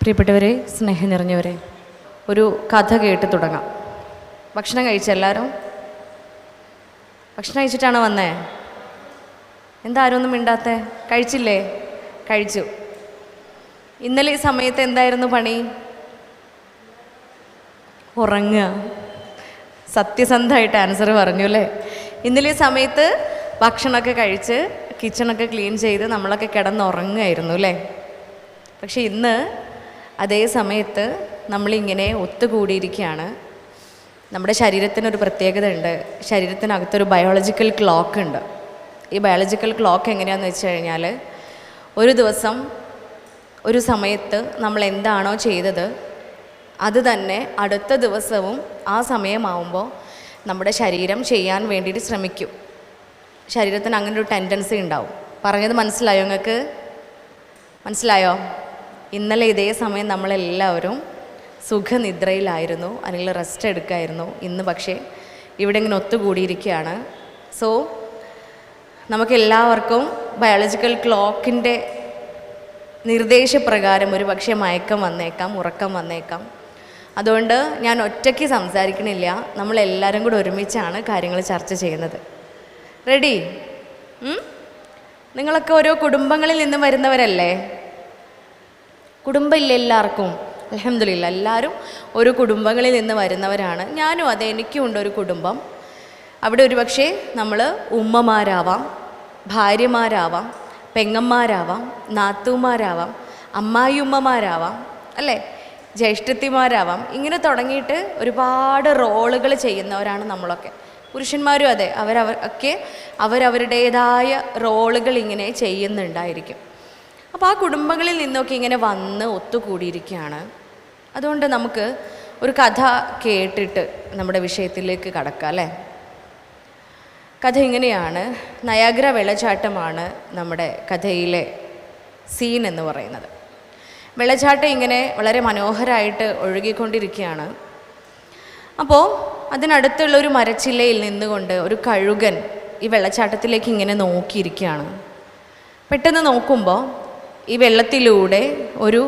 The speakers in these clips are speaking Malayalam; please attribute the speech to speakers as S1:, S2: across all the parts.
S1: പ്രിയപ്പെട്ടവരെ, സ്നേഹം നിറഞ്ഞവരെ, ഒരു കഥ കേട്ട് തുടങ്ങാം. ഭക്ഷണം കഴിച്ചെല്ലാവരും? ഭക്ഷണം കഴിച്ചിട്ടാണോ വന്നേ? എന്താ ആരും ഒന്നും മിണ്ടാത്തേ? കഴിച്ചില്ലേ? കഴിച്ചു. ഇന്നലെ ഈ സമയത്ത് എന്തായിരുന്നു പണി? ഉറങ്ങുക. സത്യസന്ധമായിട്ട് ആൻസർ പറഞ്ഞു അല്ലേ? ഇന്നലെ ഈ സമയത്ത് ഭക്ഷണമൊക്കെ കഴിച്ച് കിച്ചണൊക്കെ ക്ലീൻ ചെയ്ത് നമ്മളൊക്കെ കിടന്നുറങ്ങുമായിരുന്നു അല്ലേ? പക്ഷെ ഇന്ന് അതേ സമയത്ത് നമ്മളിങ്ങനെ ഒത്തുകൂടിയിരിക്കുകയാണ്. നമ്മുടെ ശരീരത്തിനൊരു പ്രത്യേകത ഉണ്ട്. ശരീരത്തിനകത്തൊരു ബയോളജിക്കൽ ക്ലോക്ക് ഉണ്ട്. ഈ ബയോളജിക്കൽ ക്ലോക്ക് എങ്ങനെയാണെന്ന് വെച്ച് കഴിഞ്ഞാൽ, ഒരു ദിവസം ഒരു സമയത്ത് നമ്മൾ എന്താണോ ചെയ്തത് അത് തന്നെ അടുത്ത ദിവസവും ആ സമയമാവുമ്പോൾ നമ്മുടെ ശരീരം ചെയ്യാൻ വേണ്ടിയിട്ട് ശ്രമിക്കും. ശരീരത്തിന് അങ്ങനെ ഒരു ടെൻഡൻസി ഉണ്ടാവും. പറഞ്ഞത് മനസ്സിലായോ നിങ്ങൾക്ക്? മനസ്സിലായോ? ഇന്നലെ ഇതേ സമയം നമ്മളെല്ലാവരും സുഖനിദ്രയിലായിരുന്നു, അല്ലെങ്കിൽ റെസ്റ്റ് എടുക്കായിരുന്നു. ഇന്ന് പക്ഷേ ഇവിടെ ഇങ്ങനെ ഒത്തുകൂടിയിരിക്കുകയാണ്. സോ നമുക്കെല്ലാവർക്കും ബയോളജിക്കൽ ക്ലോക്കിൻ്റെ നിർദ്ദേശപ്രകാരം ഒരു പക്ഷേ മയക്കം വന്നേക്കാം, ഉറക്കം വന്നേക്കാം. അതുകൊണ്ട് ഞാൻ ഒറ്റയ്ക്ക് സംസാരിക്കണില്ല, നമ്മളെല്ലാവരും കൂടെ ഒരുമിച്ചാണ് കാര്യങ്ങൾ ചർച്ച ചെയ്യുന്നത്. റെഡി? നിങ്ങളൊക്കെ ഓരോ കുടുംബങ്ങളിൽ നിന്ന് വരുന്നവരല്ലേ? കുടുംബമില്ല എല്ലാവർക്കും? അൽഹംദുലില്ലാ, എല്ലാവരും ഒരു കുടുംബങ്ങളിൽ നിന്ന് വരുന്നവരാണ്. ഞാനും അതെ, എനിക്കും ഉണ്ട് ഒരു കുടുംബം. അവിടെ ഒരു പക്ഷേ നമ്മൾ ഉമ്മമാരാവാം, ഭാര്യമാരാവാം, പെങ്ങന്മാരാവാം, നാത്തൂമാരാവാം, അമ്മായിയുമ്മമാരാവാം, അല്ലേ, ജ്യേഷ്ഠത്തിമാരാവാം. ഇങ്ങനെ തുടങ്ങിയിട്ട് ഒരുപാട് റോളുകൾ ചെയ്യുന്നവരാണ് നമ്മളൊക്കെ. പുരുഷന്മാരും അതെ, ഒക്കെ അവരവരുടേതായ റോളുകൾ ഇങ്ങനെ ചെയ്യുന്നുണ്ടായിരിക്കും. അപ്പോൾ ആ കുടുംബങ്ങളിൽ നിന്നൊക്കെ ഇങ്ങനെ വന്ന് ഒത്തുകൂടിയിരിക്കുകയാണ്. അതുകൊണ്ട് നമുക്ക് ഒരു കഥ കേട്ടിട്ട് നമ്മുടെ വിഷയത്തിലേക്ക് കടക്കാം അല്ലേ? കഥ ഇങ്ങനെയാണ്. നയാഗ്ര വെള്ളച്ചാട്ടമാണ് നമ്മുടെ കഥയിലെ സീൻ എന്ന് പറയുന്നത്. വെള്ളച്ചാട്ടം ഇങ്ങനെ വളരെ മനോഹരമായിട്ട് ഒഴുകിക്കൊണ്ടിരിക്കുകയാണ്. അപ്പോൾ അതിനടുത്തുള്ള ഒരു മരച്ചില്ലയിൽ നിന്നുകൊണ്ട് ഒരു കഴുകൻ ഈ വെള്ളച്ചാട്ടത്തിലേക്ക് ഇങ്ങനെ നോക്കിയിരിക്കുകയാണ്. പെട്ടെന്ന് നോക്കുമ്പോൾ ഈ വെള്ളത്തിലൂടെ ഒരു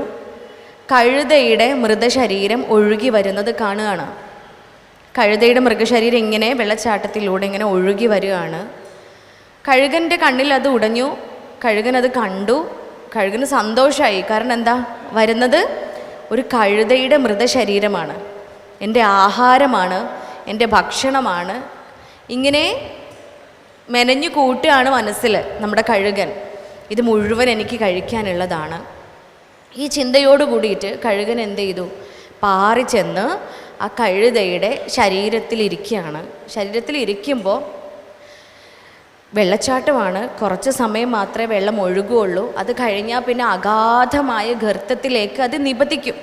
S1: കഴുതയുടെ മൃതശരീരം ഒഴുകി വരുന്നത് കാണുകയാണ്. കഴുതയുടെ മൃഗശരീരം ഇങ്ങനെ വെള്ളച്ചാട്ടത്തിലൂടെ ഇങ്ങനെ ഒഴുകി വരികയാണ്. കഴുകൻ്റെ കണ്ണിൽ അത് ഉടഞ്ഞു. കഴുകൻ അത് കണ്ടു. കഴുകന് സന്തോഷമായി. കാരണം എന്താ? വരുന്നത് ഒരു കഴുതയുടെ മൃതശരീരമാണ്, എൻ്റെ ആഹാരമാണ്, എൻ്റെ ഭക്ഷണമാണ്. ഇങ്ങനെ മെനഞ്ഞു കൂട്ടുകയാണ് മനസ്സിൽ നമ്മുടെ കഴുകൻ. ഇത് മുഴുവൻ എനിക്ക് കഴിക്കാനുള്ളതാണ്. ഈ ചിന്തയോട് കൂടിയിട്ട് കഴുകൻ എന്ത് ചെയ്തു? പാറി ചെന്ന് ആ കഴുതയുടെ ശരീരത്തിലിരിക്കുകയാണ്. ശരീരത്തിലിരിക്കുമ്പോൾ വെള്ളച്ചാട്ടമാണ്, കുറച്ച് സമയം മാത്രമേ വെള്ളം ഒഴുകുകയുള്ളൂ. അത് കഴിഞ്ഞാൽ പിന്നെ അഗാധമായ ഗർത്തത്തിലേക്ക് അത് നിബന്ധിക്കും,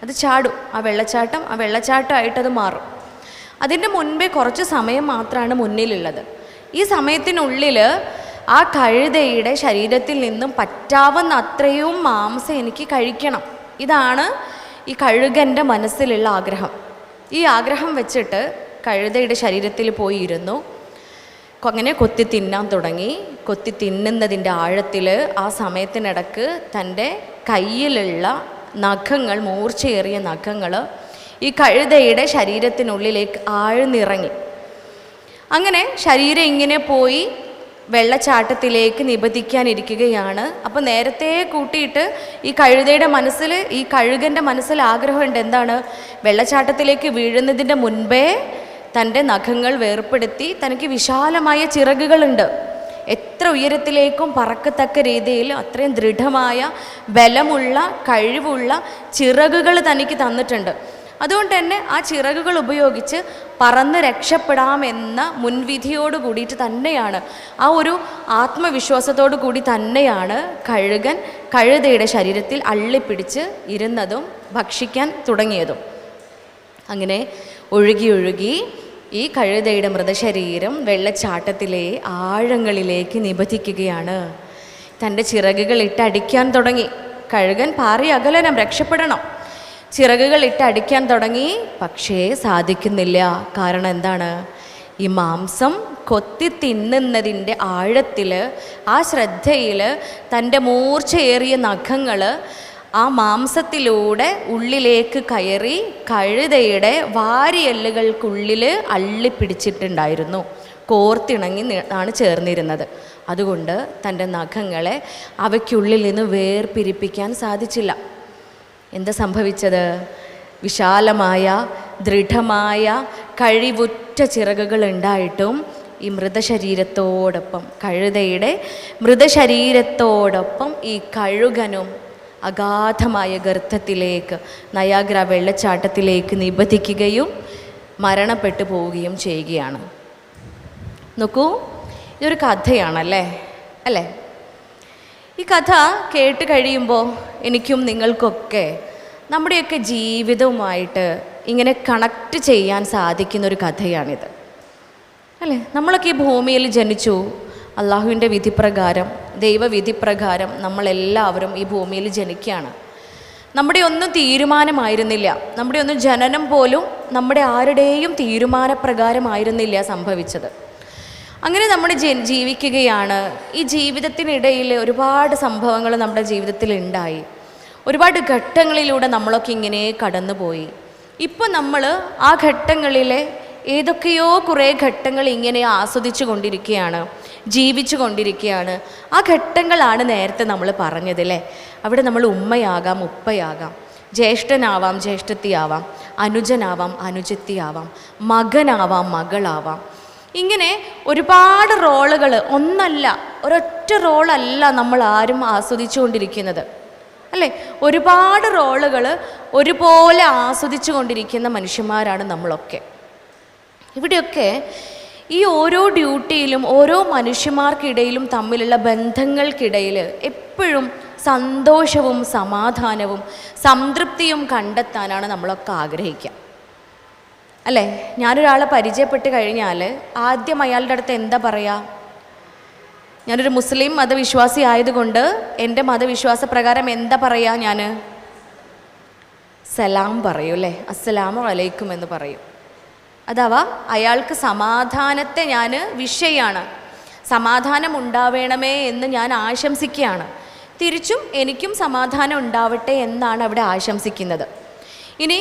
S1: അത് ചാടും. ആ വെള്ളച്ചാട്ടമായിട്ടത് മാറും. അതിൻ്റെ മുൻപേ കുറച്ച് സമയം മാത്രമാണ് മുന്നിലുള്ളത്. ഈ സമയത്തിനുള്ളിൽ ആ കഴുതയുടെ ശരീരത്തിൽ നിന്നും പറ്റാവുന്ന അത്രയും മാംസം എനിക്ക് കഴിക്കണം. ഇതാണ് ഈ കഴുകൻ്റെ മനസ്സിലുള്ള ആഗ്രഹം. ഈ ആഗ്രഹം വെച്ചിട്ട് കഴുതയുടെ ശരീരത്തിൽ പോയി ഇരുന്നു. അങ്ങനെ കൊത്തി തിന്നാൻ തുടങ്ങി. കൊത്തി തിന്നുന്നതിൻ്റെ ആഴത്തിൽ ആ സമയത്തിനിടക്ക് തൻ്റെ കയ്യിലുള്ള നഖങ്ങൾ, മൂർച്ചയേറിയ നഖങ്ങൾ ഈ കഴുതയുടെ ശരീരത്തിനുള്ളിലേക്ക് ആഴ്ന്നിറങ്ങി. അങ്ങനെ ശരീരം ഇങ്ങനെ പോയി വെള്ളച്ചാട്ടത്തിലേക്ക് നിബന്ധിക്കാനിരിക്കുകയാണ്. അപ്പോൾ നേരത്തെ കൂട്ടിയിട്ട് ഈ കഴുതയുടെ മനസ്സിൽ, ഈ കഴുകൻ്റെ മനസ്സിൽ ആഗ്രഹമുണ്ട്. എന്താണ്? വെള്ളച്ചാട്ടത്തിലേക്ക് വീഴുന്നതിൻ്റെ മുൻപേ തൻ്റെ നഖങ്ങൾ വേർപ്പെടുത്തി തനിക്ക് വിശാലമായ ചിറകുകളുണ്ട്. എത്ര ഉയരത്തിലേക്കും പറക്കത്തക്ക രീതിയിൽ അത്രയും ദൃഢമായ, ബലമുള്ള, കഴിവുള്ള ചിറകുകൾ തനിക്ക് തന്നിട്ടുണ്ട്. അതുകൊണ്ട് തന്നെ ആ ചിറകുകൾ ഉപയോഗിച്ച് പറന്ന് രക്ഷപ്പെടാമെന്ന മുൻവിധിയോട് കൂടിയിട്ട് തന്നെയാണ്, ആ ഒരു ആത്മവിശ്വാസത്തോടു കൂടി തന്നെയാണ് കഴുകൻ കഴുതയുടെ ശരീരത്തിൽ അള്ളിപ്പിടിച്ച് ഇരുന്നതും ഭക്ഷിക്കാൻ തുടങ്ങിയതും. അങ്ങനെ ഒഴുകി ഒഴുകി ഈ കഴുതയുടെ മൃതശരീരം വെള്ളച്ചാട്ടത്തിലെ ആഴങ്ങളിലേക്ക് നിബന്ധിക്കുകയാണ്. തൻ്റെ ചിറകുകൾ ഇട്ടടിക്കാൻ തുടങ്ങി. കഴുകൻ പാറി അകലനം, രക്ഷപ്പെടണം. ചിറകുകൾ ഇട്ടടിക്കാൻ തുടങ്ങി. പക്ഷേ സാധിക്കുന്നില്ല. കാരണം എന്താണ്? ഈ മാംസം കൊത്തി തിന്നുന്നതിൻ്റെ ആഴത്തിൽ, ആ ശ്രദ്ധയിൽ തൻ്റെ മൂർച്ചയേറിയ നഖങ്ങൾ ആ മാംസത്തിലൂടെ ഉള്ളിലേക്ക് കയറി കഴുതയുടെ വാരിയെല്ലുകൾക്കുള്ളിൽ അള്ളിപ്പിടിച്ചിട്ടുണ്ടായിരുന്നു. കോർത്തിണങ്ങി ആണ് ചേർന്നിരുന്നത്. അതുകൊണ്ട് തൻ്റെ നഖങ്ങളെ അവയ്ക്കുള്ളിൽ നിന്ന് വേർപിരിപ്പിക്കാൻ സാധിച്ചില്ല. എന്താ സംഭവിച്ചത്? വിശാലമായ ദൃഢമായ കഴിവുറ്റ ചിറകുകൾ ഉണ്ടായിട്ടും ഈ മൃതശരീരത്തോടൊപ്പം, കഴുതയുടെ മൃതശരീരത്തോടൊപ്പം ഈ കഴുകനും അഗാധമായ ഗർത്തത്തിലേക്ക്, നയാഗ്ര വെള്ളച്ചാട്ടത്തിലേക്ക് നിബന്ധിക്കുകയും മരണപ്പെട്ടു പോവുകയും ചെയ്യുകയാണ്. നോക്കൂ, ഇതൊരു കഥയാണല്ലേ, അല്ലേ? ഈ കഥ കേട്ട് കഴിയുമ്പോൾ എനിക്കും നിങ്ങൾക്കൊക്കെ നമ്മുടെയൊക്കെ ജീവിതവുമായിട്ട് ഇങ്ങനെ കണക്റ്റ് ചെയ്യാൻ സാധിക്കുന്നൊരു കഥയാണിത്, അല്ലേ? നമ്മളൊക്കെ ഈ ഭൂമിയിൽ ജനിച്ചു. അള്ളാഹുവിൻ്റെ വിധിപ്രകാരം, ദൈവവിധിപ്രകാരം നമ്മളെല്ലാവരും ഈ ഭൂമിയിൽ ജനിക്കുകയാണ്. നമ്മുടെ ഒന്നും തീരുമാനമായിരുന്നില്ല, നമ്മുടെ ഒന്നും ജനനം പോലും നമ്മുടെ ആരുടെയും തീരുമാനപ്രകാരമായിരുന്നില്ല സംഭവിച്ചത്. അങ്ങനെ നമ്മൾ ജീവിക്കുകയാണ്. ഈ ജീവിതത്തിനിടയിൽ ഒരുപാട് സംഭവങ്ങൾ നമ്മുടെ ജീവിതത്തിൽ ഉണ്ടായി. ഒരുപാട് ഘട്ടങ്ങളിലൂടെ നമ്മളൊക്കെ ഇങ്ങനെ കടന്നുപോയി. ഇപ്പോൾ നമ്മൾ ആ ഘട്ടങ്ങളിലെ ഏതൊക്കെയോ കുറേ ഘട്ടങ്ങൾ ഇങ്ങനെ ആസ്വദിച്ചു കൊണ്ടിരിക്കുകയാണ്, ജീവിച്ചു കൊണ്ടിരിക്കുകയാണ്. ആ ഘട്ടങ്ങളാണ് നേരത്തെ നമ്മൾ പറഞ്ഞതല്ലേ. അവിടെ നമ്മൾ ഉമ്മയാകാം, ഉപ്പയാകാം, ജ്യേഷ്ഠനാവാം, ജ്യേഷ്ഠത്തിയാവാം, അനുജനാവാം, അനുജത്തിയാവാം, മകനാവാം, മകളാവാം. ഇങ്ങനെ ഒരുപാട് റോളുകൾ, ഒന്നല്ല ഒരൊറ്റ റോളല്ല നമ്മൾ ആരും ആസ്വദിച്ചു കൊണ്ടിരിക്കുന്നത്, അല്ലേ? ഒരുപാട് റോളുകൾ ഒരുപോലെ ആസ്വദിച്ചു കൊണ്ടിരിക്കുന്ന മനുഷ്യന്മാരാണ് നമ്മളൊക്കെ. ഇവിടെയൊക്കെ ഈ ഓരോ ഡ്യൂട്ടിയിലും ഓരോ മനുഷ്യന്മാർക്കിടയിലും തമ്മിലുള്ള ബന്ധങ്ങൾക്കിടയിൽ എപ്പോഴും സന്തോഷവും സമാധാനവും സംതൃപ്തിയും കണ്ടെത്താനാണ് നമ്മളൊക്കെ ആഗ്രഹിക്കുക, അല്ലേ? ഞാനൊരാളെ പരിചയപ്പെട്ട് കഴിഞ്ഞാൽ ആദ്യം അയാളുടെ അടുത്ത് എന്താ പറയുക? ഞാനൊരു മുസ്ലിം മതവിശ്വാസി ആയതുകൊണ്ട് എൻ്റെ മതവിശ്വാസ പ്രകാരം എന്താ പറയുക? ഞാൻ സലാം പറയൂ, അല്ലേ? അസ്സലാമു അലൈക്കും എന്ന് പറയും. അഥവാ അയാൾക്ക് സമാധാനത്തെ ഞാൻ വിഷയാണ്, സമാധാനം ഉണ്ടാവേണമേ എന്ന് ഞാൻ ആശംസിക്കുകയാണ്. തിരിച്ചും എനിക്കും സമാധാനം ഉണ്ടാവട്ടെ എന്നാണ് അവിടെ ആശംസിക്കുന്നത്. ഇനി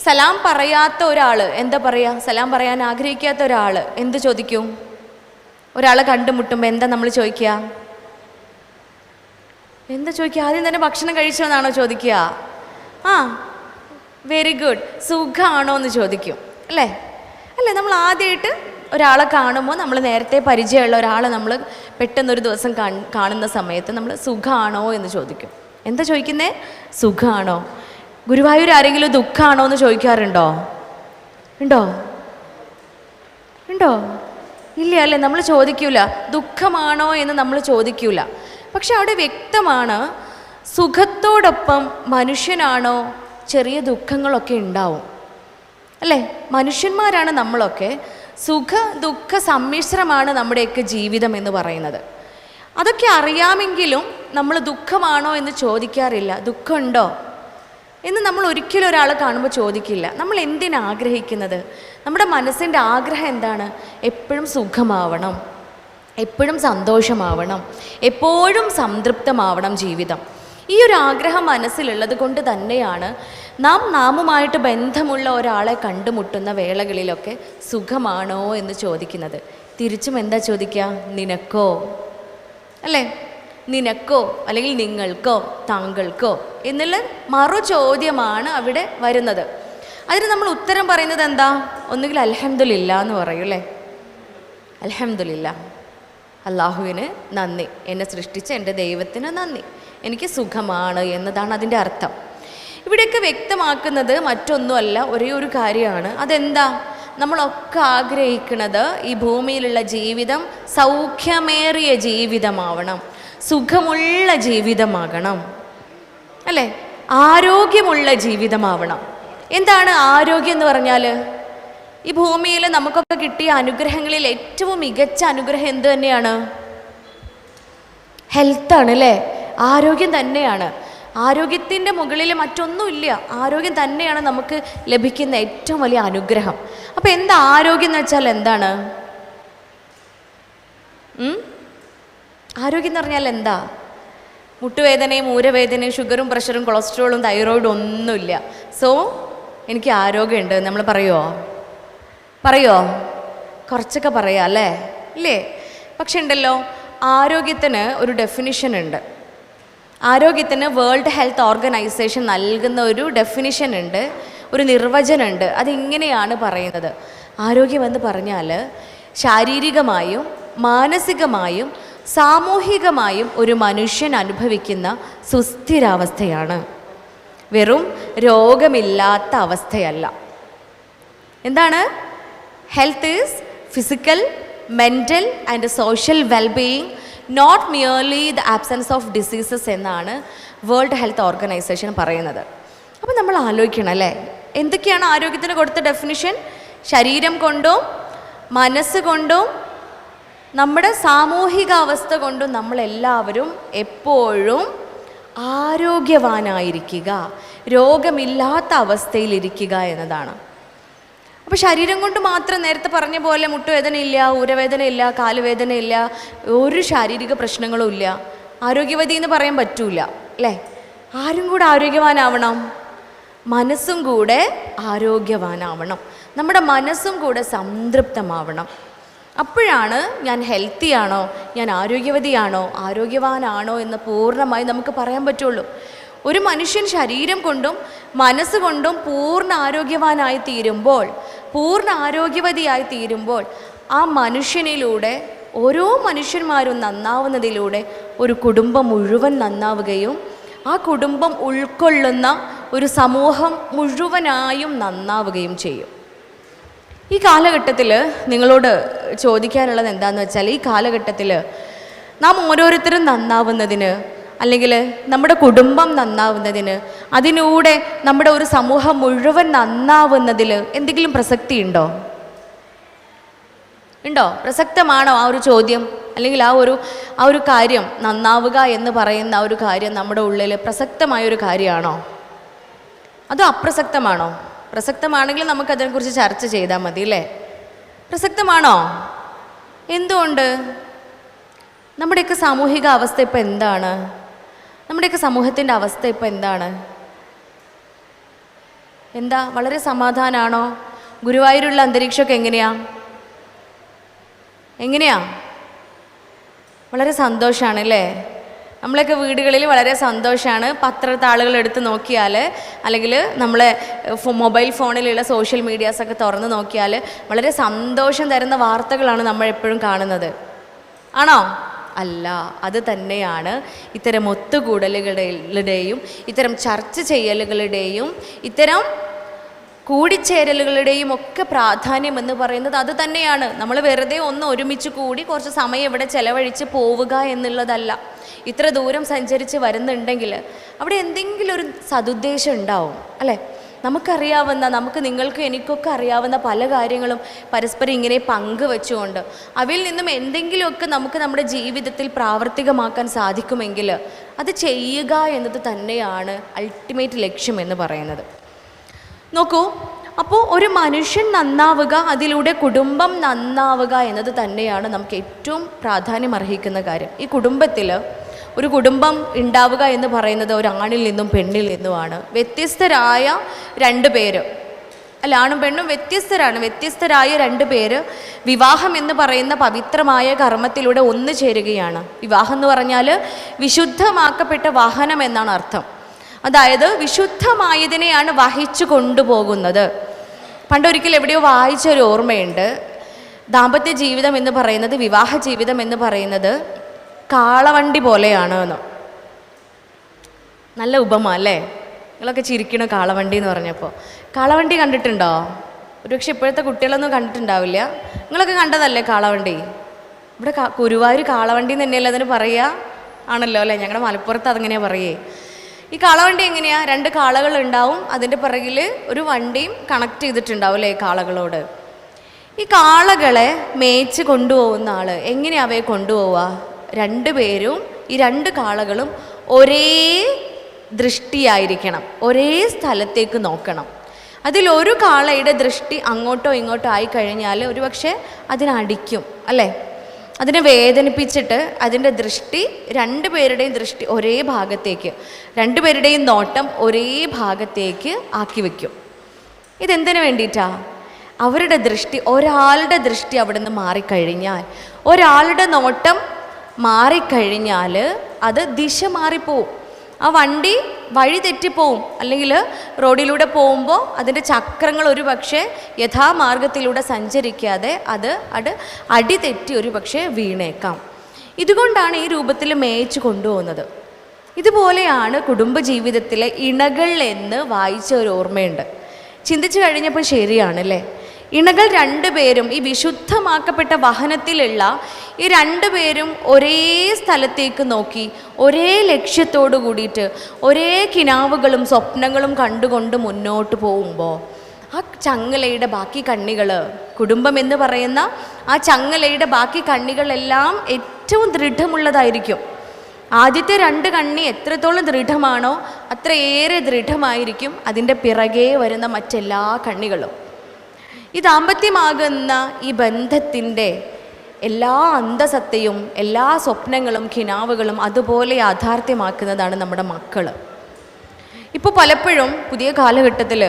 S1: സലാം പറയാത്ത ഒരാൾ എന്താ പറയുക? സലാം പറയാൻ ആഗ്രഹിക്കാത്ത ഒരാൾ എന്ത് ചോദിക്കും? ഒരാളെ കണ്ടുമുട്ടുമ്പോൾ എന്താ നമ്മൾ ചോദിക്കുക? എന്താ ചോദിക്കുക? ആദ്യം തന്നെ ഭക്ഷണം കഴിച്ചോ എന്നാണോ ചോദിക്കുക? ആ, വെരി ഗുഡ്, സുഖമാണോ എന്ന് ചോദിക്കും, അല്ലേ? അല്ലേ? നമ്മൾ ആദ്യമായിട്ട് ഒരാളെ കാണുമ്പോൾ, നമ്മൾ നേരത്തെ പരിചയമുള്ള ഒരാളെ നമ്മൾ പെട്ടെന്നൊരു ദിവസം കാണുന്ന സമയത്ത് നമ്മൾ സുഖമാണോ എന്ന് ചോദിക്കും. എന്താ ചോദിക്കുന്നേ? സുഖമാണോ? ഗുരുവായൂർ ആരെങ്കിലും ദുഃഖമാണോ എന്ന് ചോദിക്കാറുണ്ടോ? ഉണ്ടോ? ഉണ്ടോ? ഇല്ല, അല്ലേ? നമ്മൾ ചോദിക്കൂല. ദുഃഖമാണോ എന്ന് നമ്മൾ ചോദിക്കൂല. പക്ഷെ അവിടെ വ്യക്തമാണ്, സുഖത്തോടൊപ്പം മനുഷ്യനാണോ ചെറിയ ദുഃഖങ്ങളൊക്കെ ഉണ്ടാവും, അല്ലേ? മനുഷ്യന്മാരാണ് നമ്മളൊക്കെ. സുഖ ദുഃഖ സമ്മിശ്രമാണ് നമ്മുടെയൊക്കെ ജീവിതം എന്ന് പറയുന്നത്. അതൊക്കെ അറിയാമെങ്കിലും നമ്മൾ ദുഃഖമാണോ എന്ന് ചോദിക്കാറില്ല. ദുഃഖമുണ്ടോ എന്ന് നമ്മൾ ഒരിക്കലും ഒരാളെ കാണുമ്പോൾ ചോദിക്കില്ല. നമ്മൾ എന്തിനാഗ്രഹിക്കുന്നത്? നമ്മുടെ മനസ്സിൻ്റെ ആഗ്രഹം എന്താണ്? എപ്പോഴും സുഖമാവണം, എപ്പോഴും സന്തോഷമാവണം, എപ്പോഴും സംതൃപ്തമാവണം ജീവിതം. ഈ ഒരു ആഗ്രഹം മനസ്സിലുള്ളത് കൊണ്ട് തന്നെയാണ് നാമുമായിട്ട് ബന്ധമുള്ള ഒരാളെ കണ്ടുമുട്ടുന്ന വേളകളിലൊക്കെ സുഖമാണോ എന്ന് ചോദിക്കുന്നത്. തിരിച്ചും എന്താ ചോദിക്കുക? നിനക്കോ, അല്ലേ? നിനക്കോ, അല്ലെങ്കിൽ നിങ്ങൾക്കോ, താങ്കൾക്കോ എന്നുള്ള മറു ചോദ്യമാണ് അവിടെ വരുന്നത്. അതിന് നമ്മൾ ഉത്തരം പറയുന്നത് എന്താ? ഒന്നുകിൽ അൽഹംദുലില്ലാ എന്ന് പറയും, അല്ലേ? അൽഹംദുലില്ലാ, അള്ളാഹുവിന് നന്ദി, എന്നെ സൃഷ്ടിച്ച എൻ്റെ ദൈവത്തിന് നന്ദി, എനിക്ക് സുഖമാണ് എന്നതാണ് അതിൻ്റെ അർത്ഥം. ഇവിടെയൊക്കെ വ്യക്തമാക്കുന്നത് മറ്റൊന്നുമല്ല, ഒരേ ഒരു കാര്യമാണ്. അതെന്താ? നമ്മളൊക്കെ ആഗ്രഹിക്കുന്നത് ഈ ഭൂമിയിലുള്ള ജീവിതം സൗഖ്യമേറിയ ജീവിതമാവണം, സുഖമുള്ള ജീവിതമാകണം, അല്ലേ? ആരോഗ്യമുള്ള ജീവിതമാവണം. എന്താണ് ആരോഗ്യം എന്ന് പറഞ്ഞാൽ? ഈ ഭൂമിയിൽ നമുക്കൊക്കെ കിട്ടിയ അനുഗ്രഹങ്ങളിൽ ഏറ്റവും മികച്ച അനുഗ്രഹം എന്ത് തന്നെയാണ്? ഹെൽത്താണ്, അല്ലേ? ആരോഗ്യം തന്നെയാണ്. ആരോഗ്യത്തിൻ്റെ മുകളിൽ മറ്റൊന്നുമില്ല. ആരോഗ്യം തന്നെയാണ് നമുക്ക് ലഭിക്കുന്ന ഏറ്റവും വലിയ അനുഗ്രഹം. അപ്പോൾ എന്താ ആരോഗ്യം എന്ന് വെച്ചാൽ എന്താണ്? ആരോഗ്യം എന്ന് പറഞ്ഞാൽ എന്താ? മുട്ടുവേദനയും ഊരവേദനയും ഷുഗറും പ്രഷറും കൊളസ്ട്രോളും തൈറോയിഡും ഒന്നുമില്ല. സോ എനിക്ക് ആരോഗ്യമുണ്ട് നമ്മൾ പറയുമോ? കുറച്ചൊക്കെ പറയാം അല്ലേ? ഇല്ലേ? പക്ഷെ ഉണ്ടല്ലോ, ആരോഗ്യത്തിന് ഒരു ഡെഫിനിഷൻ ഉണ്ട്. ആരോഗ്യത്തിന് വേൾഡ് ഹെൽത്ത് ഓർഗനൈസേഷൻ നൽകുന്ന ഒരു ഡെഫിനിഷൻ ഉണ്ട്, ഒരു നിർവചനമുണ്ട്. അതിങ്ങനെയാണ് പറയുന്നത്: ആരോഗ്യമെന്ന് പറഞ്ഞാൽ ശാരീരികമായും മാനസികമായും സാമൂഹികമായും ഒരു മനുഷ്യൻ അനുഭവിക്കുന്ന സുസ്ഥിരാവസ്ഥയാണ്, വെറും രോഗമില്ലാത്ത അവസ്ഥയല്ല. എന്താണ്? Health is physical, mental and social wellbeing, not merely the absence of diseases എന്നാണ് വേൾഡ് ഹെൽത്ത് ഓർഗനൈസേഷൻ പറയുന്നത്. അപ്പോൾ നമ്മൾ ആലോചിക്കണം അല്ലേ, എന്തൊക്കെയാണ് ആരോഗ്യത്തിന് കൊടുത്ത ഡെഫിനിഷൻ? ശരീരം കൊണ്ടും മനസ്സുകൊണ്ടും നമ്മുടെ സാമൂഹിക അവസ്ഥ കൊണ്ടും നമ്മളെല്ലാവരും എപ്പോഴും ആരോഗ്യവാനായിരിക്കുക, രോഗമില്ലാത്ത അവസ്ഥയിലിരിക്കുക എന്നതാണ്. അപ്പോൾ ശരീരം കൊണ്ട് മാത്രം നേരത്തെ പറഞ്ഞ പോലെ മുട്ടുവേദനയില്ല, ഊരവേദനയില്ല, കാലുവേദനയില്ല, ഒരു ശാരീരിക പ്രശ്നങ്ങളും ഇല്ല, ആരോഗ്യവതി എന്ന് പറയാൻ പറ്റൂല അല്ലേ? ആരും കൂടെ ആരോഗ്യവാനാവണം, മനസ്സും കൂടെ ആരോഗ്യവാനാവണം, നമ്മുടെ മനസ്സും കൂടെ സംതൃപ്തമാവണം. അപ്പോഴാണ് ഞാൻ ഹെൽത്തി ആണോ, ഞാൻ ആരോഗ്യവതിയാണോ, ആരോഗ്യവാനാണോ എന്ന് പൂർണ്ണമായി നമുക്ക് പറയാൻ പറ്റുള്ളൂ. ഒരു മനുഷ്യൻ ശരീരം കൊണ്ടും മനസ്സുകൊണ്ടും പൂർണ്ണ ആരോഗ്യവാനായി തീരുമ്പോൾ, പൂർണ്ണ ആരോഗ്യവതിയായി തീരുമ്പോൾ, ആ മനുഷ്യനിലൂടെ ഓരോ മനുഷ്യന്മാരും നന്നാവുന്നതിലൂടെ ഒരു കുടുംബം മുഴുവൻ നന്നാവുകയും ആ കുടുംബം ഉൾക്കൊള്ളുന്ന ഒരു സമൂഹം മുഴുവനായും നന്നാവുകയും ചെയ്യും. ഈ കാലഘട്ടത്തിൽ നിങ്ങളോട് ചോദിക്കാനുള്ളത് എന്താണെന്ന് വെച്ചാൽ, ഈ കാലഘട്ടത്തിൽ നാം ഓരോരുത്തരും നന്നാവുന്നതിന്, അല്ലെങ്കിൽ നമ്മുടെ കുടുംബം നന്നാവുന്നതിന്, അതിലൂടെ നമ്മുടെ ഒരു സമൂഹം മുഴുവൻ നന്നാവുന്നതിൽ എന്തെങ്കിലും പ്രസക്തി ഉണ്ടോ? പ്രസക്തമാണോ ആ ഒരു ചോദ്യം? അല്ലെങ്കിൽ ആ ഒരു കാര്യം, നന്നാവുക എന്ന് പറയുന്ന ആ ഒരു കാര്യം നമ്മുടെ ഉള്ളിൽ പ്രസക്തമായൊരു കാര്യമാണോ? അതോ അപ്രസക്തമാണോ? പ്രസക്തമാണെങ്കിൽ നമുക്കതിനെക്കുറിച്ച് ചർച്ച ചെയ്താൽ മതി അല്ലേ? പ്രസക്തമാണോ? എന്തുകൊണ്ട്? നമ്മുടെയൊക്കെ സാമൂഹിക അവസ്ഥ ഇപ്പം എന്താണ്? നമ്മുടെയൊക്കെ സമൂഹത്തിൻ്റെ അവസ്ഥ ഇപ്പം എന്താണ്? വളരെ സമാധാനമാണോ? ഗുരുവായൂരുള്ള അന്തരീക്ഷമൊക്കെ എങ്ങനെയാ? വളരെ സന്തോഷമാണ് അല്ലേ? നമ്മളൊക്കെ വീടുകളിൽ വളരെ സന്തോഷമാണ്. പത്രത്താളുകൾ എടുത്ത് നോക്കിയാൽ, അല്ലെങ്കിൽ നമ്മളെ മൊബൈൽ ഫോണിലുള്ള സോഷ്യൽ മീഡിയാസൊക്കെ തുറന്ന് നോക്കിയാൽ വളരെ സന്തോഷം തരുന്ന വാർത്തകളാണ് നമ്മൾ എപ്പോഴും കാണുന്നത്. ആണോ? അല്ല. അത് തന്നെയാണ് ഇത്തരം ഒത്തുകൂടലുകളുടെയും ഇത്തരം ചർച്ച ചെയ്യലുകളുടെയും ഇത്തരം കൂടിച്ചേരലുകളുടെയും ഒക്കെ പ്രാധാന്യം എന്ന് പറയുന്നത് അത് തന്നെയാണ്. നമ്മൾ വെറുതെ ഒന്ന് ഒരുമിച്ച് കൂടി കുറച്ച് സമയം ഇവിടെ ചെലവഴിച്ച് പോവുക എന്നുള്ളതല്ല. ഇത്ര ദൂരം സഞ്ചരിച്ച് വരുന്നുണ്ടെങ്കിൽ അവിടെ എന്തെങ്കിലും ഒരു സതുദ്ദേശം ഉണ്ടാവും അല്ലേ? നമുക്കറിയാവുന്ന, നിങ്ങൾക്ക് എനിക്കൊക്കെ അറിയാവുന്ന പല കാര്യങ്ങളും പരസ്പരം ഇങ്ങനെ പങ്കുവെച്ചുകൊണ്ട് അവയിൽ നിന്നും എന്തെങ്കിലുമൊക്കെ നമുക്ക് നമ്മുടെ ജീവിതത്തിൽ പ്രാവർത്തികമാക്കാൻ സാധിക്കുമെങ്കിൽ അത് ചെയ്യുക എന്നത് തന്നെയാണ് അൾട്ടിമേറ്റ് ലക്ഷ്യം എന്ന് പറയുന്നത്. നോക്കൂ, അപ്പോൾ ഒരു മനുഷ്യൻ നന്നാവുക, അതിലൂടെ കുടുംബം നന്നാവുക എന്നത് തന്നെയാണ് നമുക്ക് ഏറ്റവും പ്രാധാന്യം അർഹിക്കുന്ന കാര്യം. ഈ കുടുംബത്തിൽ ഒരു കുടുംബം ഉണ്ടാവുക എന്ന് പറയുന്നത് ഒരാണിൽ നിന്നും പെണ്ണിൽ നിന്നുമാണ്. വ്യത്യസ്തരായ രണ്ട് പേര്, അല്ല, ആണും പെണ്ണും വ്യത്യസ്തരായ രണ്ട് പേര് വിവാഹം എന്ന് പറയുന്ന പവിത്രമായ കർമ്മത്തിലൂടെ ഒന്നു ചേരുകയാണ്. വിവാഹം എന്ന് പറഞ്ഞാൽ വിശുദ്ധമാക്കപ്പെട്ട വാഹനം എന്നാണ് അർത്ഥം. അതായത് വിശുദ്ധമായതിനെയാണ് വഹിച്ചു കൊണ്ടുപോകുന്നത്. പണ്ടൊരിക്കൽ എവിടെയോ വായിച്ചൊരു ഓർമ്മയുണ്ട്, ദാമ്പത്യ ജീവിതം എന്ന് പറയുന്നത്, വിവാഹ ജീവിതം എന്ന് പറയുന്നത് കാളവണ്ടി പോലെയാണ് എന്ന്. നല്ല ഉപമ അല്ലേ? നിങ്ങളൊക്കെ ചിരിക്കണം കാളവണ്ടി എന്ന് പറഞ്ഞപ്പോൾ. കാളവണ്ടി കണ്ടിട്ടുണ്ടോ? ഒരുപക്ഷെ ഇപ്പോഴത്തെ കുട്ടികളൊന്നും കണ്ടിട്ടുണ്ടാവില്ല. നിങ്ങളൊക്കെ കണ്ടതല്ലേ കാളവണ്ടി? ഇവിടെ ഗുരുവായൂർ കാളവണ്ടി എന്ന് തന്നെയല്ലേ അതിന് പറയുക? ആണല്ലോ അല്ലേ? ഞങ്ങളുടെ മലപ്പുറത്ത് അതങ്ങനെയാണ് പറയേ. ഈ കാളവണ്ടി എങ്ങനെയാ? രണ്ട് കാളകൾ ഉണ്ടാവും, അതിൻ്റെ പിറകിൽ ഒരു വണ്ടിയും കണക്ട് ചെയ്തിട്ടുണ്ടാവും അല്ലേ കാളകളോട്. ഈ കാളകളെ മേച്ച് കൊണ്ടുപോകുന്ന ആൾ എങ്ങനെയാണ് അവയെ കൊണ്ടുപോവുക? രണ്ടുപേരും, ഈ രണ്ട് കാളകളും ഒരേ ദൃഷ്ടിയായിരിക്കണം, ഒരേ സ്ഥലത്തേക്ക് നോക്കണം. അതിലൊരു കാളയുടെ ദൃഷ്ടി അങ്ങോട്ടോ ഇങ്ങോട്ടോ ആയിക്കഴിഞ്ഞാൽ ഒരുപക്ഷെ അതിനടിക്കും അല്ലേ? അതിനെ വേദനിപ്പിച്ചിട്ട് അതിൻ്റെ ദൃഷ്ടി രണ്ടുപേരുടെയും ദൃഷ്ടി ഒരേ ഭാഗത്തേക്ക്, രണ്ടുപേരുടെയും നോട്ടം ഒരേ ഭാഗത്തേക്ക് ആക്കി വയ്ക്കും. ഇതെന്തിനു വേണ്ടിയിട്ടാ? അവരുടെ ദൃഷ്ടി, ഒരാളുടെ ദൃഷ്ടി അവിടെ നിന്ന് മാറിക്കഴിഞ്ഞാൽ, ഒരാളുടെ നോട്ടം മാറിക്കഴിഞ്ഞാൽ അത് ദിശ മാറിപ്പോവും. ആ വണ്ടി വഴി തെറ്റിപ്പോവും. അല്ലെങ്കിൽ റോഡിലൂടെ പോകുമ്പോൾ അതിൻ്റെ ചക്രങ്ങൾ ഒരു പക്ഷേ യഥാമാർഗത്തിലൂടെ സഞ്ചരിക്കാതെ അത് അടി തെറ്റി ഒരു പക്ഷേ വീണേക്കാം. ഇതുകൊണ്ടാണ് ഈ രൂപത്തിൽ മേയിച്ച് കൊണ്ടുപോകുന്നത്. ഇതുപോലെയാണ് കുടുംബജീവിതത്തിലെ ഇണകൾ എന്ന് വായിച്ച ഒരു ഓർമ്മയുണ്ട്. ചിന്തിച്ചു കഴിഞ്ഞപ്പോൾ ശരിയാണല്ലേ. ഇണകൾ രണ്ടുപേരും, ഈ വിശുദ്ധമാക്കപ്പെട്ട വാഹനത്തിലുള്ള ഈ രണ്ടുപേരും ഒരേ സ്ഥലത്തേക്ക് നോക്കി ഒരേ ലക്ഷ്യത്തോടു കൂടിയിട്ട് ഒരേ കിനാവുകളും സ്വപ്നങ്ങളും കണ്ടുകൊണ്ട് മുന്നോട്ട് പോകുമ്പോൾ ആ ചങ്ങലയുടെ ബാക്കി കണ്ണികൾ, കുടുംബം എന്ന് പറയുന്ന ആ ചങ്ങലയുടെ ബാക്കി കണ്ണികളെല്ലാം ഏറ്റവും ദൃഢമുള്ളതായിരിക്കും. ആദ്യത്തെ രണ്ട് കണ്ണി എത്രത്തോളം ദൃഢമാണോ അത്രയേറെ ദൃഢമായിരിക്കും അതിൻ്റെ പിറകെ വരുന്ന മറ്റെല്ലാ കണ്ണികളും. ഈ ദാമ്പത്യമാകുന്ന ഈ ബന്ധത്തിൻ്റെ എല്ലാ അന്തസത്തയും എല്ലാ സ്വപ്നങ്ങളും കിനാവുകളും അതുപോലെ യാഥാർത്ഥ്യമാക്കുന്നതാണ് നമ്മുടെ മക്കൾ. ഇപ്പോൾ പലപ്പോഴും പുതിയ കാലഘട്ടത്തിൽ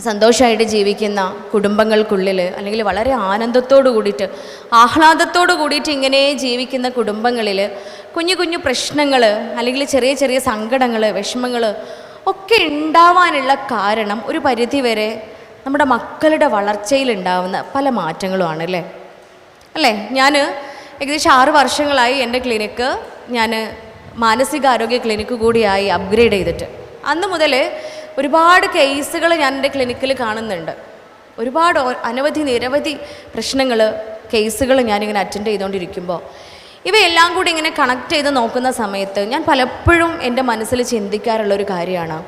S1: സന്തോഷമായിട്ട് ജീവിക്കുന്ന കുടുംബങ്ങൾക്കുള്ളിൽ, അല്ലെങ്കിൽ വളരെ ആനന്ദത്തോടു കൂടിയിട്ട് ആഹ്ലാദത്തോടു കൂടിയിട്ട് ഇങ്ങനെ ജീവിക്കുന്ന കുടുംബങ്ങളിൽ കുഞ്ഞു കുഞ്ഞു പ്രശ്നങ്ങൾ, അല്ലെങ്കിൽ ചെറിയ ചെറിയ സങ്കടങ്ങൾ, വിഷമങ്ങൾ ഒക്കെ ഉണ്ടാവാനുള്ള കാരണം ഒരു പരിധിവരെ നമ്മുടെ മക്കളുടെ വളർച്ചയിലുണ്ടാവുന്ന പല മാറ്റങ്ങളുമാണ് അല്ലേ. ഞാൻ ഏകദേശം 6 വർഷങ്ങളായി എൻ്റെ ക്ലിനിക്ക് ഞാൻ മാനസികാരോഗ്യ ക്ലിനിക്ക് കൂടിയായി അപ്ഗ്രേഡ് ചെയ്തിട്ട്. അന്ന് മുതൽ ഒരുപാട് കേസുകൾ ഞാൻ എൻ്റെ ക്ലിനിക്കിൽ കാണുന്നുണ്ട്. ഒരുപാട് നിരവധി പ്രശ്നങ്ങൾ, കേസുകൾ ഞാനിങ്ങനെ അറ്റൻഡ് ചെയ്തുകൊണ്ടിരിക്കുമ്പോൾ ഇവയെല്ലാം കൂടി ഇങ്ങനെ കണക്ട് ചെയ്ത് നോക്കുന്ന സമയത്ത് ഞാൻ പലപ്പോഴും എൻ്റെ മനസ്സിൽ ചിന്തിക്കാറുള്ളൊരു കാര്യമാണ്,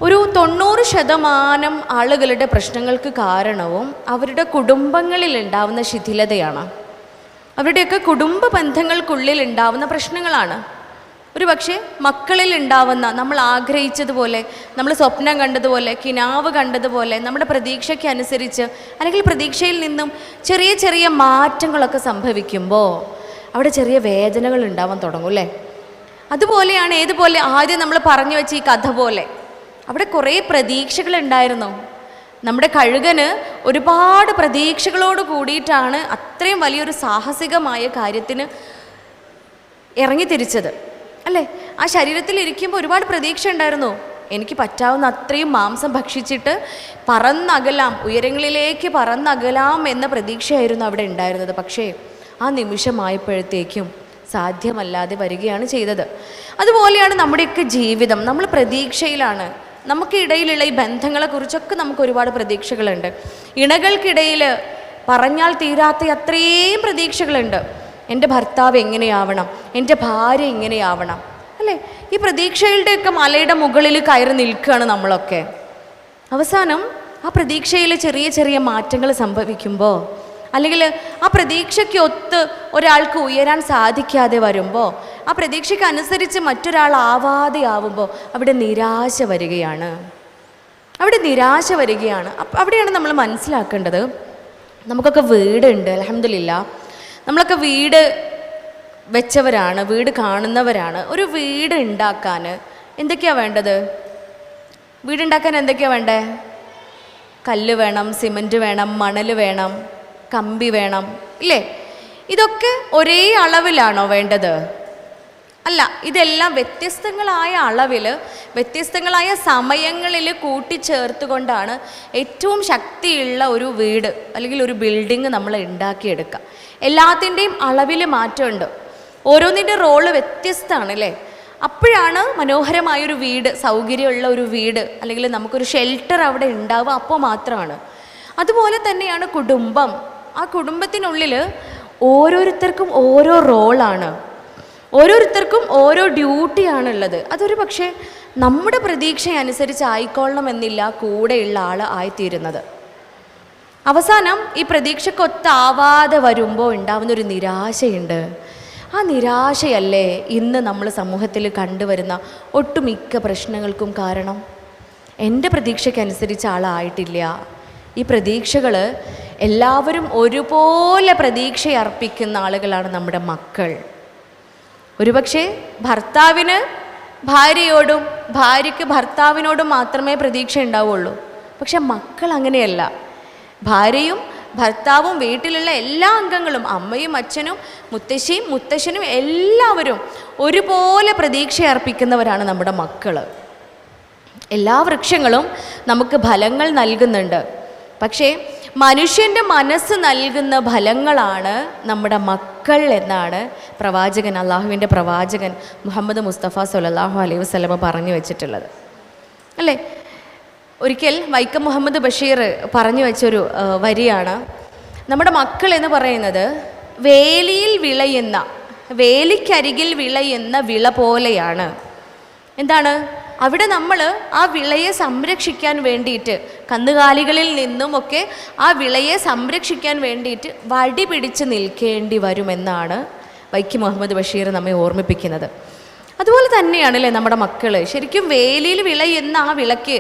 S1: ഒരു 90% ആളുകളുടെ പ്രശ്നങ്ങൾക്ക് കാരണവും അവരുടെ കുടുംബങ്ങളിൽ ഉണ്ടാവുന്ന ശിഥിലതയാണ്. അവരുടെയൊക്കെ കുടുംബ ബന്ധങ്ങൾക്കുള്ളിൽ ഉണ്ടാവുന്ന പ്രശ്നങ്ങളാണ്. ഒരു പക്ഷേ മക്കളിൽ ഉണ്ടാവുന്ന, നമ്മൾ ആഗ്രഹിച്ചതുപോലെ, നമ്മൾ സ്വപ്നം കണ്ടതുപോലെ, കിനാവ് കണ്ടതുപോലെ, നമ്മുടെ പ്രതീക്ഷയ്ക്ക് അനുസരിച്ച് അല്ലെങ്കിൽ പ്രതീക്ഷയിൽ നിന്നും ചെറിയ ചെറിയ മാറ്റങ്ങളൊക്കെ സംഭവിക്കുമ്പോൾ അവിടെ ചെറിയ വേദനകൾ ഉണ്ടാവാൻ തുടങ്ങും അല്ലേ. അതുപോലെയാണ് ഏതുപോലെ ആദ്യം നമ്മൾ പറഞ്ഞു വെച്ച ഈ കഥ പോലെ അവിടെ കുറേ പ്രതീക്ഷകളുണ്ടായിരുന്നു. നമ്മുടെ കഴുകന് ഒരുപാട് പ്രതീക്ഷകളോട് കൂടിയിട്ടാണ് അത്രയും വലിയൊരു സാഹസികമായ കാര്യത്തിന് ഇറങ്ങിത്തിരിച്ചത് അല്ലേ. ആ ശരീരത്തിലിരിക്കുമ്പോൾ ഒരുപാട് പ്രതീക്ഷ ഉണ്ടായിരുന്നു. എനിക്ക് പറ്റാവുന്ന അത്രയും മാംസം ഭക്ഷിച്ചിട്ട് പറന്നകലാം, ഉയരങ്ങളിലേക്ക് പറന്നകലാം എന്ന പ്രതീക്ഷയായിരുന്നു അവിടെ ഉണ്ടായിരുന്നത്. പക്ഷേ ആ നിമിഷമായപ്പോഴത്തേക്കും സാധ്യമല്ലാതെ വരികയാണ് ചെയ്തത്. അതുപോലെയാണ് നമ്മുടെയൊക്കെ ജീവിതം. നമ്മൾ പ്രതീക്ഷയിലാണ്. നമുക്കിടയിലുള്ള ഈ ബന്ധങ്ങളെക്കുറിച്ചൊക്കെ നമുക്ക് ഒരുപാട് പ്രതീക്ഷകളുണ്ട്. ഇണകൾക്കിടയിൽ പറഞ്ഞാൽ തീരാത്ത അത്രയും പ്രതീക്ഷകളുണ്ട്. എൻ്റെ ഭർത്താവ് എങ്ങനെയാവണം, എൻ്റെ ഭാര്യ എങ്ങനെയാവണം അല്ലേ. ഈ പ്രതീക്ഷകളുടെയൊക്കെ മലയുടെ മുകളിൽ കയറി നിൽക്കുകയാണ് നമ്മളൊക്കെ. അവസാനം ആ പ്രതീക്ഷയിൽ ചെറിയ ചെറിയ മാറ്റങ്ങൾ സംഭവിക്കുമ്പോൾ, അല്ലെങ്കിൽ ആ പ്രതീക്ഷയ്ക്ക് ഒത്ത് ഒരാൾക്ക് ഉയരാൻ സാധിക്കാതെ വരുമ്പോൾ, ആ പ്രതീക്ഷയ്ക്ക് അനുസരിച്ച് മറ്റൊരാൾ ആവാതെ ആവുമ്പോൾ അവിടെ നിരാശ വരികയാണ്. അവിടെയാണ് നമ്മൾ മനസ്സിലാക്കേണ്ടത്, നമുക്കൊക്കെ വീടുണ്ട്, അൽഹംദുലില്ലാ. നമ്മളൊക്കെ വീട് വെച്ചവരാണ്, വീട് കാണുന്നവരാണ്. ഒരു വീട് ഉണ്ടാക്കാൻ എന്തൊക്കെയാണ് വേണ്ടത്? വീടുണ്ടാക്കാൻ എന്തൊക്കെയാണ് വേണ്ടേ? കല്ല് വേണം, സിമൻറ്റ് വേണം, മണൽ വേണം, കമ്പി വേണം ഇല്ലേ. ഇതൊക്കെ ഒരേ അളവിലാണോ വേണ്ടത്? അല്ല, ഇതെല്ലാം വ്യത്യസ്തങ്ങളായ അളവിൽ വ്യത്യസ്തങ്ങളായ സമയങ്ങളിൽ കൂട്ടിച്ചേർത്തുകൊണ്ടാണ് ഏറ്റവും ശക്തിയുള്ള ഒരു വീട് അല്ലെങ്കിൽ ഒരു ബിൽഡിങ് നമ്മൾ ഉണ്ടാക്കിയെടുക്കുക. എല്ലാത്തിൻ്റെയും അളവിൽ മാറ്റമുണ്ട്. ഓരോന്നിൻ്റെ റോള് വ്യത്യസ്തമാണ് അല്ലേ. അപ്പോഴാണ് മനോഹരമായൊരു വീട്, സൗകര്യമുള്ള ഒരു വീട്, അല്ലെങ്കിൽ നമുക്കൊരു ഷെൽട്ടർ അവിടെ ഉണ്ടാവുക അപ്പോൾ മാത്രമാണ്. അതുപോലെ തന്നെയാണ് കുടുംബം. ആ കുടുംബത്തിനുള്ളിൽ ഓരോരുത്തർക്കും ഓരോ റോളാണ്, ഓരോരുത്തർക്കും ഓരോ ഡ്യൂട്ടിയാണുള്ളത്. അതൊരു പക്ഷേ നമ്മുടെ പ്രതീക്ഷ അനുസരിച്ച് ആയിക്കൊള്ളണമെന്നില്ല കൂടെയുള്ള ആൾ ആയിത്തീരുന്നത്. അവസാനം ഈ പ്രതീക്ഷക്കൊത്താവാതെ വരുമ്പോൾ ഉണ്ടാവുന്നൊരു നിരാശയുണ്ട്. ആ നിരാശയല്ലേ ഇന്ന് നമ്മൾ സമൂഹത്തിൽ കണ്ടുവരുന്ന ഒട്ടുമിക്ക പ്രശ്നങ്ങൾക്കും കാരണം. എൻ്റെ പ്രതീക്ഷയ്ക്കനുസരിച്ച് ആളായിട്ടില്ല. ഈ പ്രതീക്ഷകൾ എല്ലാവരും ഒരുപോലെ പ്രതീക്ഷയർപ്പിക്കുന്ന ആളുകളാണ് നമ്മുടെ മക്കൾ. ഒരുപക്ഷെ ഭർത്താവിന് ഭാര്യയോടും ഭാര്യയ്ക്ക് ഭർത്താവിനോടും മാത്രമേ പ്രതീക്ഷ ഉണ്ടാവുള്ളൂ. പക്ഷെ മക്കൾ അങ്ങനെയല്ല. ഭാര്യയും ഭർത്താവും വീട്ടിലുള്ള എല്ലാ അംഗങ്ങളും, അമ്മയും അച്ഛനും മുത്തശ്ശിയും മുത്തശ്ശനും എല്ലാവരും ഒരുപോലെ പ്രതീക്ഷ അർപ്പിക്കുന്നവരാണ് നമ്മുടെ മക്കൾ. എല്ലാ വൃക്ഷങ്ങളും നമുക്ക് ഫലങ്ങൾ നൽകുന്നുണ്ട്. പക്ഷേ മനുഷ്യൻ്റെ മനസ്സ് നൽകുന്ന ഫലങ്ങളാണ് നമ്മുടെ മക്കൾ എന്നാണ് പ്രവാചകൻ, അള്ളാഹുവിൻ്റെ പ്രവാചകൻ മുഹമ്മദ് മുസ്തഫ സ്വല്ലല്ലാഹു അലൈഹി വസല്ലമ പറഞ്ഞു വെച്ചിട്ടുള്ളത് അല്ലേ. ഒരിക്കൽ വൈക്കം മുഹമ്മദ് ബഷീർ പറഞ്ഞു വെച്ചൊരു വരിയാണ്, നമ്മുടെ മക്കൾ എന്ന് പറയുന്നത് വേലിയിൽ വിളയുന്ന, വേലിക്കരികിൽ വിളയുന്ന വിള പോലെയാണ്. എന്താണ്? അവിടെ നമ്മൾ ആ വിളയെ സംരക്ഷിക്കാൻ വേണ്ടിയിട്ട്, കന്നുകാലികളിൽ നിന്നുമൊക്കെ ആ വിളയെ സംരക്ഷിക്കാൻ വേണ്ടിയിട്ട് വടി പിടിച്ച് നിൽക്കേണ്ടി വരുമെന്നാണ് വൈക്കം മുഹമ്മദ് ബഷീർ നമ്മെ ഓർമ്മിപ്പിക്കുന്നത്. അതുപോലെ തന്നെയാണല്ലേ നമ്മുടെ മക്കൾ. ശരിക്കും വേലിയിൽ വിളയുന്ന ആ വിളയ്ക്ക്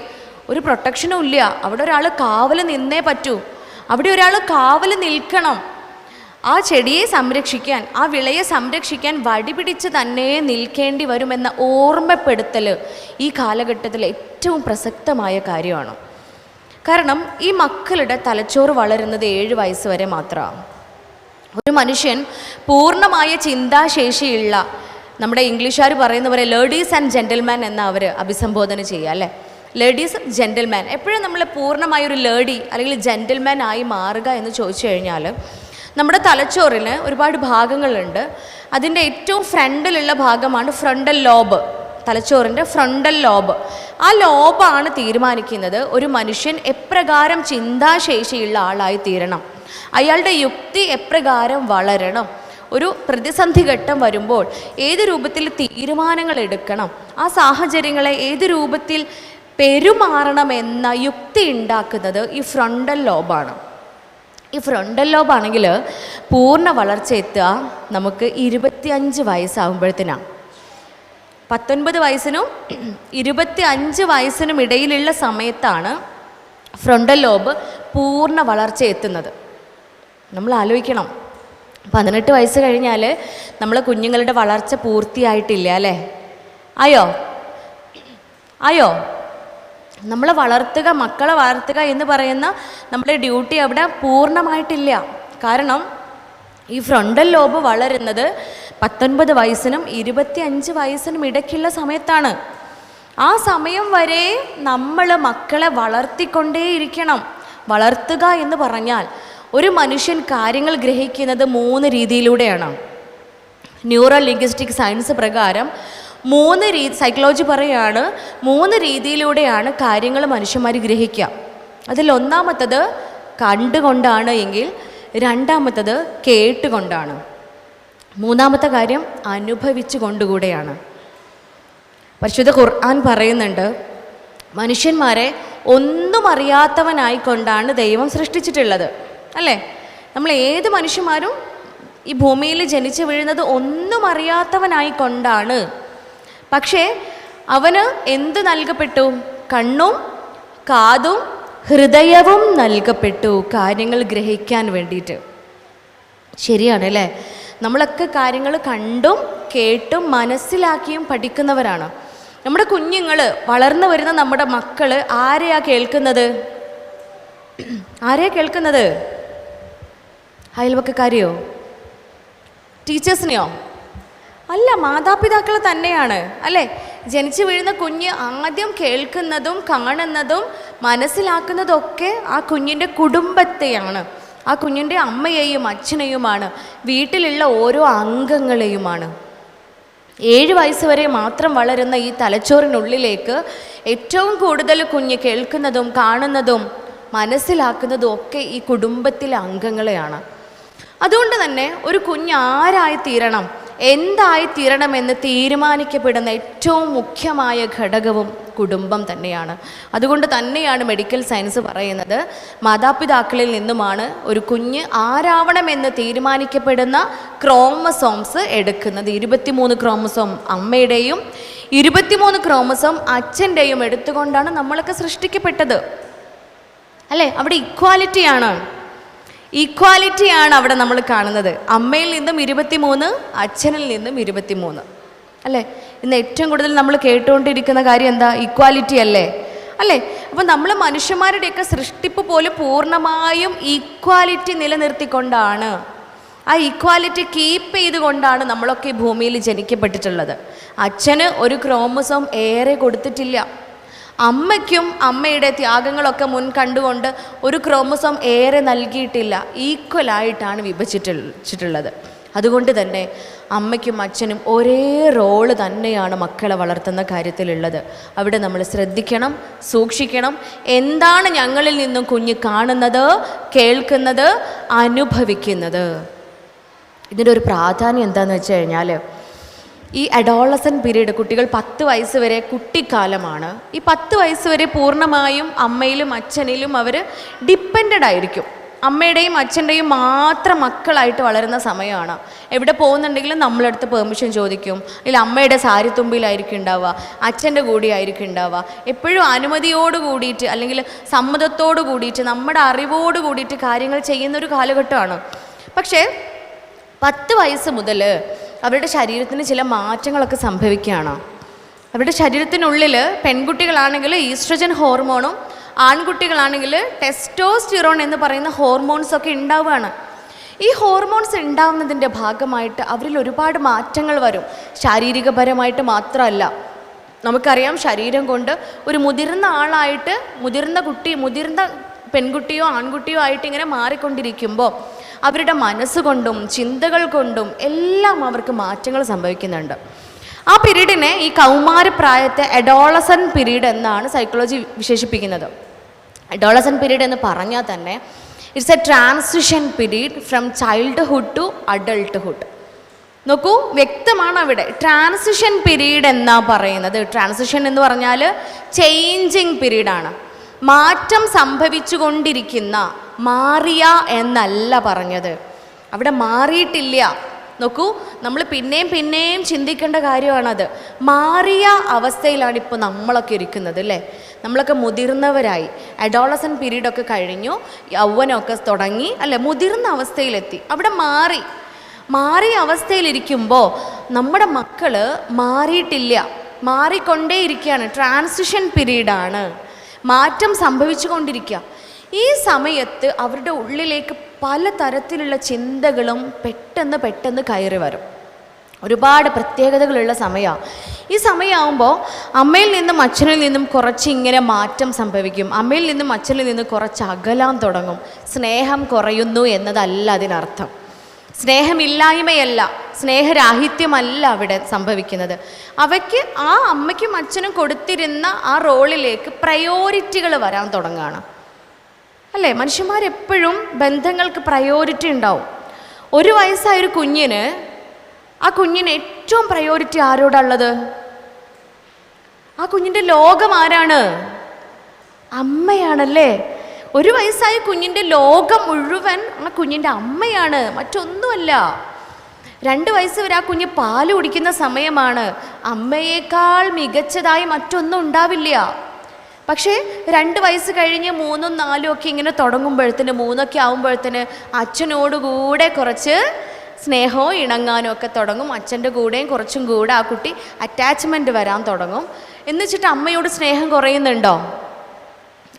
S1: ഒരു പ്രൊട്ടക്ഷനും ഇല്ല. അവിടെ ഒരാൾ കാവൽ നിന്നേ പറ്റൂ. അവിടെ ഒരാൾ കാവൽ നിൽക്കണം. ആ ചെടിയെ സംരക്ഷിക്കാൻ, ആ വിളയെ സംരക്ഷിക്കാൻ വടി പിടിച്ച് തന്നെ നിൽക്കേണ്ടി വരുമെന്ന ഓർമ്മപ്പെടുത്തൽ ഈ കാലഘട്ടത്തിൽ ഏറ്റവും പ്രസക്തമായ കാര്യമാണ്. കാരണം ഈ മക്കളുടെ തലച്ചോറ് വളരുന്നത് 7 വയസ്സ് വരെ മാത്രമാണ്. ഒരു മനുഷ്യൻ പൂർണ്ണമായ ചിന്താശേഷിയുള്ള, നമ്മുടെ ഇംഗ്ലീഷുകാർ പറയുന്ന പോലെ ലേഡീസ് ആൻഡ് ജെൻറ്റിൽമാൻ എന്ന് അവർ അഭിസംബോധന ചെയ്യുക അല്ലേ. ലേഡീസ് ജെൻറ്റിൽമാൻ, എപ്പോഴും നമ്മൾ പൂർണ്ണമായൊരു ലേഡി അല്ലെങ്കിൽ ജെൻറ്റിൽമാൻ ആയി മാറുക എന്ന് ചോദിച്ചു കഴിഞ്ഞാൽ നമ്മുടെ തലച്ചോറിന് ഒരുപാട് ഭാഗങ്ങളുണ്ട്. അതിൻ്റെ ഏറ്റവും ഫ്രണ്ടിലുള്ള ഭാഗമാണ് ഫ്രണ്ടൽ ലോബ്, തലച്ചോറിൻ്റെ ഫ്രണ്ടൽ ലോബ്. ആ ലോബാണ് തീരുമാനിക്കുന്നത് ഒരു മനുഷ്യൻ എപ്രകാരം ചിന്താശേഷിയുള്ള ആളായി തീരണം, അയാളുടെ യുക്തി എപ്രകാരം വളരണം, ഒരു പ്രതിസന്ധി ഘട്ടം വരുമ്പോൾ ഏത് രൂപത്തിൽ തീരുമാനങ്ങൾ എടുക്കണം, ആ സാഹചര്യങ്ങളെ ഏത് രൂപത്തിൽ പെരുമാറണമെന്ന യുക്തി ഉണ്ടാക്കുന്നത് ഈ ഫ്രണ്ടൽ ലോബാണ്. ഈ ഫ്രണ്ടൽ ലോബാണെങ്കിൽ പൂർണ്ണ വളർച്ച എത്തുക നമുക്ക് 25 വയസ്സാകുമ്പോഴത്തേനാണ്. 19 വയസ്സിനും 25 വയസ്സിനും ഇടയിലുള്ള സമയത്താണ് ഫ്രണ്ടൽ ലോബ് പൂർണ്ണ വളർച്ച എത്തുന്നത്. നമ്മൾ ആലോചിക്കണം, 18 വയസ്സ് കഴിഞ്ഞാൽ നമ്മളെ കുഞ്ഞുങ്ങളുടെ വളർച്ച പൂർത്തിയായിട്ടില്ല അല്ലേ? ആയോ? നമ്മളെ വളർത്തുക, മക്കളെ വളർത്തുക എന്ന് പറയുന്ന നമ്മുടെ ഡ്യൂട്ടി അവിടെ പൂർണ്ണമായിട്ടില്ല. കാരണം ഈ ഫ്രണ്ടൽ ലോബ് വളരുന്നത് 19 വയസ്സിനും 25 വയസ്സിനും ഇടയ്ക്കുള്ള സമയത്താണ്. ആ സമയം വരെ നമ്മൾ മക്കളെ വളർത്തിക്കൊണ്ടേയിരിക്കണം. വളർത്തുക എന്ന് പറഞ്ഞാൽ ഒരു മനുഷ്യൻ കാര്യങ്ങൾ ഗ്രഹിക്കുന്നത് 3 രീതിയിലൂടെയാണ്. ന്യൂറോ ലിംഗ്വിസ്റ്റിക് സയൻസ് പ്രകാരം 3 സൈക്കോളജി പറയുകയാണ് 3 രീതിയിലൂടെയാണ് കാര്യങ്ങൾ മനുഷ്യന്മാർ ഗ്രഹിക്കുക. അതിൽ ഒന്നാമത്തത് കണ്ടുകൊണ്ടാണ് എങ്കിൽ, രണ്ടാമത്തത് കേട്ടുകൊണ്ടാണ്, മൂന്നാമത്തെ കാര്യം അനുഭവിച്ചു കൊണ്ടുകൂടെയാണ്. പരിശുദ്ധ ഖുർആൻ പറയുന്നുണ്ട്, മനുഷ്യന്മാരെ ഒന്നും അറിയാത്തവനായിക്കൊണ്ടാണ് ദൈവം സൃഷ്ടിച്ചിട്ടുള്ളത് അല്ലേ. നമ്മൾ ഏത് മനുഷ്യന്മാരും ഈ ഭൂമിയിൽ ജനിച്ചു വീഴുന്നത് ഒന്നും അറിയാത്തവനായിക്കൊണ്ടാണ്. പക്ഷേ അവന് എന്ത് നൽകപ്പെട്ടു? കണ്ണും കാതും ഹൃദയവും നൽകപ്പെട്ടു, കാര്യങ്ങൾ ഗ്രഹിക്കാൻ വേണ്ടിയിട്ട്. ശരിയാണ് അല്ലേ? നമ്മളൊക്കെ കാര്യങ്ങൾ കണ്ടും കേട്ടും മനസ്സിലാക്കിയും പഠിക്കുന്നവരാണ്. നമ്മുടെ കുഞ്ഞുങ്ങൾ, വളർന്നു വരുന്ന നമ്മുടെ മക്കൾ ആരെയാ കേൾക്കുന്നത്? അയൽവക്കക്കാരെയോ ടീച്ചേഴ്സിനെയോ? അല്ല, മാതാപിതാക്കൾ തന്നെയാണ് അല്ലേ. ജനിച്ചു വീഴുന്ന കുഞ്ഞ് ആദ്യം കേൾക്കുന്നതും കാണുന്നതും മനസ്സിലാക്കുന്നതും ഒക്കെ ആ കുഞ്ഞിൻ്റെ കുടുംബത്തെയാണ്, ആ കുഞ്ഞിൻ്റെ അമ്മയെയും അച്ഛനെയുമാണ്, വീട്ടിലുള്ള ഓരോ അംഗങ്ങളെയുമാണ്. 7 വയസ്സ് വരെ മാത്രം വളരുന്ന ഈ തലച്ചോറിനുള്ളിലേക്ക് ഏറ്റവും കൂടുതൽ കുഞ്ഞ് കേൾക്കുന്നതും കാണുന്നതും മനസ്സിലാക്കുന്നതും ഒക്കെ ഈ കുടുംബത്തിലെ അംഗങ്ങളെയാണ്. അതുകൊണ്ട് തന്നെ ഒരു കുഞ്ഞ് ആരായിത്തീരണം, എന്തായിത്തീരണമെന്ന് തീരുമാനിക്കപ്പെടുന്ന ഏറ്റവും മുഖ്യമായ ഘടകവും കുടുംബം തന്നെയാണ്. അതുകൊണ്ട് തന്നെയാണ് മെഡിക്കൽ സയൻസ് പറയുന്നത്, മാതാപിതാക്കളിൽ നിന്നുമാണ് ഒരു കുഞ്ഞ് ആരാവണമെന്ന് തീരുമാനിക്കപ്പെടുന്ന ക്രോമസോംസ് എടുക്കുന്നത്. 23 ക്രോമസോം അമ്മയുടെയും 23 ക്രോമസോം അച്ഛൻ്റെയും എടുത്തുകൊണ്ടാണ് നമ്മളൊക്കെ സൃഷ്ടിക്കപ്പെട്ടത് അല്ലേ. അവിടെ ഇക്വാലിറ്റിയാണ്. ഈക്വാലിറ്റിയാണ് അവിടെ നമ്മൾ കാണുന്നത്. അമ്മയിൽ നിന്നും 23, അച്ഛനിൽ നിന്നും 23, അല്ലേ? ഇന്ന് ഏറ്റവും കൂടുതൽ നമ്മൾ കേട്ടുകൊണ്ടിരിക്കുന്ന കാര്യം എന്താ? ഈക്വാലിറ്റി അല്ലേ? അല്ലേ? അപ്പം നമ്മൾ മനുഷ്യന്മാരുടെയൊക്കെ സൃഷ്ടിപ്പ് പോലും പൂർണ്ണമായും ഈക്വാലിറ്റി നിലനിർത്തിക്കൊണ്ടാണ്, ആ ഈക്വാലിറ്റി കീപ്പ് ചെയ്തുകൊണ്ടാണ് നമ്മളൊക്കെ ഈ ഭൂമിയിൽ ജനിക്കപ്പെട്ടിട്ടുള്ളത്. അച്ഛന് ഒരു ക്രോമസോം ഏറെ കൊടുത്തിട്ടില്ല, അമ്മയ്ക്കും അമ്മയുടെ ത്യാഗങ്ങളൊക്കെ മുൻ കണ്ടുകൊണ്ട് ഒരു ക്രോമസോം ഏറെ നൽകിയിട്ടില്ല. ഈക്വലായിട്ടാണ് വിഭജിച്ചിട്ടുള്ളത്. അതുകൊണ്ട് തന്നെ അമ്മയ്ക്കും അച്ഛനും ഒരേ റോള് തന്നെയാണ് മക്കളെ വളർത്തുന്ന കാര്യത്തിലുള്ളത്. അവിടെ നമ്മൾ ശ്രദ്ധിക്കണം, സൂക്ഷിക്കണം. എന്താണ് ഞങ്ങളിൽ നിന്നും കുഞ്ഞ് കാണുന്നത്, കേൾക്കുന്നത്, അനുഭവിക്കുന്നത്? ഇതിൻ്റെ ഒരു പ്രാധാന്യം എന്താണെന്ന് വെച്ച് കഴിഞ്ഞാൽ, ഈ അഡോളസൻ്റ് പീരീഡ്, കുട്ടികൾ 10 വയസ്സ് വരെ കുട്ടിക്കാലമാണ്. ഈ 10 വയസ്സ് വരെ പൂർണ്ണമായും അമ്മയിലും അച്ഛനിലും അവർ ഡിപ്പെൻഡഡ് ആയിരിക്കും. അമ്മയുടെയും അച്ഛൻ്റെയും മാത്രം മക്കളായിട്ട് വളരുന്ന സമയമാണ്. എവിടെ പോകുന്നുണ്ടെങ്കിലും നമ്മളടുത്ത് പെർമിഷൻ ചോദിക്കും. ഇല്ല, അമ്മയുടെ സാരിത്തുമ്പിലായിരിക്കും ഉണ്ടാവുക, അച്ഛൻ്റെ കൂടെ ആയിരിക്കും ഉണ്ടാവുക. എപ്പോഴും അനുമതിയോട് കൂടിയിട്ട് അല്ലെങ്കിൽ സമ്മതത്തോട് കൂടിയിട്ട് നമ്മുടെ അറിവോട് കൂടിയിട്ട് കാര്യങ്ങൾ ചെയ്യുന്നൊരു കാലഘട്ടമാണ്. പക്ഷേ 10 വയസ്സ് മുതൽ അവരുടെ ശരീരത്തിന് ചില മാറ്റങ്ങളൊക്കെ സംഭവിക്കുകയാണ്. അവരുടെ ശരീരത്തിനുള്ളിൽ പെൺകുട്ടികളാണെങ്കിൽ ഈസ്ട്രജൻ ഹോർമോണും ആൺകുട്ടികളാണെങ്കിൽ ടെസ്റ്റോസ്റ്റിറോൺ എന്ന് പറയുന്ന ഹോർമോൺസൊക്കെ ഉണ്ടാവുകയാണ്. ഈ ഹോർമോൺസ് ഉണ്ടാവുന്നതിൻ്റെ ഭാഗമായിട്ട് അവരിൽ ഒരുപാട് മാറ്റങ്ങൾ വരും. ശാരീരികപരമായിട്ട് മാത്രമല്ല, നമുക്കറിയാം ശരീരം കൊണ്ട് ഒരു മുതിർന്ന ആളായിട്ട് മുതിർന്ന പെൺകുട്ടിയോ ആൺകുട്ടിയോ ആയിട്ട് ഇങ്ങനെ മാറിക്കൊണ്ടിരിക്കുമ്പോൾ അവരുടെ മനസ്സുകൊണ്ടും ചിന്തകൾ കൊണ്ടും എല്ലാം അവർക്ക് മാറ്റങ്ങൾ സംഭവിക്കുന്നുണ്ട്. ആ പീരീഡിനെ, ഈ കൗമാരപ്രായത്തെ അഡോളസൻ പീരീഡ് എന്നാണ് സൈക്കോളജി വിശേഷിപ്പിക്കുന്നത്. അഡോളസൻ പീരീഡ് എന്ന് പറഞ്ഞാൽ തന്നെ it's a transition period from childhood to adulthood. നോക്കൂ, വ്യക്തമാണ് അവിടെ ട്രാൻസിഷൻ പീരീഡ് എന്നാ പറയുന്നത്. ട്രാൻസിഷൻ എന്ന് പറഞ്ഞാൽ ചേഞ്ചിങ് പീരീഡാണ്, മാറ്റം സംഭവിച്ചു കൊണ്ടിരിക്കുന്ന, മാറിയ എന്നല്ല പറഞ്ഞത്. അവിടെ മാറിയിട്ടില്ല. നോക്കൂ, നമ്മൾ പിന്നെയും ചിന്തിക്കേണ്ട കാര്യമാണത്. മാറിയ അവസ്ഥയിലാണ് ഇപ്പോൾ നമ്മളൊക്കെ ഇരിക്കുന്നത്, അല്ലേ? നമ്മളൊക്കെ മുതിർന്നവരായി, അഡോളസൻ പീരീഡൊക്കെ കഴിഞ്ഞു, യൗവനമൊക്കെ തുടങ്ങി, അല്ലേ? മുതിർന്ന അവസ്ഥയിലെത്തി. അവിടെ മാറിയ അവസ്ഥയിലിരിക്കുമ്പോൾ നമ്മുടെ മക്കൾ മാറിയിട്ടില്ല, മാറിക്കൊണ്ടേയിരിക്കുകയാണ്. ട്രാൻസിഷൻ പീരീഡാണ്, മാറ്റം സംഭവിച്ചു കൊണ്ടിരിക്കുക. ഈ സമയത്ത് അവരുടെ ഉള്ളിലേക്ക് പലതരത്തിലുള്ള ചിന്തകളും പെട്ടെന്ന് കയറി വരും. ഒരുപാട് പ്രത്യേകതകളുള്ള സമയമാണ് ഈ സമയമാകുമ്പോൾ. അമ്മയിൽ നിന്നും അച്ഛനിൽ നിന്നും കുറച്ച് ഇങ്ങനെ മാറ്റം സംഭവിക്കും. അമ്മയിൽ നിന്നും അച്ഛനിൽ നിന്നും കുറച്ച് അകലാൻ തുടങ്ങും. സ്നേഹം കുറയുന്നു എന്നതല്ല അതിനർത്ഥം. സ്നേഹമില്ലായ്മയല്ല, സ്നേഹരാഹിത്യമല്ല അവിടെ സംഭവിക്കുന്നത്. അവയ്ക്ക് ആ അമ്മയ്ക്കും അച്ഛനും കൊടുത്തിരുന്ന ആ റോളിലേക്ക് പ്രയോറിറ്റികൾ വരാൻ തുടങ്ങുകയാണ്, അല്ലേ? മനുഷ്യന്മാരെപ്പോഴും ബന്ധങ്ങൾക്ക് പ്രയോറിറ്റി ഉണ്ടാവും. 1 വയസ്സായൊരു കുഞ്ഞിന്, ആ കുഞ്ഞിന് ഏറ്റവും പ്രയോറിറ്റി ആരോടുള്ളത്? ആ കുഞ്ഞിൻ്റെ ലോകം ആരാണ്? അമ്മയാണല്ലേ? 1 വയസ്സായ കുഞ്ഞിൻ്റെ ലോകം മുഴുവൻ ആ കുഞ്ഞിൻ്റെ അമ്മയാണ്, മറ്റൊന്നുമല്ല. 2 വയസ്സ് വരെ ആ കുഞ്ഞ് പാല് കുടിക്കുന്ന സമയമാണ്. അമ്മയേക്കാൾ മികച്ചതായി മറ്റൊന്നും ഉണ്ടാവില്ല. പക്ഷേ 2 വയസ്സ് കഴിഞ്ഞ് 3ഉം 4ഉം ഒക്കെ ഇങ്ങനെ തുടങ്ങുമ്പോഴത്തേന്, 3ഒക്കെ ആകുമ്പോഴത്തേന് അച്ഛനോടുകൂടെ കുറച്ച് സ്നേഹവും ഇണങ്ങാനും ഒക്കെ തുടങ്ങും. അച്ഛൻ്റെ കൂടെയും കുറച്ചും കൂടെ ആ കുട്ടി അറ്റാച്ച്മെൻറ്റ് വരാൻ തുടങ്ങും. എന്ന് വെച്ചിട്ട് അമ്മയോട് സ്നേഹം കുറയുന്നുണ്ടോ?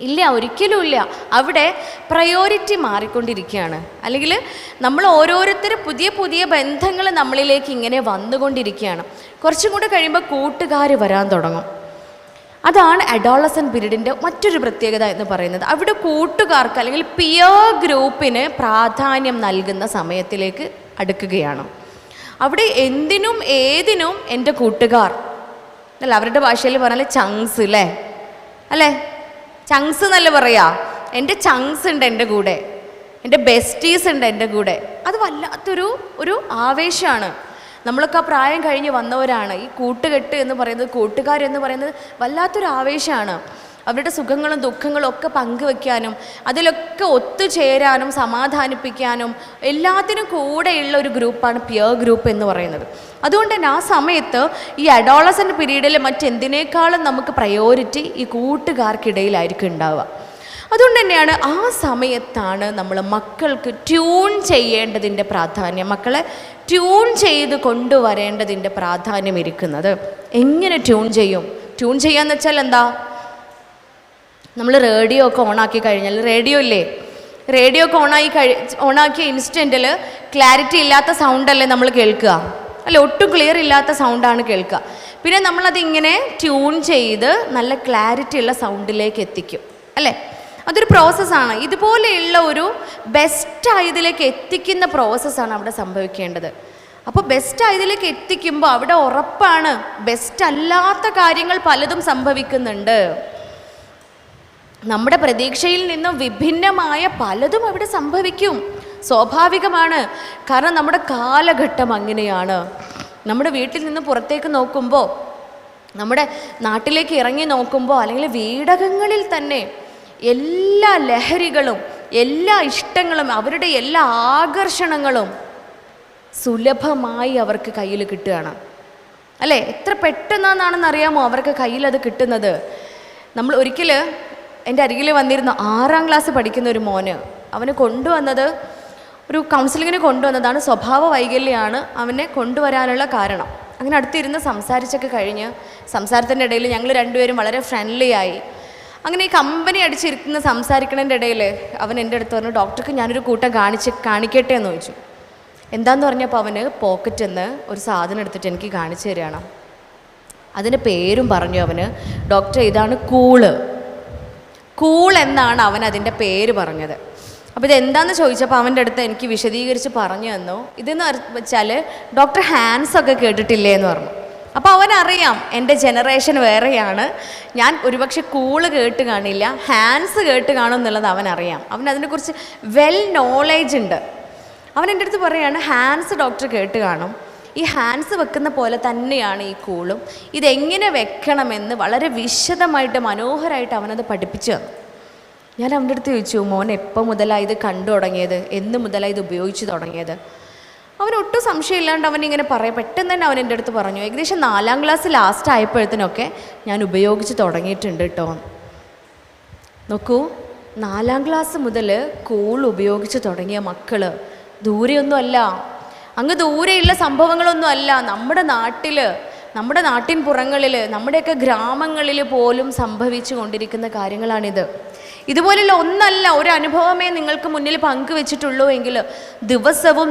S1: ഇല്ല, ഒരിക്കലും ഇല്ല. അവിടെ പ്രയോറിറ്റി മാറിക്കൊണ്ടിരിക്കുകയാണ്. അല്ലെങ്കിൽ നമ്മൾ ഓരോരുത്തരും പുതിയ ബന്ധങ്ങൾ നമ്മളിലേക്ക് ഇങ്ങനെ വന്നുകൊണ്ടിരിക്കുകയാണ്. കുറച്ചും കൂടെ കഴിയുമ്പോൾ കൂട്ടുകാർ വരാൻ തുടങ്ങും. അതാണ് അഡോളസൻ പീരീഡിൻ്റെ മറ്റൊരു പ്രത്യേകത എന്ന് പറയുന്നത്. അവിടെ കൂട്ടുകാർക്ക് അല്ലെങ്കിൽ പിയർ ഗ്രൂപ്പിന് പ്രാധാന്യം നൽകുന്ന സമയത്തിലേക്ക് അടുക്കുകയാണ്. അവിടെ എന്തിനും ഏതിനും എൻ്റെ കൂട്ടുകാർ, അല്ല അവരുടെ ഭാഷയിൽ പറഞ്ഞാൽ ചങ്സ്, അല്ലേ? ചങ്സ് എന്നല്ല പറയാ. എൻ്റെ ചങ്സ് ഉണ്ട് എൻ്റെ കൂടെ, എൻ്റെ ബെസ്റ്റീസ് ഉണ്ട് എൻ്റെ കൂടെ. അത് വല്ലാത്തൊരു ആവേശമാണ്. നമ്മളൊക്കെ ആ പ്രായം കഴിഞ്ഞ് വന്നവരാണ്. ഈ കൂട്ടുകെട്ട് എന്ന് പറയുന്നത്, കൂട്ടുകാരെന്ന് പറയുന്നത് വല്ലാത്തൊരു ആവേശമാണ്. അവരുടെ സുഖങ്ങളും ദുഃഖങ്ങളും ഒക്കെ പങ്കുവെക്കാനും അതിലൊക്കെ ഒത്തുചേരാനും സമാധാനിപ്പിക്കാനും എല്ലാത്തിനും കൂടെയുള്ള ഒരു ഗ്രൂപ്പാണ് പിയർ ഗ്രൂപ്പ് എന്ന് പറയുന്നത്. അതുകൊണ്ട് തന്നെ ആ സമയത്ത് ഈ അഡോളസൻ്റ് പീരീഡിൽ മറ്റെന്തിനേക്കാളും നമുക്ക് പ്രയോറിറ്റി ഈ കൂട്ടുകാർക്കിടയിലായിരിക്കും ഉണ്ടാവുക. അതുകൊണ്ട് തന്നെയാണ് ആ സമയത്താണ് നമ്മൾ മക്കൾക്ക് ട്യൂൺ ചെയ്യേണ്ടതിൻ്റെ പ്രാധാന്യം, മക്കളെ ട്യൂൺ ചെയ്ത് കൊണ്ടുവരേണ്ടതിൻ്റെ പ്രാധാന്യം ഇരിക്കുന്നത്. എങ്ങനെ ട്യൂൺ ചെയ്യും? ട്യൂൺ ചെയ്യാന്ന് വെച്ചാൽ എന്താ? നമ്മൾ റേഡിയോ ഒക്കെ ഓണാക്കി കഴിഞ്ഞാൽ, റേഡിയോ ഇല്ലേ, റേഡിയോ ഒക്കെ ഓണാക്കിയ ഇൻസ്റ്റൻറ്റിൽ ക്ലാരിറ്റി ഇല്ലാത്ത സൗണ്ടല്ലേ നമ്മൾ കേൾക്കുക, അല്ല, ഒട്ടും ക്ലിയർ ഇല്ലാത്ത സൗണ്ടാണ് കേൾക്കുക. പിന്നെ നമ്മളതിങ്ങനെ ട്യൂൺ ചെയ്ത് നല്ല ക്ലാരിറ്റി ഉള്ള സൗണ്ടിലേക്ക് എത്തിക്കും, അല്ലേ? അതൊരു പ്രോസസ്സാണ്. ഇതുപോലെയുള്ള ഒരു ബെസ്റ്റ് ആയതിലേക്ക് എത്തിക്കുന്ന പ്രോസസ്സാണ് അവിടെ സംഭവിക്കേണ്ടത്. അപ്പോൾ ബെസ്റ്റ് ആയതിലേക്ക് എത്തിക്കുമ്പോൾ അവിടെ ഉറപ്പാണ് ബെസ്റ്റ് അല്ലാത്ത കാര്യങ്ങൾ പലതും സംഭവിക്കുന്നുണ്ട്. നമ്മുടെ പ്രതീക്ഷയിൽ നിന്നും വിഭിന്നമായ പലതും അവിടെ സംഭവിക്കും, സ്വാഭാവികമാണ്. കാരണം നമ്മുടെ കാലഘട്ടം അങ്ങനെയാണ്. നമ്മുടെ വീട്ടിൽ നിന്ന് പുറത്തേക്ക് നോക്കുമ്പോൾ, നമ്മുടെ നാട്ടിലേക്ക് ഇറങ്ങി നോക്കുമ്പോൾ, അല്ലെങ്കിൽ വീടകങ്ങളിൽ തന്നെ എല്ലാ ലഹരികളും എല്ലാ ഇഷ്ടങ്ങളും അവരുടെ എല്ലാ ആകർഷണങ്ങളും സുലഭമായി അവർക്ക് കയ്യിൽ കിട്ടുകയാണ്, അല്ലേ? എത്ര പെട്ടെന്നാണെന്ന് അറിയാമോ അവർക്ക് കയ്യിൽ അത് കിട്ടുന്നത്? നമ്മൾ ഒരിക്കൽ എൻ്റെ അരികിൽ വന്നിരുന്ന 6ാം ക്ലാസ് പഠിക്കുന്ന ഒരു മോന്, അവന് കൊണ്ടുവന്നത് ഒരു കൗൺസിലിങ്ങിന് കൊണ്ടുവന്നതാണ്. സ്വഭാവ വൈകല്യമാണ് അവനെ കൊണ്ടുവരാനുള്ള കാരണം. അങ്ങനെ അടുത്തിരുന്ന് സംസാരിച്ചൊക്കെ കഴിഞ്ഞ് സംസാരത്തിൻ്റെ ഇടയിൽ ഞങ്ങൾ രണ്ടുപേരും വളരെ ഫ്രണ്ട്ലി ആയി. അങ്ങനെ ഈ കമ്പനി അടിച്ചിരിക്കുന്ന സംസാരിക്കണതിൻ്റെ ഇടയിൽ അവൻ എൻ്റെ അടുത്ത് പറഞ്ഞു, ഡോക്ടർക്ക് ഞാനൊരു കൂട്ടം കാണിക്കട്ടെ എന്ന് ചോദിച്ചു. എന്താന്ന് പറഞ്ഞപ്പോൾ അവന് പോക്കറ്റിൽ നിന്ന് ഒരു സാധനം എടുത്തിട്ട് എനിക്ക് കാണിച്ചു തരികയാണ്. അതിൻ്റെ പേരും പറഞ്ഞു അവന്, ഡോക്ടർ ഇതാണ് കൂൾ എന്നാണ് അവൻ അതിൻ്റെ പേര് പറഞ്ഞത്. അപ്പോൾ ഇതെന്താണെന്ന് ചോദിച്ചപ്പോൾ അവൻ്റെ അടുത്ത് എനിക്ക് വിശദീകരിച്ച് പറഞ്ഞു തന്നു. ഇതെന്ന് വെച്ചാൽ ഡോക്ടർ ഹാൻസ് ഒക്കെ കേട്ടിട്ടില്ലേ എന്ന് പറഞ്ഞു. അപ്പോൾ അവനറിയാം എൻ്റെ ജനറേഷൻ വേറെയാണ്, ഞാൻ ഒരുപക്ഷെ കൂള് കേട്ട് കാണില്ല, ഹാൻസ് കേട്ട് കാണും എന്നുള്ളത് അവനറിയാം. അവനതിനെക്കുറിച്ച് വെൽ നോളേജ് ഉണ്ട്. അവൻ എൻ്റെ അടുത്ത് പറയുകയാണ്, ഹാൻസ് ഡോക്ടർ കേട്ട് കാണും, ഈ ഹാൻസ് വെക്കുന്ന പോലെ തന്നെയാണ് ഈ കൂളും, ഇതെങ്ങനെ വെക്കണമെന്ന് വളരെ വിശദമായിട്ട് മനോഹരമായിട്ട് അവനത് പഠിപ്പിച്ചു തന്നു. ഞാൻ അവൻ്റെ അടുത്ത് ചോദിച്ചു, മോൻ എപ്പോൾ മുതലാണ് ഇത് കണ്ടു തുടങ്ങിയത്, എന്ന് മുതലാണ് ഇത് ഉപയോഗിച്ച് തുടങ്ങിയത്? അവനൊട്ടും സംശയമില്ലാണ്ട് അവനിങ്ങനെ പറയാം. പെട്ടെന്ന് തന്നെ അവൻ എൻ്റെ അടുത്ത് പറഞ്ഞു, ഏകദേശം 4ാം ക്ലാസ് ലാസ്റ്റ് ആയപ്പോഴത്തേനൊക്കെ ഞാൻ ഉപയോഗിച്ച് തുടങ്ങിയിട്ടുണ്ട് കേട്ടോ. നോക്കൂ, 4ാം ക്ലാസ് മുതൽ കൂൾ ഉപയോഗിച്ച് തുടങ്ങിയ മക്കൾ ദൂരെയൊന്നുമല്ല, അങ്ങ് ദൂരെയുള്ള സംഭവങ്ങളൊന്നും അല്ല, നമ്മുടെ നാട്ടിൻ പുറങ്ങളിൽ, നമ്മുടെയൊക്കെ ഗ്രാമങ്ങളിൽ പോലും സംഭവിച്ചു കൊണ്ടിരിക്കുന്ന കാര്യങ്ങളാണിത്. ഇതുപോലുള്ള ഒന്നല്ല, ഒരു അനുഭവമേ നിങ്ങൾക്ക് മുന്നിൽ പങ്കുവെച്ചിട്ടുള്ളൂ എങ്കിൽ ദിവസവും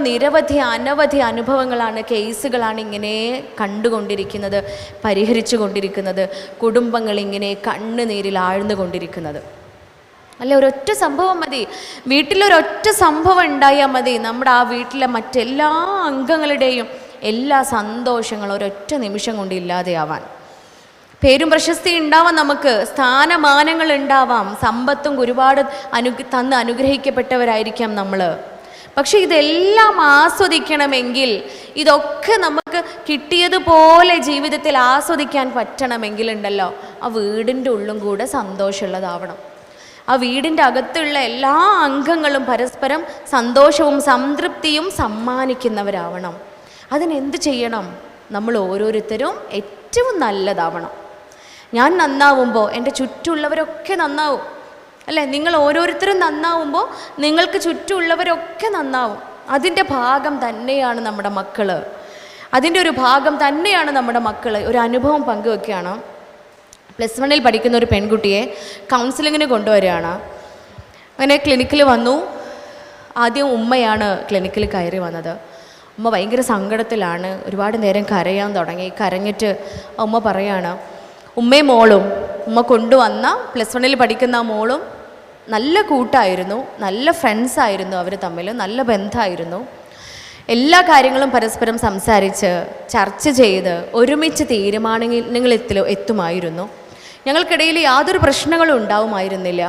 S1: അനവധി അനുഭവങ്ങളാണ്, കേസുകളാണ് ഇങ്ങനെ കണ്ടുകൊണ്ടിരിക്കുന്നത്, പരിഹരിച്ചു കൊണ്ടിരിക്കുന്നത്, കുടുംബങ്ങളിങ്ങനെ കണ്ണുനീരിൽ ആഴ്ന്നുകൊണ്ടിരിക്കുന്നത്. അല്ല, ഒരൊറ്റ സംഭവം മതി, വീട്ടിലൊരൊറ്റ സംഭവം ഉണ്ടായാൽ മതി, നമ്മുടെ ആ വീട്ടിലെ മറ്റെല്ലാ അംഗങ്ങളുടെയും എല്ലാ സന്തോഷങ്ങളും ഒരൊറ്റ നിമിഷം കൊണ്ട് ഇല്ലാതെയാവാൻ. പേരും പ്രശസ്തി ഉണ്ടാവാം, നമുക്ക് സ്ഥാനമാനങ്ങൾ ഉണ്ടാവാം, സമ്പത്തും ഒരുപാട് തന്ന് അനുഗ്രഹിക്കപ്പെട്ടവരായിരിക്കാം നമ്മൾ. പക്ഷെ ഇതെല്ലാം ആസ്വദിക്കണമെങ്കിൽ, ഇതൊക്കെ നമുക്ക് കിട്ടിയതുപോലെ ജീവിതത്തിൽ ആസ്വദിക്കാൻ പറ്റണമെങ്കിൽ ഉണ്ടല്ലോ, ആ വീടിൻ്റെ ഉള്ളും കൂടെ സന്തോഷമുള്ളതാവണം. ആ വീടിൻ്റെ അകത്തുള്ള എല്ലാ അംഗങ്ങളും പരസ്പരം സന്തോഷവും സംതൃപ്തിയും സമ്മാനിക്കുന്നവരാവണം. അതിനെന്ത് ചെയ്യണം? നമ്മൾ ഓരോരുത്തരും ഏറ്റവും നല്ലതാവണം. ഞാൻ നന്നാവുമ്പോൾ എൻ്റെ ചുറ്റുമുള്ളവരൊക്കെ നന്നാവും, അല്ലേ? നിങ്ങൾ ഓരോരുത്തരും നന്നാവുമ്പോൾ നിങ്ങൾക്ക് ചുറ്റുമുള്ളവരൊക്കെ നന്നാവും. അതിൻ്റെ ഭാഗം തന്നെയാണ് നമ്മുടെ മക്കൾ, അതിൻ്റെ ഒരു ഭാഗം തന്നെയാണ് നമ്മുടെ മക്കൾ. ഒരു അനുഭവം പങ്കുവെക്കുകയാണ്. +1 പഠിക്കുന്ന ഒരു പെൺകുട്ടിയെ കൗൺസിലിങ്ങിന് കൊണ്ടുവരികയാണ്. അങ്ങനെ ക്ലിനിക്കിൽ വന്നു. ആദ്യം ഉമ്മയാണ് ക്ലിനിക്കിൽ കയറി വന്നത്. ഉമ്മ ഭയങ്കര സങ്കടത്തിലാണ്, ഒരുപാട് നേരം കരയാൻ തുടങ്ങി. കരഞ്ഞിട്ട് ഉമ്മ പറയാണ്, ഉമ്മയും മോളും, ഉമ്മ കൊണ്ടുവന്ന +1 പഠിക്കുന്ന മോളും നല്ല കൂട്ടായിരുന്നു, നല്ല ഫ്രണ്ട്സായിരുന്നു, അവർ തമ്മിൽ നല്ല ബന്ധമായിരുന്നു. എല്ലാ കാര്യങ്ങളും പരസ്പരം സംസാരിച്ച് ചർച്ച ചെയ്ത് ഒരുമിച്ച് തീരുമാനങ്ങളിൽ എത്തുമായിരുന്നു. ഞങ്ങൾക്കിടയിൽ യാതൊരു പ്രശ്നങ്ങളും ഉണ്ടാവുമായിരുന്നില്ല.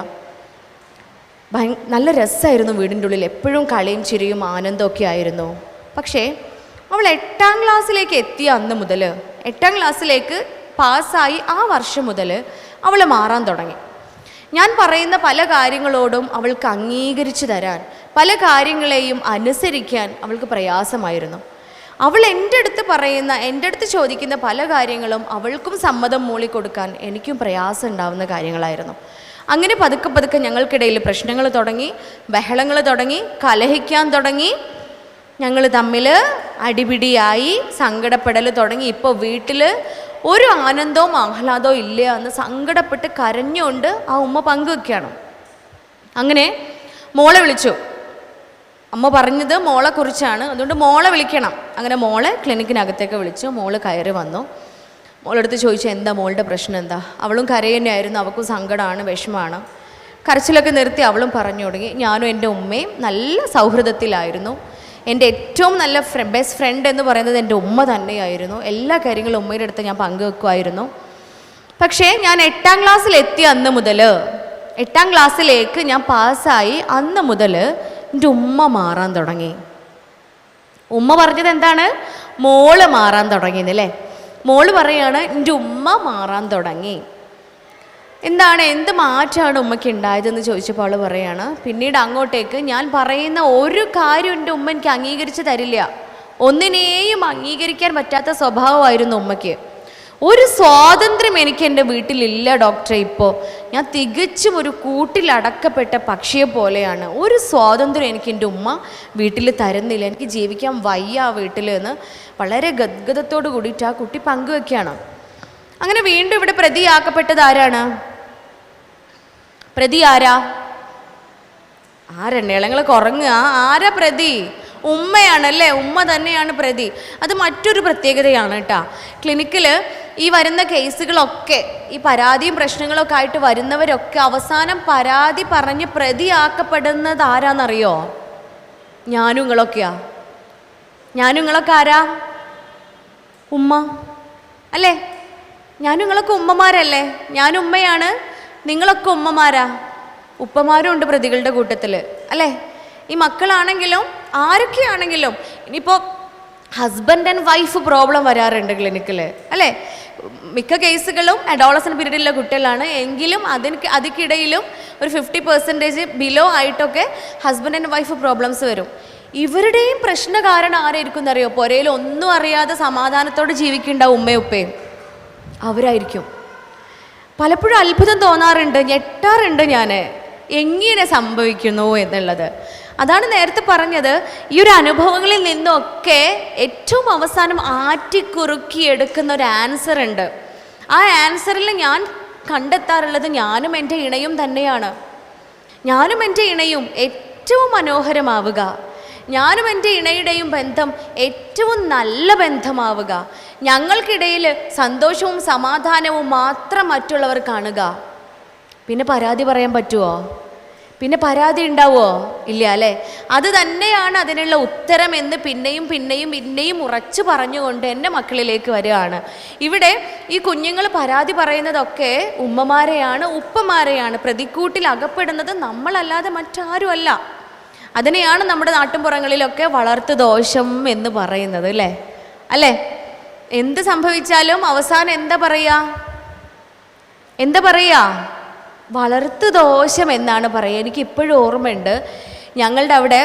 S1: നല്ല രസമായിരുന്നു വീടിൻ്റെ ഉള്ളിൽ, എപ്പോഴും കളിയും ചിരിയും ആനന്ദമൊക്കെ ആയിരുന്നു. പക്ഷേ അവൾ 8ാം ക്ലാസ്സിലേക്ക് എത്തിയ അന്ന് മുതൽ, 8ാം ക്ലാസ്സിലേക്ക് പാസ്സായി ആ വർഷം മുതൽ അവൾ മാറാൻ തുടങ്ങി. ഞാൻ പറയുന്ന പല കാര്യങ്ങളോടും അവൾക്ക് അംഗീകരിച്ചു തരാൻ, പല കാര്യങ്ങളെയും അനുസരിക്കാൻ അവൾക്ക് പ്രയാസമായിരുന്നു. അവൾ എൻ്റെ അടുത്ത് ചോദിക്കുന്ന പല കാര്യങ്ങളും അവൾക്കും സമ്മതം മൂളിക്കൊടുക്കാൻ എനിക്കും പ്രയാസം ഉണ്ടാവുന്ന കാര്യങ്ങളായിരുന്നു. അങ്ങനെ പതുക്കെ പതുക്കെ ഞങ്ങൾക്കിടയിൽ പ്രശ്നങ്ങൾ തുടങ്ങി, ബഹളങ്ങൾ തുടങ്ങി, കലഹിക്കാൻ തുടങ്ങി, ഞങ്ങൾ തമ്മിൽ അടിപിടിയായി, സങ്കടപ്പെടൽ തുടങ്ങി. ഇപ്പോൾ വീട്ടിൽ ഒരു ആനന്ദവും ആഹ്ലാദവും ഇല്ല എന്ന് സങ്കടപ്പെട്ട് കരഞ്ഞുകൊണ്ട് ആ ഉമ്മ പങ്കുവെക്കുകയാണ്. അങ്ങനെ മോളെ വിളിച്ചു. അമ്മ പറഞ്ഞത് മോളെക്കുറിച്ചാണ്, അതുകൊണ്ട് മോളെ വിളിക്കണം. അങ്ങനെ മോളെ ക്ലിനിക്കിനകത്തേക്ക് വിളിച്ചു. മോള് കയറി വന്നു. മോളെടുത്ത് ചോദിച്ചു, എന്താ മോളുടെ പ്രശ്നം എന്താ? അവളും കരയുന്നതായിരുന്നു, അവൾക്കും സങ്കടമാണ്, വിഷമമാണ്. കരച്ചിലൊക്കെ നിർത്തി അവളും പറഞ്ഞു തുടങ്ങി, ഞാനും എൻ്റെ ഉമ്മയും നല്ല സൗഹൃദത്തിലായിരുന്നു. എൻ്റെ ഏറ്റവും നല്ല ബെസ്റ്റ് ഫ്രണ്ട് എന്ന് പറയുന്നത് എൻ്റെ ഉമ്മ തന്നെയായിരുന്നു. എല്ലാ കാര്യങ്ങളും ഉമ്മയുടെ അടുത്ത് ഞാൻ പങ്കുവെക്കുമായിരുന്നു. പക്ഷേ ഞാൻ 8ാം ക്ലാസ്സിലെത്തിയ അന്ന് മുതൽ, 8ാം ക്ലാസ്സിലേക്ക് ഞാൻ പാസ്സായി അന്ന് മുതൽ എൻ്റെ ഉമ്മ മാറാൻ തുടങ്ങി. ഉമ്മ പറഞ്ഞത് എന്താണ്? മോള് മാറാൻ തുടങ്ങിയെന്നല്ലേ. മോള് പറയാണ് എൻ്റെ ഉമ്മ മാറാൻ തുടങ്ങി. എന്ത് മാറ്റമാണ് ഉമ്മയ്ക്ക് ഉണ്ടായതെന്ന് ചോദിച്ചപ്പോൾ അവൾ പറയാണ്, പിന്നീട് അങ്ങോട്ടേക്ക് ഞാൻ പറയുന്ന ഒരു കാര്യം എൻ്റെ ഉമ്മ എനിക്ക് അംഗീകരിച്ച് തരില്ല. ഒന്നിനെയും അംഗീകരിക്കാൻ പറ്റാത്ത സ്വഭാവമായിരുന്നു ഉമ്മയ്ക്ക്. ഒരു സ്വാതന്ത്ര്യം എനിക്ക് എൻ്റെ വീട്ടിലില്ല ഡോക്ടറെ. ഇപ്പോൾ ഞാൻ തികച്ചും ഒരു കൂട്ടിലടക്കപ്പെട്ട പക്ഷിയെ പോലെയാണ്. ഒരു സ്വാതന്ത്ര്യം എനിക്ക് എൻ്റെ ഉമ്മ വീട്ടിൽ തരുന്നില്ല. എനിക്ക് ജീവിക്കാൻ വയ്യ ആ വീട്ടിൽ എന്ന് വളരെ ഗദ്ഗതത്തോട് കൂടിയിട്ട് ആ കുട്ടി പങ്കുവെക്കുകയാണ്. അങ്ങനെ വീണ്ടും ഇവിടെ പ്രതിയാക്കപ്പെട്ടത് ആരാണ്? പ്രതി ആരാ? ഇളങ്ങളൊക്കെ ഉറങ്ങുക. ആരാ പ്രതി? ഉമ്മയാണല്ലേ. ഉമ്മ തന്നെയാണ് പ്രതി. അത് മറ്റൊരു പ്രത്യേകതയാണ് കേട്ടോ. ക്ലിനിക്കിൽ ഈ വരുന്ന കേസുകളൊക്കെ, ഈ പരാതിയും പ്രശ്നങ്ങളൊക്കെ ആയിട്ട് വരുന്നവരൊക്കെ അവസാനം പരാതി പറഞ്ഞ് പ്രതിയാക്കപ്പെടുന്നത് ആരാന്നറിയോ? ഞാനും നിങ്ങളൊക്കെ ആരാ? ഉമ്മ അല്ലേ? ഞാനും നിങ്ങളൊക്കെ ഉമ്മമാരല്ലേ? ഞാൻ ഉമ്മയാണ്, നിങ്ങളൊക്കെ ഉമ്മമാരാ. ഉപ്പമാരും ഉണ്ട് പ്രതികളുടെ കൂട്ടത്തിൽ അല്ലേ? ഈ മക്കളാണെങ്കിലും ആരൊക്കെയാണെങ്കിലും, ഇനിയിപ്പോൾ ഹസ്ബൻഡ് ആൻഡ് വൈഫ് പ്രോബ്ലം വരാറുണ്ട് ക്ലിനിക്കിൽ അല്ലേ? മിക്ക കേസുകളും അഡോളസൻ പീരീഡിലുള്ള കുട്ടികളാണ്. എങ്കിലും അതിക്കിടയിലും ഒരു 50% ബിലോ ആയിട്ടൊക്കെ ഹസ്ബൻഡ് ആൻഡ് വൈഫ് പ്രോബ്ലംസ് വരും. ഇവരുടെയും പ്രശ്ന കാരണം ആരായിരിക്കും എന്നറിയോ? പുരയിൽ ഒന്നും അറിയാതെ സമാധാനത്തോടെ ജീവിക്കുന്നുണ്ടാവും ഉമ്മയും ഉപ്പയും. അവരായിരിക്കും. പലപ്പോഴും അത്ഭുതം തോന്നാറുണ്ട്, ഞെട്ടാറുണ്ട് ഞാൻ, എങ്ങനെ സംഭവിക്കുന്നു എന്നുള്ളത്. അതാണ് നേരത്തെ പറഞ്ഞത്, ഈ ഒരു അനുഭവങ്ങളിൽ നിന്നൊക്കെ ഏറ്റവും അവസാനം ആറ്റിക്കുറുക്കിയെടുക്കുന്ന ഒരു ആൻസർ ഉണ്ട്. ആ ആൻസറിൽ ഞാൻ കണ്ടെത്താറുള്ളത് ഞാനും എൻ്റെ ഇണയും തന്നെയാണ്. ഞാനും എൻ്റെ ഇണയും ഏറ്റവും മനോഹരമാവുക, ഞാനും എൻ്റെ ഇണയുടെയും ബന്ധം ഏറ്റവും നല്ല ബന്ധമാവുക, ഞങ്ങൾക്കിടയിൽ സന്തോഷവും സമാധാനവും മാത്രം മറ്റുള്ളവർ കാണുക. പിന്നെ പരാതി പറയാൻ പറ്റുമോ? പിന്നെ പരാതി ഉണ്ടാവുമോ? ഇല്ല അല്ലേ? അത് തന്നെയാണ് അതിനുള്ള ഉത്തരം എന്ന് പിന്നെയും പിന്നെയും പിന്നെയും ഉറച്ചു പറഞ്ഞുകൊണ്ട് എൻ്റെ മക്കളിലേക്ക് വരികയാണ്. ഇവിടെ ഈ കുഞ്ഞുങ്ങൾ പരാതി പറയുന്നതൊക്കെ ഉമ്മമാരെയാണ്, ഉപ്പമാരെയാണ്. പ്രതിക്കൂട്ടിൽ അകപ്പെടുന്നത് നമ്മളല്ലാതെ മറ്റാരുമല്ല. അതിനെയാണ് നമ്മുടെ നാട്ടിൻപുറങ്ങളിലൊക്കെ വളർത്തു ദോഷം എന്ന് പറയുന്നത് അല്ലേ? എന്ത് സംഭവിച്ചാലും അവസാനം എന്താ പറയുക? വളർത്തു ദോഷം എന്നാണ് പറയുക. എനിക്കിപ്പോഴും ഓർമ്മയുണ്ട്, ഞങ്ങളുടെ അവിടെ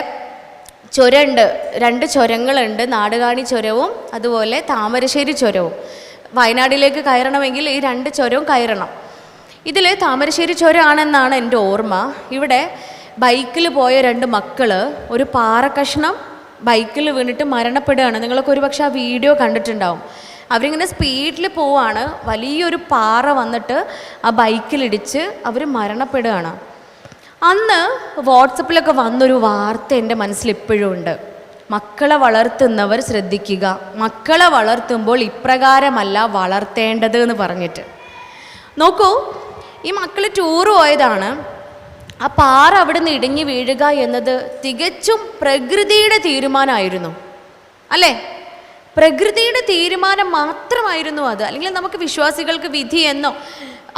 S1: ചുരമുണ്ട്, 2 ചുരങ്ങളുണ്ട്, നാടുകാണി ചുരവും അതുപോലെ താമരശ്ശേരി ചുരവും. വയനാട്ടിലേക്ക് കയറണമെങ്കിൽ ഈ 2 ചുരവും കയറണം. ഇതിൽ താമരശ്ശേരി ചുരമാണെന്നാണ് എൻ്റെ ഓർമ്മ. ഇവിടെ ബൈക്കിൽ പോയ 2 മക്കൾ ഒരു പാറക്കഷ്ണം ബൈക്കിൽ വീണിട്ട് മരണപ്പെടുകയാണ്. നിങ്ങളൊക്കെ ഒരുപക്ഷെ ആ വീഡിയോ കണ്ടിട്ടുണ്ടാവും. അവരിങ്ങനെ സ്പീഡിൽ പോവാണ്, വലിയൊരു പാറ വന്നിട്ട് ആ ബൈക്കിലിടിച്ച് അവർ മരണപ്പെടുകയാണ്. അന്ന് വാട്സപ്പിലൊക്കെ വന്നൊരു വാർത്ത എൻ്റെ മനസ്സിൽ ഇപ്പോഴും ഉണ്ട്. മക്കളെ വളർത്തുന്നവർ ശ്രദ്ധിക്കുക, മക്കളെ വളർത്തുമ്പോൾ ഇപ്രകാരമല്ല വളർത്തേണ്ടത് എന്ന് പറഞ്ഞിട്ട്. നോക്കൂ, ഈ മക്കൾ ടൂർ പോയതാണ്. ആ പാറ അവിടെ നിന്ന് ഇടിഞ്ഞു വീഴുക എന്നത് തികച്ചും പ്രകൃതിയുടെ തീരുമാനമായിരുന്നു അല്ലേ? പ്രകൃതിയുടെ തീരുമാനം മാത്രമായിരുന്നു അത്. അല്ലെങ്കിൽ നമുക്ക് വിശ്വാസികൾക്ക് വിധിയെന്നോ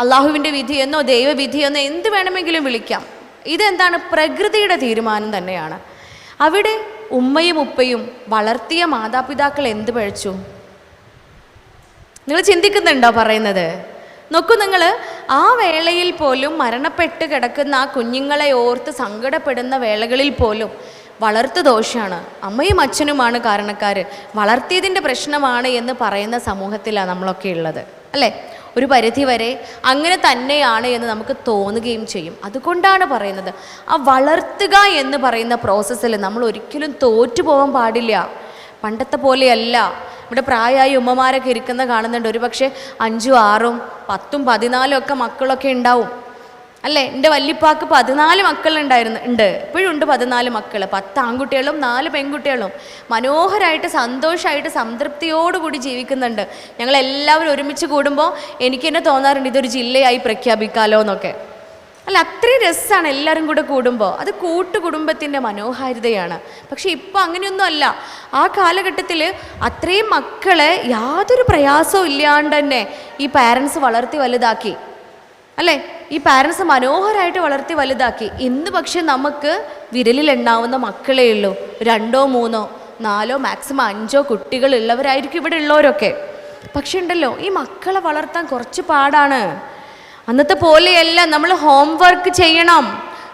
S1: അള്ളാഹുവിൻ്റെ വിധിയെന്നോ ദൈവവിധിയെന്നോ എന്ത് വേണമെങ്കിലും വിളിക്കാം. ഇതെന്താണ്? പ്രകൃതിയുടെ തീരുമാനം തന്നെയാണ്. അവിടെ ഉമ്മയും ഉപ്പയും വളർത്തിയ മാതാപിതാക്കൾ എന്ത് പഴിച്ചു? നിങ്ങൾ ചിന്തിക്കുന്നുണ്ടോ പറയുന്നത്? നോക്കൂ, നിങ്ങൾ ആ വേളയിൽ പോലും മരണപ്പെട്ട് കിടക്കുന്ന ആ കുഞ്ഞുങ്ങളെ ഓർത്ത് സങ്കടപ്പെടുന്ന വേളകളിൽ പോലും വളർത്തു ദോഷമാണ്, അമ്മയും അച്ഛനുമാണ് കാരണക്കാർ, വളർത്തിയതിൻ്റെ പ്രശ്നമാണ് എന്ന് പറയുന്ന സമൂഹത്തിലാണ് നമ്മളൊക്കെ ഉള്ളത് അല്ലേ? ഒരു പരിധി വരെ അങ്ങനെ തന്നെയാണ് എന്ന് നമുക്ക് തോന്നുകയും ചെയ്യും. അതുകൊണ്ടാണ് പറയുന്നത് ആ വളർത്തുക എന്ന് പറയുന്ന പ്രോസസ്സിൽ നമ്മൾ ഒരിക്കലും തോറ്റു പോകാൻ പാടില്ല. പണ്ടത്തെ പോലെയല്ല. ഇവിടെ പ്രായമായി ഉമ്മമാരൊക്കെ ഇരിക്കുന്ന കാണുന്നുണ്ട്. ഒരു പക്ഷേ 5, 6, 10, 14 ഒക്കെ മക്കളൊക്കെ ഉണ്ടാവും അല്ലേ? എൻ്റെ വല്യപ്പാക്ക് 14 മക്കളുണ്ട്, ഇപ്പോഴും ഉണ്ട് 14 മക്കൾ, 10 ആൺകുട്ടികളും 4 പെൺകുട്ടികളും. മനോഹരമായിട്ട് സന്തോഷമായിട്ട് സംതൃപ്തിയോടുകൂടി ജീവിക്കുന്നുണ്ട്. ഞങ്ങളെല്ലാവരും ഒരുമിച്ച് കൂടുമ്പോൾ എനിക്ക് തന്നെ തോന്നാറുണ്ട് ഇതൊരു ജില്ലയായി പ്രഖ്യാപിക്കാമല്ലോ എന്നൊക്കെ. അല്ല, അത്രയും രസമാണ് എല്ലാവരും കൂടെ കൂടുമ്പോൾ. അത് കൂട്ടുകുടുംബത്തിൻ്റെ മനോഹാരിതയാണ്. പക്ഷെ ഇപ്പോൾ അങ്ങനെയൊന്നും അല്ല. ആ കാലഘട്ടത്തിൽ അത്രയും മക്കളെ യാതൊരു പ്രയാസവും ഇല്ലാണ്ട് തന്നെ ഈ പാരൻസ് വളർത്തി വലുതാക്കി അല്ലേ? ഈ പാരൻസ് മനോഹരമായിട്ട് വളർത്തി വലുതാക്കി. ഇന്ന് പക്ഷെ നമുക്ക് വിരലിലെണ്ണാവുന്ന മക്കളേ ഉള്ളൂ. 2, 3, 4, മാക്സിമം 5 കുട്ടികളുള്ളവരായിരിക്കും ഇവിടെ ഉള്ളവരൊക്കെ. പക്ഷെ ഉണ്ടല്ലോ, ഈ മക്കളെ വളർത്താൻ കുറച്ച് പാടാണ്. അന്നത്തെ പോലെയല്ല. നമ്മൾ ഹോംവർക്ക് ചെയ്യണം.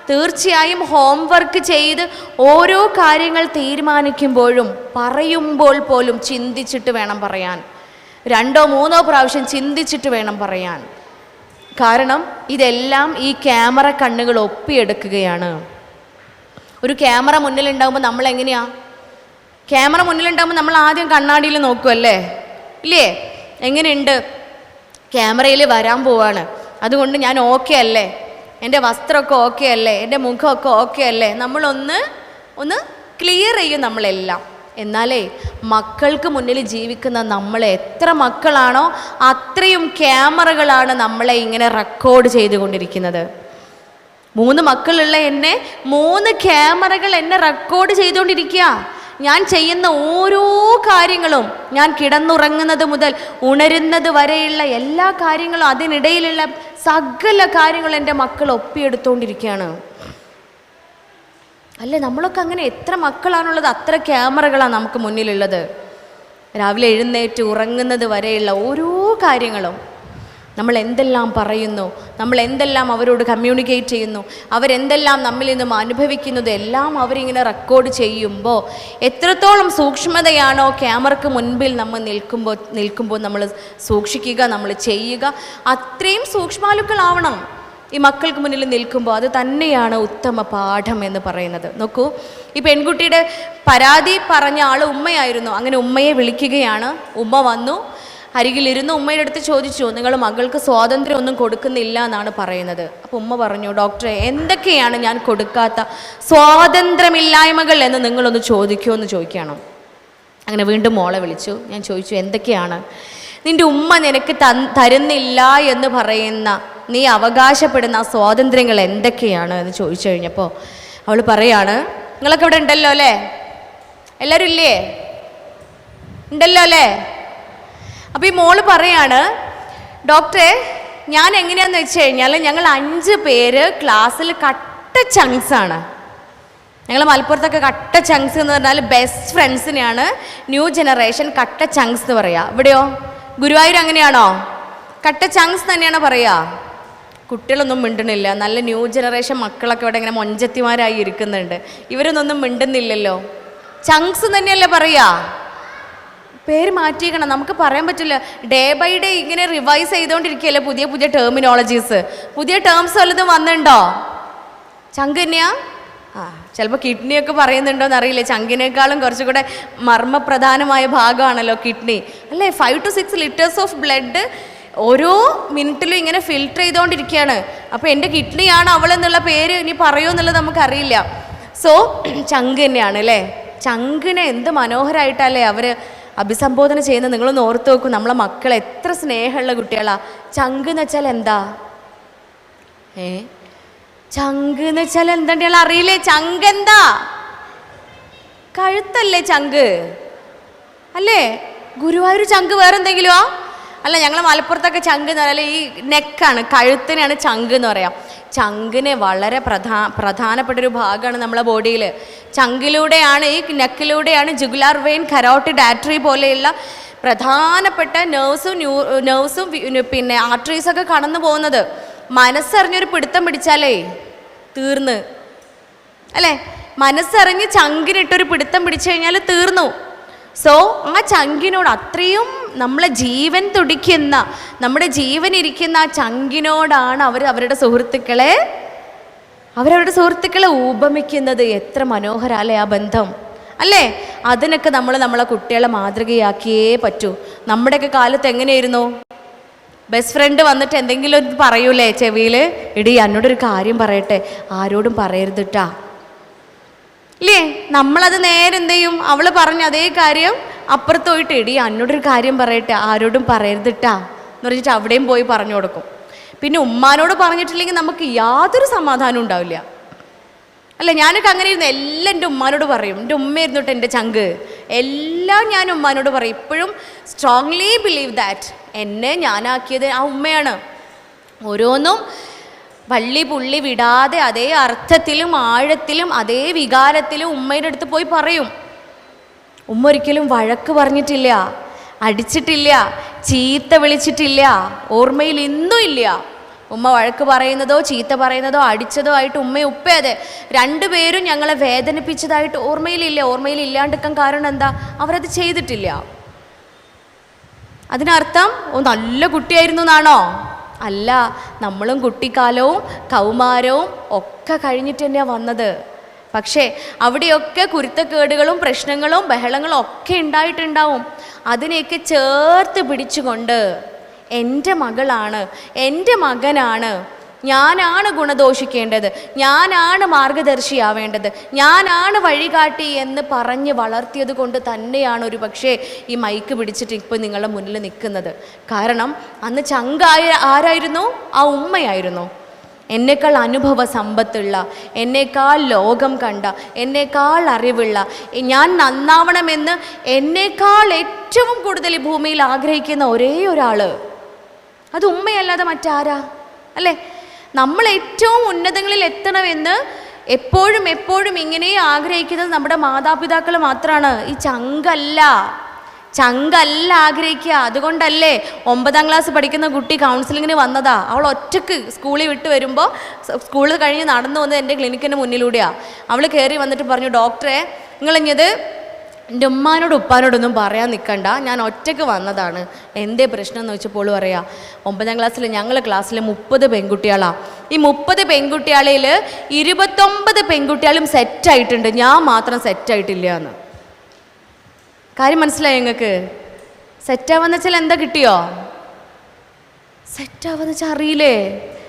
S1: തീർച്ചയായും ഹോംവർക്ക് ചെയ്ത് ഓരോ കാര്യങ്ങൾ തീരുമാനിക്കുമ്പോഴും പറയുമ്പോൾ പോലും ചിന്തിച്ചിട്ട് വേണം പറയാൻ. 2, 3 പ്രാവശ്യം ചിന്തിച്ചിട്ട് വേണം പറയാൻ. കാരണം ഇതെല്ലാം ഈ ക്യാമറ കണ്ണുകൾ ഒപ്പിയെടുക്കുകയാണ്. ഒരു ക്യാമറ മുന്നിലുണ്ടാകുമ്പോൾ നമ്മൾ എങ്ങനെയാ? ക്യാമറ മുന്നിലുണ്ടാകുമ്പോൾ നമ്മൾ ആദ്യം കണ്ണാടിയിൽ നോക്കുമല്ലേ? ഇല്ലേ? എങ്ങനെയുണ്ട്? ക്യാമറയിൽ വരാൻ പോവാണ്, അതുകൊണ്ട് ഞാൻ ഓക്കെ അല്ലേ, എൻ്റെ വസ്ത്രമൊക്കെ ഓക്കെ അല്ലേ, എൻ്റെ മുഖമൊക്കെ ഓക്കെ അല്ലേ, നമ്മളൊന്ന് ക്ലിയർ ചെയ്യും നമ്മളെല്ലാം. എന്നാലേ മക്കൾക്ക് മുന്നിൽ ജീവിക്കുന്ന നമ്മളെ, എത്ര മക്കളാണോ അത്രയും ക്യാമറകളാണ് നമ്മളെ ഇങ്ങനെ റെക്കോർഡ് ചെയ്തുകൊണ്ടിരിക്കുന്നത്. 3 മക്കളുള്ള എന്നെ 3 ക്യാമറകൾ എന്നെ റെക്കോർഡ് ചെയ്തുകൊണ്ടിരിക്കുക. ഞാൻ ചെയ്യുന്ന ഓരോ കാര്യങ്ങളും, ഞാൻ കിടന്നുറങ്ങുന്നത് മുതൽ ഉണരുന്നത് വരെയുള്ള എല്ലാ കാര്യങ്ങളും, അതിനിടയിലുള്ള സകല കാര്യങ്ങളും എൻ്റെ മക്കൾ ഒപ്പിയെടുത്തുകൊണ്ടിരിക്കുകയാണ്. അല്ലേ? നമ്മളൊക്കെ അങ്ങനെ എത്ര മക്കളാണുള്ളത്? അത്ര ക്യാമറകളാണ് നമുക്ക് മുന്നിലുള്ളത്. രാവിലെ എഴുന്നേറ്റ് ഉറങ്ങുന്നത് വരെയുള്ള ഓരോ കാര്യങ്ങളും, നമ്മൾ എന്തെല്ലാം പറയുന്നു, നമ്മൾ എന്തെല്ലാം അവരോട് കമ്മ്യൂണിക്കേറ്റ് ചെയ്യുന്നു, അവരെന്തെല്ലാം നമ്മിൽ നിന്നും അനുഭവിക്കുന്നത് എല്ലാം അവരിങ്ങനെ റെക്കോർഡ് ചെയ്യുമ്പോൾ എത്രത്തോളം സൂക്ഷ്മതയാണോ ക്യാമറയ്ക്ക് മുൻപിൽ നമ്മൾ നിൽക്കുമ്പോൾ നമ്മൾ സൂക്ഷിക്കുക, നമ്മൾ ചെയ്യുക, അത്രയും സൂക്ഷ്മാലുക്കളാവണം ഈ മക്കൾക്ക് മുന്നിൽ നിൽക്കുമ്പോൾ. അത് തന്നെയാണ് ഉത്തമ പാഠം എന്ന് പറയുന്നത്. നോക്കൂ, ഈ പെൺകുട്ടിയുടെ പരാതി പറഞ്ഞ ആൾ ഉമ്മയായിരുന്നു. അങ്ങനെ ഉമ്മയെ വിളിക്കുകയാണ്. ഉമ്മ വന്നു, അരികിലിരുന്ന് ഉമ്മയുടെ അടുത്ത് ചോദിച്ചു, നിങ്ങൾ മകൾക്ക് സ്വാതന്ത്ര്യം ഒന്നും കൊടുക്കുന്നില്ല എന്നാണ് പറയുന്നത്. അപ്പോൾ ഉമ്മ പറഞ്ഞു, ഡോക്ടറെ, എന്തൊക്കെയാണ് ഞാൻ കൊടുക്കാത്ത സ്വാതന്ത്ര്യമില്ലായ്മകൾ എന്ന് നിങ്ങളൊന്ന് ചോദിക്കുമെന്ന് ചോദിക്കണം. അങ്ങനെ വീണ്ടും മോളെ വിളിച്ചു. ഞാൻ ചോദിച്ചു, എന്തൊക്കെയാണ് നിൻ്റെ ഉമ്മ നിനക്ക് തരുന്നില്ല എന്ന് പറയുന്ന, നീ അവകാശപ്പെടുന്ന ആ സ്വാതന്ത്ര്യങ്ങൾ എന്തൊക്കെയാണ് എന്ന് ചോദിച്ചു കഴിഞ്ഞപ്പോൾ അവൾ പറയാണ്, നിങ്ങളൊക്കെ ഇവിടെ ഉണ്ടല്ലോ അല്ലേ? എല്ലാവരും ഇല്ലേ? ഉണ്ടല്ലോ അല്ലേ? അപ്പോൾ ഈ മോള് പറയാണ്, ഡോക്ടറെ, ഞാൻ എങ്ങനെയാണെന്ന് വെച്ച് കഴിഞ്ഞാൽ ഞങ്ങൾ 5 പേര് ക്ലാസ്സിൽ കട്ട ചങ്ക്സാണ്. ഞങ്ങൾ മലപ്പുറത്തൊക്കെ കട്ട ചങ്ക്സ് എന്ന് പറഞ്ഞാൽ ബെസ്റ്റ് ഫ്രണ്ട്സിനെയാണ് ന്യൂ ജനറേഷൻ കട്ട ചങ്ക്സ് എന്ന് പറയുക. ഇവിടെയോ? ഗുരുവായൂർ അങ്ങനെയാണോ? കട്ട ചങ്ക്സ് തന്നെയാണ് പറയുക. കുട്ടികളൊന്നും മിണ്ടണില്ല. നല്ല ന്യൂ ജനറേഷൻ മക്കളൊക്കെ ഇവിടെ ഇങ്ങനെ മൊഞ്ചത്തിമാരായി ഇരിക്കുന്നുണ്ട്. ഇവരൊന്നും മിണ്ടുന്നില്ലല്ലോ. ചങ്ക്സ് തന്നെയല്ലേ പറയുക? പേര് മാറ്റിയിരിക്കണം. നമുക്ക് പറയാൻ പറ്റില്ല. ഡേ ബൈ ഡേ ഇങ്ങനെ റിവൈസ് ചെയ്തുകൊണ്ടിരിക്കുകയല്ലേ പുതിയ പുതിയ ടെർമിനോളജീസ്. പുതിയ ടേംസ് വല്ലതും വന്നിട്ടുണ്ടോ? ചങ്ക് തന്നെയാ? ചിലപ്പോൾ കിഡ്നിയൊക്കെ പറയുന്നുണ്ടോയെന്ന് അറിയില്ല. ചങ്കിനേക്കാളും കുറച്ചുകൂടെ മർമ്മപ്രധാനമായ ഭാഗമാണല്ലോ കിഡ്നി അല്ലേ? 5 to 6 liters ഓഫ് ബ്ലഡ് ഓരോ മിനിറ്റിലും ഇങ്ങനെ ഫിൽട്ടർ ചെയ്തുകൊണ്ടിരിക്കുകയാണ്. അപ്പോൾ എൻ്റെ കിഡ്നിയാണ് അവളെന്നുള്ള പേര് ഇനി പറയുമോ എന്നുള്ളത് നമുക്കറിയില്ല. സോ ചങ്ക് തന്നെയാണ് അല്ലേ? ചങ്കിനെ എന്ത് മനോഹരമായിട്ടല്ലേ അവർ അഭിസംബോധന ചെയ്യുന്നത്. നിങ്ങളൊന്ന് ഓർത്ത് നോക്കൂ. നമ്മളെ മക്കൾ എത്ര സ്നേഹമുള്ള കുട്ടികളാ. ചങ്ക് എന്ന് വെച്ചാൽ എന്താ? ചങ്ക് എന്ന് വെച്ചാൽ എന്താ അറിയില്ലേ? ചങ്ക് എന്താ? കഴുത്തല്ലേ ചങ്ക് അല്ലേ? ഗുരുവായൂർ ചങ്ക് വേറെ എന്തെങ്കിലുമോ? അല്ല, ഞങ്ങൾ മലപ്പുറത്തൊക്കെ ചങ്ക് എന്ന് പറഞ്ഞാൽ ഈ നെക്കാണ്, കഴുത്തിനാണ് ചങ്ക് എന്ന് പറയാം. ചങ്കിന് വളരെ പ്രധാനപ്പെട്ടൊരു ഭാഗമാണ് നമ്മളെ ബോഡിയിൽ. ചങ്കിലൂടെയാണ്, ഈ നെക്കിലൂടെയാണ് ജുഗുലാർ വെയിൻ, കരോട്ടിഡ് ആർട്ടറി പോലെയുള്ള പ്രധാനപ്പെട്ട നെർവ്സും പിന്നെ ആർട്ടറീസൊക്കെ കടന്നു പോകുന്നത്. മനസ്സറിഞ്ഞൊരു പിടുത്തം പിടിച്ചാലേ തീർന്ന് അല്ലേ? മനസ്സറിഞ്ഞ് ചങ്കിനിട്ടൊരു പിടുത്തം പിടിച്ചു കഴിഞ്ഞാൽ തീർന്നു. സോ ആ ചങ്കിനോട്, അത്രയും നമ്മളെ ജീവൻ തുടിക്കുന്ന, നമ്മുടെ ജീവൻ ഇരിക്കുന്ന ആ ചങ്കിനോടാണ് അവരുടെ സുഹൃത്തുക്കളെ ഉപമിക്കുന്നത്. എത്ര മനോഹരല്ലേ ആ ബന്ധം അല്ലേ? അതിനൊക്കെ നമ്മളെ കുട്ടികളെ മാതൃകയാക്കിയേ പറ്റൂ. നമ്മുടെയൊക്കെ കാലത്ത് എങ്ങനെയായിരുന്നു? ബെസ്റ്റ് ഫ്രണ്ട് വന്നിട്ട് എന്തെങ്കിലും പറയൂലേ ചെവിയിൽ, ഇടി എന്നോടൊരു കാര്യം പറയട്ടെ, ആരോടും പറയരുതിട്ടാ ഇല്ലേ? നമ്മളത് നേരെ എന്ത് ചെയ്യും? അവൾ പറഞ്ഞ അതേ കാര്യം അപ്പുറത്ത് പോയിട്ട്, ഇടി എന്നോടൊരു കാര്യം പറയട്ടെ, ആരോടും പറയരുതിട്ടാ എന്ന് പറഞ്ഞിട്ട് അവിടെയും പോയി പറഞ്ഞു കൊടുക്കും. പിന്നെ ഉമ്മാനോട് പറഞ്ഞിട്ടില്ലെങ്കിൽ നമുക്ക് യാതൊരു സമാധാനം ഉണ്ടാവില്ല അല്ല. ഞാനൊക്കെ അങ്ങനെ ഇരുന്നു, എല്ലാം എൻ്റെ ഉമ്മാനോട് പറയും. എൻ്റെ ഉമ്മയായിരുന്നു കേട്ടോ എൻ്റെ ചങ്ക്. എല്ലാം ഞാൻ ഉമ്മാനോട് പറയും. ഇപ്പോഴും സ്ട്രോങ്ലി ബിലീവ് ദാറ്റ് എന്നെ ഞാനാക്കിയത് ആ ഉമ്മയാണ്. ഓരോന്നും വള്ളി പുള്ളി വിടാതെ അതേ അർത്ഥത്തിലും ആഴത്തിലും അതേ വികാരത്തിലും ഉമ്മയുടെ അടുത്ത് പോയി പറയും. ഉമ്മ ഒരിക്കലും വഴക്ക് പറഞ്ഞിട്ടില്ല, അടിച്ചിട്ടില്ല, ചീത്ത വിളിച്ചിട്ടില്ല. ഓർമ്മയിൽ ഇന്നും ഇല്ല. ഉമ്മ വഴക്ക് പറയുന്നതോ ചീത്ത പറയുന്നതോ അടിച്ചതോ ആയിട്ട് ഉമ്മയും ഉപ്പയും അതെ രണ്ടുപേരും ഞങ്ങളെ വേദനിപ്പിച്ചതായിട്ട് ഓർമ്മയിലില്ല. ഓർമ്മയിൽ ഇല്ലാണ്ടിരിക്കാൻ കാരണം എന്താ? അവരത് ചെയ്തിട്ടില്ല. അതിനർത്ഥം നല്ല കുട്ടിയായിരുന്നു എന്നാണോ? അല്ല, നമ്മളും കുട്ടിക്കാലവും കൗമാരവും ഒക്കെ കഴിഞ്ഞിട്ട് തന്നെയാണ് വന്നത്. പക്ഷേ അവിടെയൊക്കെ കുരുത്തക്കേടുകളും പ്രശ്നങ്ങളും ബഹളങ്ങളും ഒക്കെ ഉണ്ടായിട്ടുണ്ടാവും. അതിനെയൊക്കെ ചേർത്ത് പിടിച്ചുകൊണ്ട് എൻ്റെ മകളാണ്, എൻ്റെ മകനാണ്, ഞാനാണ് ഗുണദോഷിക്കേണ്ടത്, ഞാനാണ് മാർഗദർശിയാവേണ്ടത്, ഞാനാണ് വഴികാട്ടി എന്ന് പറഞ്ഞ് വളർത്തിയത് കൊണ്ട് തന്നെയാണ് ഒരു പക്ഷേ ഈ മൈക്ക് പിടിച്ചിട്ട് ഇപ്പോൾ നിങ്ങളുടെ മുന്നിൽ നിൽക്കുന്നത്. കാരണം അന്ന് ചങ്കായ ആരായിരുന്നു? ആ ഉമ്മയായിരുന്നു. എന്നേക്കാൾ അനുഭവ സമ്പത്തുള്ള, എന്നേക്കാൾ ലോകം കണ്ട, എന്നേക്കാൾ അറിവുള്ള, ഞാൻ നന്നാവണമെന്ന് എന്നേക്കാൾ ഏറ്റവും കൂടുതൽ ഈ ഭൂമിയിൽ ആഗ്രഹിക്കുന്ന ഒരേ ഒരാൾ അത് ഉമ്മയല്ലാതെ മറ്റാരാ? അല്ലേ? നമ്മൾ ഏറ്റവും ഉന്നതങ്ങളിൽ എത്തണമെന്ന് എപ്പോഴും ഇങ്ങനെ ആഗ്രഹിക്കുന്നത് നമ്മുടെ മാതാപിതാക്കൾ മാത്രമാണ്. ഈ ചങ്കല്ല ആഗ്രഹിക്കുക. അതുകൊണ്ടല്ലേ 9ാം ക്ലാസ് പഠിക്കുന്ന കുട്ടി കൗൺസിലിങ്ങിന് വന്നതാ. അവൾ ഒറ്റക്ക് സ്കൂളിൽ വിട്ട് വരുമ്പോൾ, സ്കൂൾ കഴിഞ്ഞ് നടന്നു വന്നത് എൻ്റെ ക്ലിനിക്കിൻ്റെ മുന്നിലൂടെയാണ്. അവൾ കയറി വന്നിട്ട് പറഞ്ഞു, ഡോക്ടറെ നിങ്ങളിഞ്ഞത് എൻ്റെ ഉമ്മാനോട് ഉപ്പാനോടൊന്നും പറയാൻ നിൽക്കണ്ട, ഞാൻ ഒറ്റയ്ക്ക് വന്നതാണ്, എന്തേ പ്രശ്നം എന്ന് വെച്ചപ്പോൾ പറയാം, 9ാം ക്ലാസ്സിൽ ഞങ്ങളുടെ ക്ലാസ്സിൽ 30 പെൺകുട്ടികളാണ്. ഈ 30 പെൺകുട്ടികളിൽ 29 പെൺകുട്ടികളും സെറ്റായിട്ടുണ്ട്, ഞാൻ മാത്രം സെറ്റായിട്ടില്ല എന്ന്. കാര്യം മനസ്സിലായി നിങ്ങൾക്ക്? സെറ്റാവാന്ന് വെച്ചാൽ എന്താ കിട്ടിയോ? സെറ്റാവാന്ന് വെച്ചാൽ അറിയില്ലേ?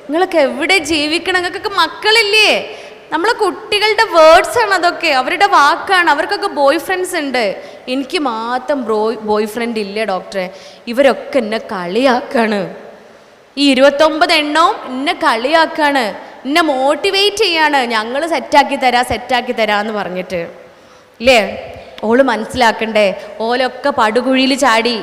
S1: നിങ്ങളൊക്കെ എവിടെ ജീവിക്കണം? നിങ്ങൾക്കൊക്കെ മക്കളില്ലേ? നമ്മളെ കുട്ടികളുടെ വേർഡ്സാണ് അതൊക്കെ, അവരുടെ വാക്കാണ്. അവർക്കൊക്കെ ബോയ് ഫ്രണ്ട്സ് ഉണ്ട്, എനിക്ക് മാത്രം ബോയ് ഫ്രണ്ട് ഇല്ല ഡോക്ടറെ. ഇവരൊക്കെ എന്നെ കളിയാക്കാണ്. ഈ 29 എണ്ണവും എന്നെ കളിയാക്കാണ്, എന്നെ മോട്ടിവേറ്റ് ചെയ്യാണ്, ഞങ്ങൾ സെറ്റാക്കി തരാമെന്ന് പറഞ്ഞിട്ട് ഇല്ലേ? ഓള് മനസ്സിലാക്കണ്ടേ, ഓലൊക്കെ പടുകുഴിയിൽ ചാടി,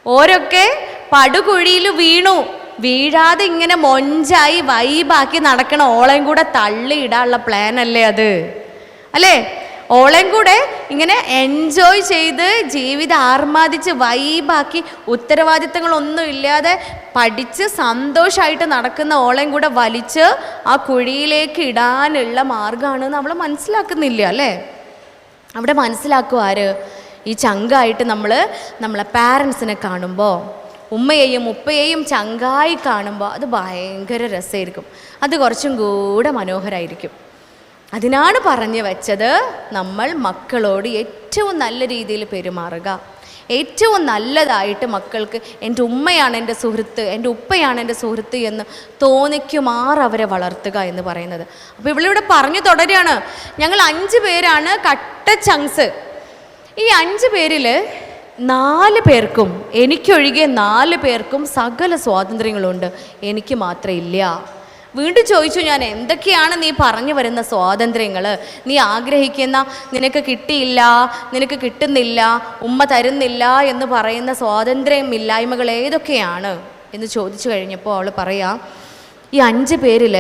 S1: ഓരൊക്കെ പടുകുഴിയിൽ വീണു. വീഴാതെ ഇങ്ങനെ മൊഞ്ചായി വൈബാക്കി നടക്കണ ഓളയും കൂടെ തള്ളിയിടാനുള്ള പ്ലാൻ അല്ലേ അത്? അല്ലേ? ഓളയും കൂടെ ഇങ്ങനെ എൻജോയ് ചെയ്ത് ജീവിതം ആർമാദിച്ച് വൈബാക്കി ഉത്തരവാദിത്തങ്ങളൊന്നും ഇല്ലാതെ പഠിച്ച് സന്തോഷമായിട്ട് നടക്കുന്ന ഓളയും കൂടെ വലിച്ച് ആ കുഴിയിലേക്ക് ഇടാനുള്ള മാർഗമാണ് നമ്മൾ മനസ്സിലാക്കുന്നില്ല അല്ലേ? അവിടെ മനസ്സിലാക്കും ആര്? ഈ ചങ്കായിട്ട് നമ്മളെ പാരൻസിനെ കാണുമ്പോൾ, ഉമ്മയെയും ഉപ്പയെയും ചങ്കായി കാണുമ്പോൾ അത് ഭയങ്കര രസമായിരിക്കും, അത് കുറച്ചും കൂടെ മനോഹരമായിരിക്കും. അതിനാണ് പറഞ്ഞു വെച്ചത്, നമ്മൾ മക്കളോട് ഏറ്റവും നല്ല രീതിയിൽ പെരുമാറുക, ഏറ്റവും നല്ലതായിട്ട് മക്കൾക്ക് എൻ്റെ ഉമ്മയാണ് എൻ്റെ സുഹൃത്ത്, എൻ്റെ ഉപ്പയാണ് എൻ്റെ സുഹൃത്ത് എന്ന് തോന്നിക്കുമാർ അവരെ വളർത്തുക എന്ന് പറയുന്നത്. അപ്പോൾ ഇവളിവിടെ പറഞ്ഞു തുടരുകയാണ്, ഞങ്ങൾ 5 പേരാണ് കട്ട ചങ്സ്. ഈ 5 പേരിൽ 4 പേർക്കും, എനിക്കൊഴികെ 4 പേർക്കും സകല സ്വാതന്ത്ര്യങ്ങളുണ്ട്, എനിക്ക് മാത്രം ഇല്ല. വീണ്ടും ചോദിച്ചു ഞാൻ, എന്തൊക്കെയാണ് നീ പറഞ്ഞു വരുന്ന സ്വാതന്ത്ര്യങ്ങൾ? നീ ആഗ്രഹിക്കുന്ന, നിനക്ക് കിട്ടിയില്ല, നിനക്ക് കിട്ടുന്നില്ല, ഉമ്മ തരുന്നില്ല എന്ന് പറയുന്ന സ്വാതന്ത്ര്യമില്ലായ്മകൾ ഏതൊക്കെയാണ് എന്ന് ചോദിച്ചു കഴിഞ്ഞപ്പോൾ അവൾ പറയാം, ഈ 5 പേരിൽ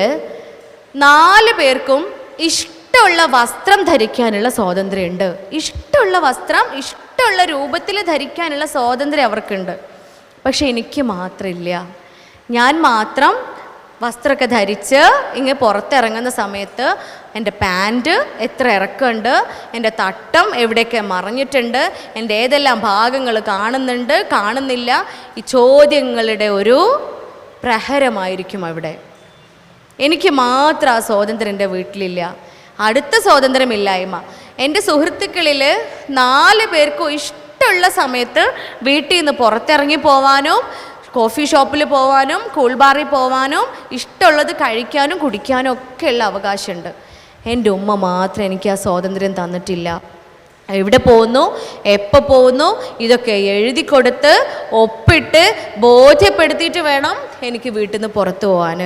S1: 4 പേർക്കും ഇഷ്ടമുള്ള വസ്ത്രം ധരിക്കാനുള്ള സ്വാതന്ത്ര്യമുണ്ട്. ഇഷ്ടമുള്ള വസ്ത്രം ഇഷ്ടമുള്ള രൂപത്തിൽ ധരിക്കാനുള്ള സ്വാതന്ത്ര്യം അവർക്കുണ്ട്. പക്ഷെ എനിക്ക് മാത്രമില്ല. ഞാൻ മാത്രം വസ്ത്രമൊക്കെ ധരിച്ച് ഇങ്ങനെ പുറത്തിറങ്ങുന്ന സമയത്ത് എൻ്റെ പാൻറ്റ് എത്ര ഇറക്കമുണ്ട്, എൻ്റെ തട്ടം എവിടെയൊക്കെ മറഞ്ഞിട്ടുണ്ട്, എൻ്റെ ഏതെല്ലാം ഭാഗങ്ങൾ കാണുന്നുണ്ട് കാണുന്നില്ല, ഈ ചോദ്യങ്ങളുടെ ഒരു പ്രഹരമായിരിക്കും അവിടെ. എനിക്ക് മാത്രം ആ സ്വാതന്ത്ര്യം എൻ്റെ വീട്ടിലില്ല. അടുത്ത സ്വാതന്ത്ര്യമില്ലായ്മ. എൻ്റെ സുഹൃത്തുക്കളിൽ 4 പേർക്കും ഇഷ്ടമുള്ള സമയത്ത് വീട്ടിൽ നിന്ന് പുറത്തിറങ്ങി പോവാനും കോഫി ഷോപ്പിൽ പോവാനും കൂൾ ബാറിൽ പോവാനും ഇഷ്ടമുള്ളത് കഴിക്കാനും കുടിക്കാനും ഒക്കെയുള്ള അവകാശമുണ്ട്. എൻ്റെ ഉമ്മ മാത്രം എനിക്ക് ആ സ്വാതന്ത്ര്യം തന്നിട്ടില്ല. എവിടെ പോകുന്നു, എപ്പോൾ പോകുന്നു, ഇതൊക്കെ എഴുതി കൊടുത്ത് ഒപ്പിട്ട് ബോധ്യപ്പെടുത്തിയിട്ട് വേണം എനിക്ക് വീട്ടിൽ നിന്ന് പുറത്തു പോകാൻ.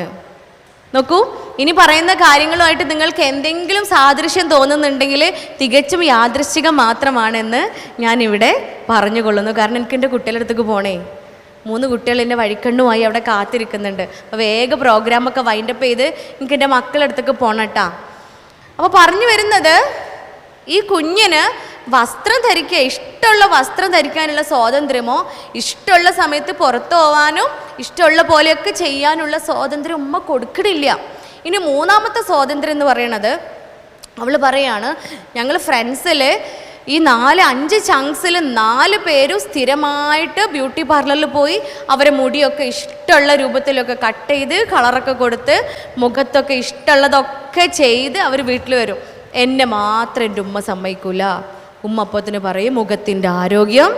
S1: നോക്കൂ, ഇനി പറയുന്ന കാര്യങ്ങളുമായിട്ട് നിങ്ങൾക്ക് എന്തെങ്കിലും സാദൃശ്യം തോന്നുന്നുണ്ടെങ്കിൽ തികച്ചും യാദൃശ്ചികം മാത്രമാണെന്ന് ഞാനിവിടെ പറഞ്ഞുകൊള്ളുന്നു. കാരണം എനിക്ക് എൻ്റെ കുട്ടികളുടെ അടുത്തേക്ക് പോകണേ. 3 കുട്ടികൾ എൻ്റെ വഴിക്കണ്ണുമായി അവിടെ കാത്തിരിക്കുന്നുണ്ട്. അപ്പോൾ വേഗം പ്രോഗ്രാമൊക്കെ വൈൻഡപ്പ് ചെയ്ത് എനിക്ക് എൻ്റെ മക്കളുടെ അടുത്തേക്ക് പോകണം കേട്ടോ. അപ്പോൾ പറഞ്ഞു വരുന്നത്, ഈ കുഞ്ഞിന് വസ്ത്രം ധരിക്കുക, ഇഷ്ടമുള്ള വസ്ത്രം ധരിക്കാനുള്ള സ്വാതന്ത്ര്യമോ ഇഷ്ടമുള്ള സമയത്ത് പുറത്തു പോകാനും ഇഷ്ടമുള്ള പോലെയൊക്കെ ചെയ്യാനുള്ള സ്വാതന്ത്ര്യം ഉമ്മ കൊടുക്കണില്ല. ഇനി 3ാമത്തെ സ്വാതന്ത്ര്യം എന്ന് പറയണത്, അവൾ പറയാണ്, ഞങ്ങൾ ഫ്രണ്ട്സിൽ ഈ 4-5 ചങ്സിൽ 4 പേരും സ്ഥിരമായിട്ട് ബ്യൂട്ടി പാർലറിൽ പോയി അവരെ മുടിയൊക്കെ ഇഷ്ടമുള്ള രൂപത്തിലൊക്കെ കട്ട് ചെയ്ത് കളറൊക്കെ കൊടുത്ത് മുഖത്തൊക്കെ ഇഷ്ടമുള്ളതൊക്കെ ചെയ്ത് അവർ വീട്ടിൽ വരും. എന്നെ മാത്രം എൻ്റെ ഉമ്മ സമ്മതിക്കൂല. ഉമ്മ അപ്പത്തിന് പറയും, മുഖത്തിൻ്റെ ആരോഗ്യം,